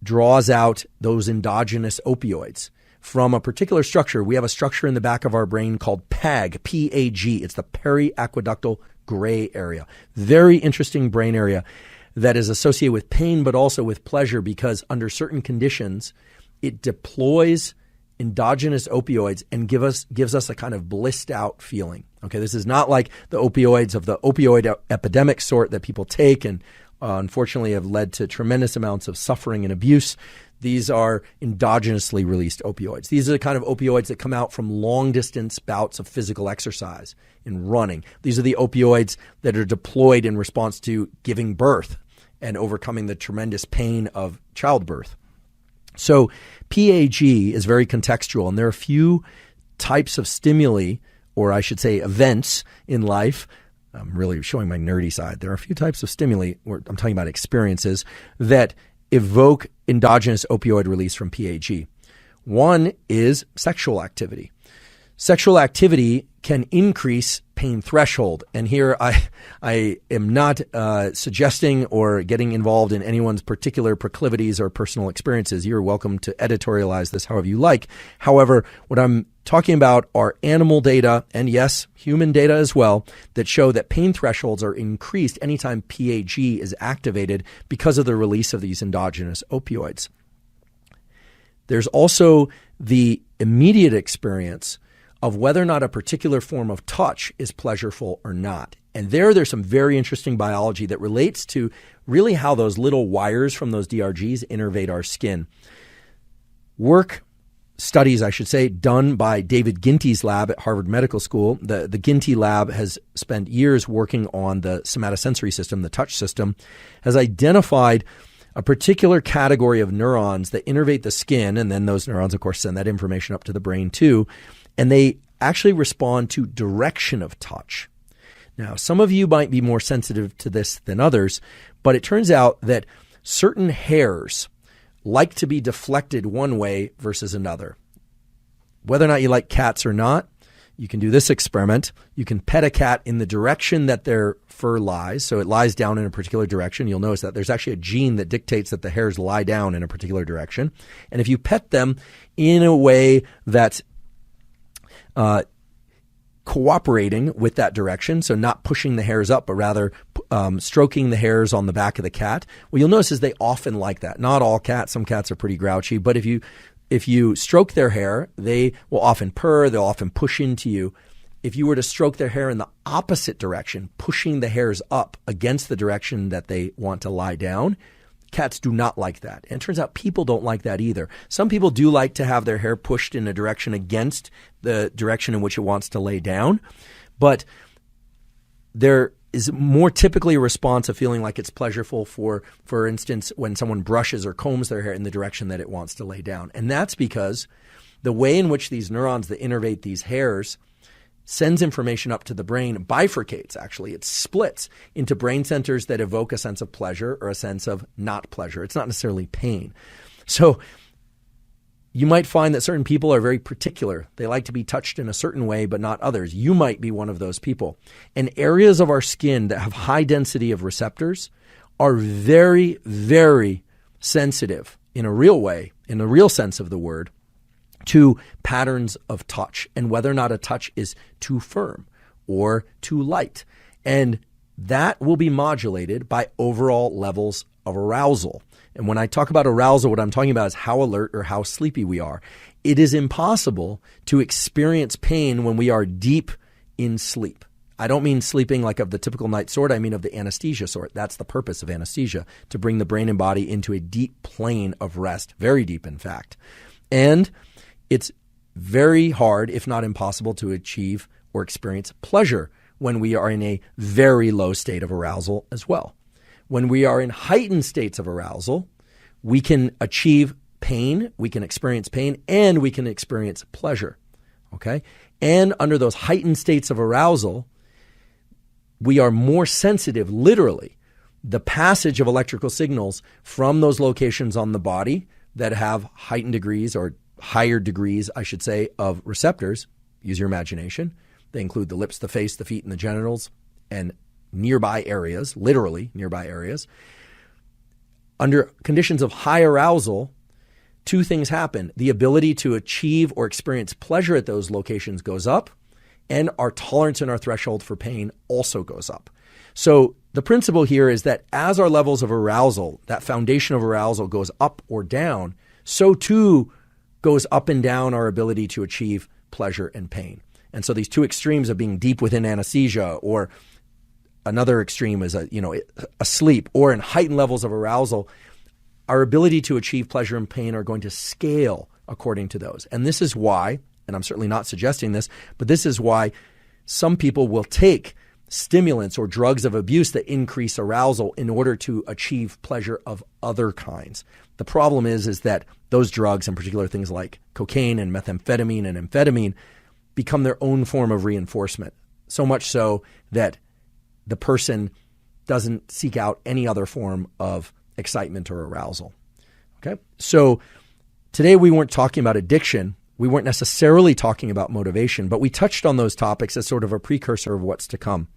draws out those endogenous opioids from a particular structure. We have a structure in the back of our brain called PAG, P-A-G. It's the periaqueductal gray area. Very interesting brain area that is associated with pain, but also with pleasure, because under certain conditions, it deploys endogenous opioids and gives us a kind of blissed out feeling. Okay, this is not like the opioids of the opioid epidemic sort that people take and unfortunately have led to tremendous amounts of suffering and abuse. These are endogenously released opioids. These are the kind of opioids that come out from long distance bouts of physical exercise and running. These are the opioids that are deployed in response to giving birth and overcoming the tremendous pain of childbirth. So PAG is very contextual, and there are a few types of stimuli, or I should say events in life. I'm really showing my nerdy side. There are a few types of stimuli, or I'm talking about experiences, that evoke endogenous opioid release from PAG. One is sexual activity. Sexual activity can increase pain threshold. And here I am not suggesting or getting involved in anyone's particular proclivities or personal experiences. You're welcome to editorialize this however you like. However, what I'm talking about are animal data, and yes, human data as well, that show that pain thresholds are increased anytime PAG is activated because of the release of these endogenous opioids. There's also the immediate experience of whether or not a particular form of touch is pleasureful or not. And there's some very interesting biology that relates to really how those little wires from those DRGs innervate our skin. Studies, I should say, done by David Ginty's lab at Harvard Medical School. The Ginty lab has spent years working on the somatosensory system, the touch system, has identified a particular category of neurons that innervate the skin, and then those neurons, of course, send that information up to the brain too, and they actually respond to direction of touch. Now, some of you might be more sensitive to this than others, but it turns out that certain hairs like to be deflected one way versus another. Whether or not you like cats or not, you can do this experiment. You can pet a cat in the direction that their fur lies. So it lies down in a particular direction. You'll notice that there's actually a gene that dictates that the hairs lie down in a particular direction. And if you pet them in a way that's cooperating with that direction, so not pushing the hairs up, but rather stroking the hairs on the back of the cat, what you'll notice is they often like that. Not all cats. Some cats are pretty grouchy, but if you stroke their hair, they will often purr, they'll often push into you. If you were to stroke their hair in the opposite direction, pushing the hairs up against the direction that they want to lie down, cats do not like that. And it turns out people don't like that either. Some people do like to have their hair pushed in a direction against the direction in which it wants to lay down, but there is more typically a response of feeling like it's pleasurable for instance, when someone brushes or combs their hair in the direction that it wants to lay down. And that's because the way in which these neurons that innervate these hairs sends information up to the brain, bifurcates actually. It splits into brain centers that evoke a sense of pleasure or a sense of not pleasure. It's not necessarily pain. So you might find that certain people are very particular. They like to be touched in a certain way, but not others. You might be one of those people. And areas of our skin that have high density of receptors are very, very sensitive in a real way, in the real sense of the word, to patterns of touch and whether or not a touch is too firm or too light. And that will be modulated by overall levels of arousal. And when I talk about arousal, what I'm talking about is how alert or how sleepy we are. It is impossible to experience pain when we are deep in sleep. I don't mean sleeping like of the typical night sort. I mean of the anesthesia sort. That's the purpose of anesthesia, to bring the brain and body into a deep plane of rest, very deep, in fact. And it's very hard, if not impossible, to achieve or experience pleasure when we are in a very low state of arousal as well. When we are in heightened states of arousal, we can achieve pain, we can experience pain, and we can experience pleasure, okay? And under those heightened states of arousal, we are more sensitive, literally, the passage of electrical signals from those locations on the body that have heightened degrees, or higher degrees, I should say, of receptors. Use your imagination. They include the lips, the face, the feet, and the genitals, and nearby areas, literally nearby areas. Under conditions of high arousal, two things happen. The ability to achieve or experience pleasure at those locations goes up, and our tolerance and our threshold for pain also goes up. So the principle here is that as our levels of arousal, that foundation of arousal, goes up or down, so too goes up and down our ability to achieve pleasure and pain. And so these two extremes of being deep within anesthesia, or another extreme is asleep, or in heightened levels of arousal, our ability to achieve pleasure and pain are going to scale according to those. And this is why, and I'm certainly not suggesting this, but this is why some people will take stimulants or drugs of abuse that increase arousal in order to achieve pleasure of other kinds. The problem is that those drugs, in particular things like cocaine and methamphetamine and amphetamine, become their own form of reinforcement, so much so that the person doesn't seek out any other form of excitement or arousal. Okay? So today we weren't talking about addiction. We weren't necessarily talking about motivation, but we touched on those topics as sort of a precursor of what's to come.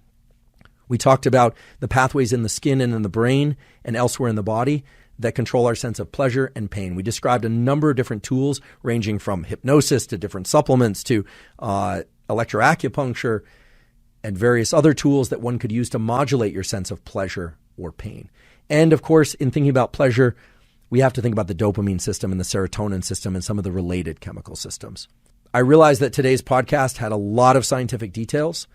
We talked about the pathways in the skin and in the brain and elsewhere in the body that control our sense of pleasure and pain. We described a number of different tools, ranging from hypnosis to different supplements to electroacupuncture and various other tools that one could use to modulate your sense of pleasure or pain. And of course, in thinking about pleasure, we have to think about the dopamine system and the serotonin system and some of the related chemical systems. I realize that today's podcast had a lot of scientific details.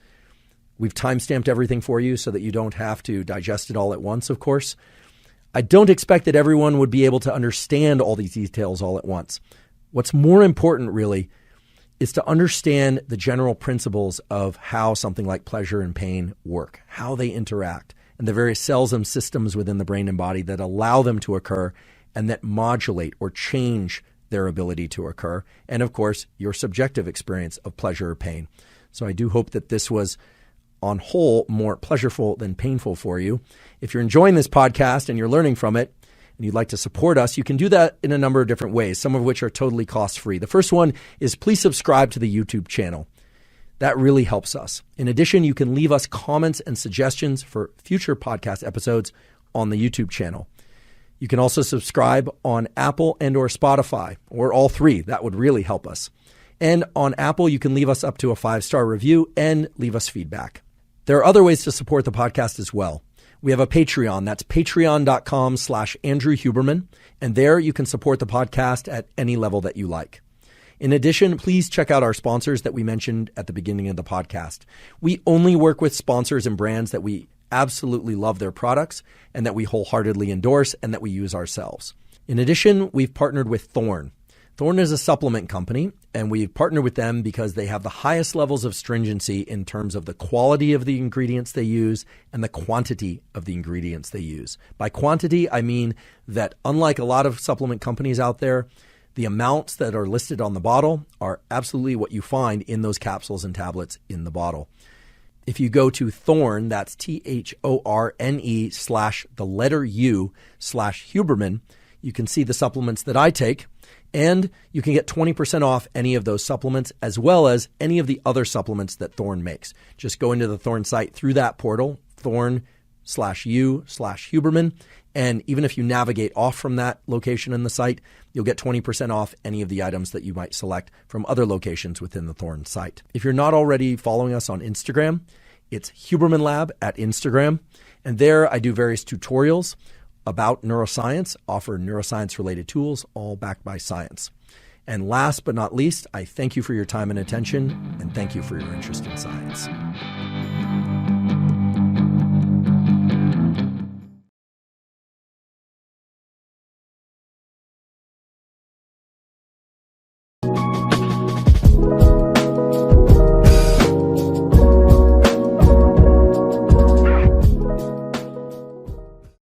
We've timestamped everything for you so that you don't have to digest it all at once, of course. I don't expect that everyone would be able to understand all these details all at once. What's more important, really, is to understand the general principles of how something like pleasure and pain work, how they interact, and the various cells and systems within the brain and body that allow them to occur and that modulate or change their ability to occur, and of course, your subjective experience of pleasure or pain. So I do hope that this was, on whole, more pleasurable than painful for you. If you're enjoying this podcast and you're learning from it, and you'd like to support us, you can do that in a number of different ways, some of which are totally cost-free. The first one is please subscribe to the YouTube channel. That really helps us. In addition, you can leave us comments and suggestions for future podcast episodes on the YouTube channel. You can also subscribe on Apple and or Spotify, or all three. That would really help us. And on Apple, you can leave us up to a 5-star review and leave us feedback. There are other ways to support the podcast as well. We have a Patreon. That's patreon.com/Andrew Huberman. And there you can support the podcast at any level that you like. In addition, please check out our sponsors that we mentioned at the beginning of the podcast. We only work with sponsors and brands that we absolutely love their products and that we wholeheartedly endorse and that we use ourselves. In addition, we've partnered with Thorne. Thorne is a supplement company, and we've partnered with them because they have the highest levels of stringency in terms of the quality of the ingredients they use and the quantity of the ingredients they use. By quantity, I mean that unlike a lot of supplement companies out there, the amounts that are listed on the bottle are absolutely what you find in those capsules and tablets in the bottle. If you go to Thorne, that's THORNE/U/Huberman, you can see the supplements that I take. And you can get 20% off any of those supplements as well as any of the other supplements that Thorne makes. Just go into the Thorne site through that portal, Thorne/U/Huberman. And even if you navigate off from that location in the site, you'll get 20% off any of the items that you might select from other locations within the Thorne site. If you're not already following us on Instagram, it's Huberman Lab at Instagram. And there I do various tutorials about neuroscience, offer neuroscience-related tools, all backed by science. And last but not least, I thank you for your time and attention, and thank you for your interest in science.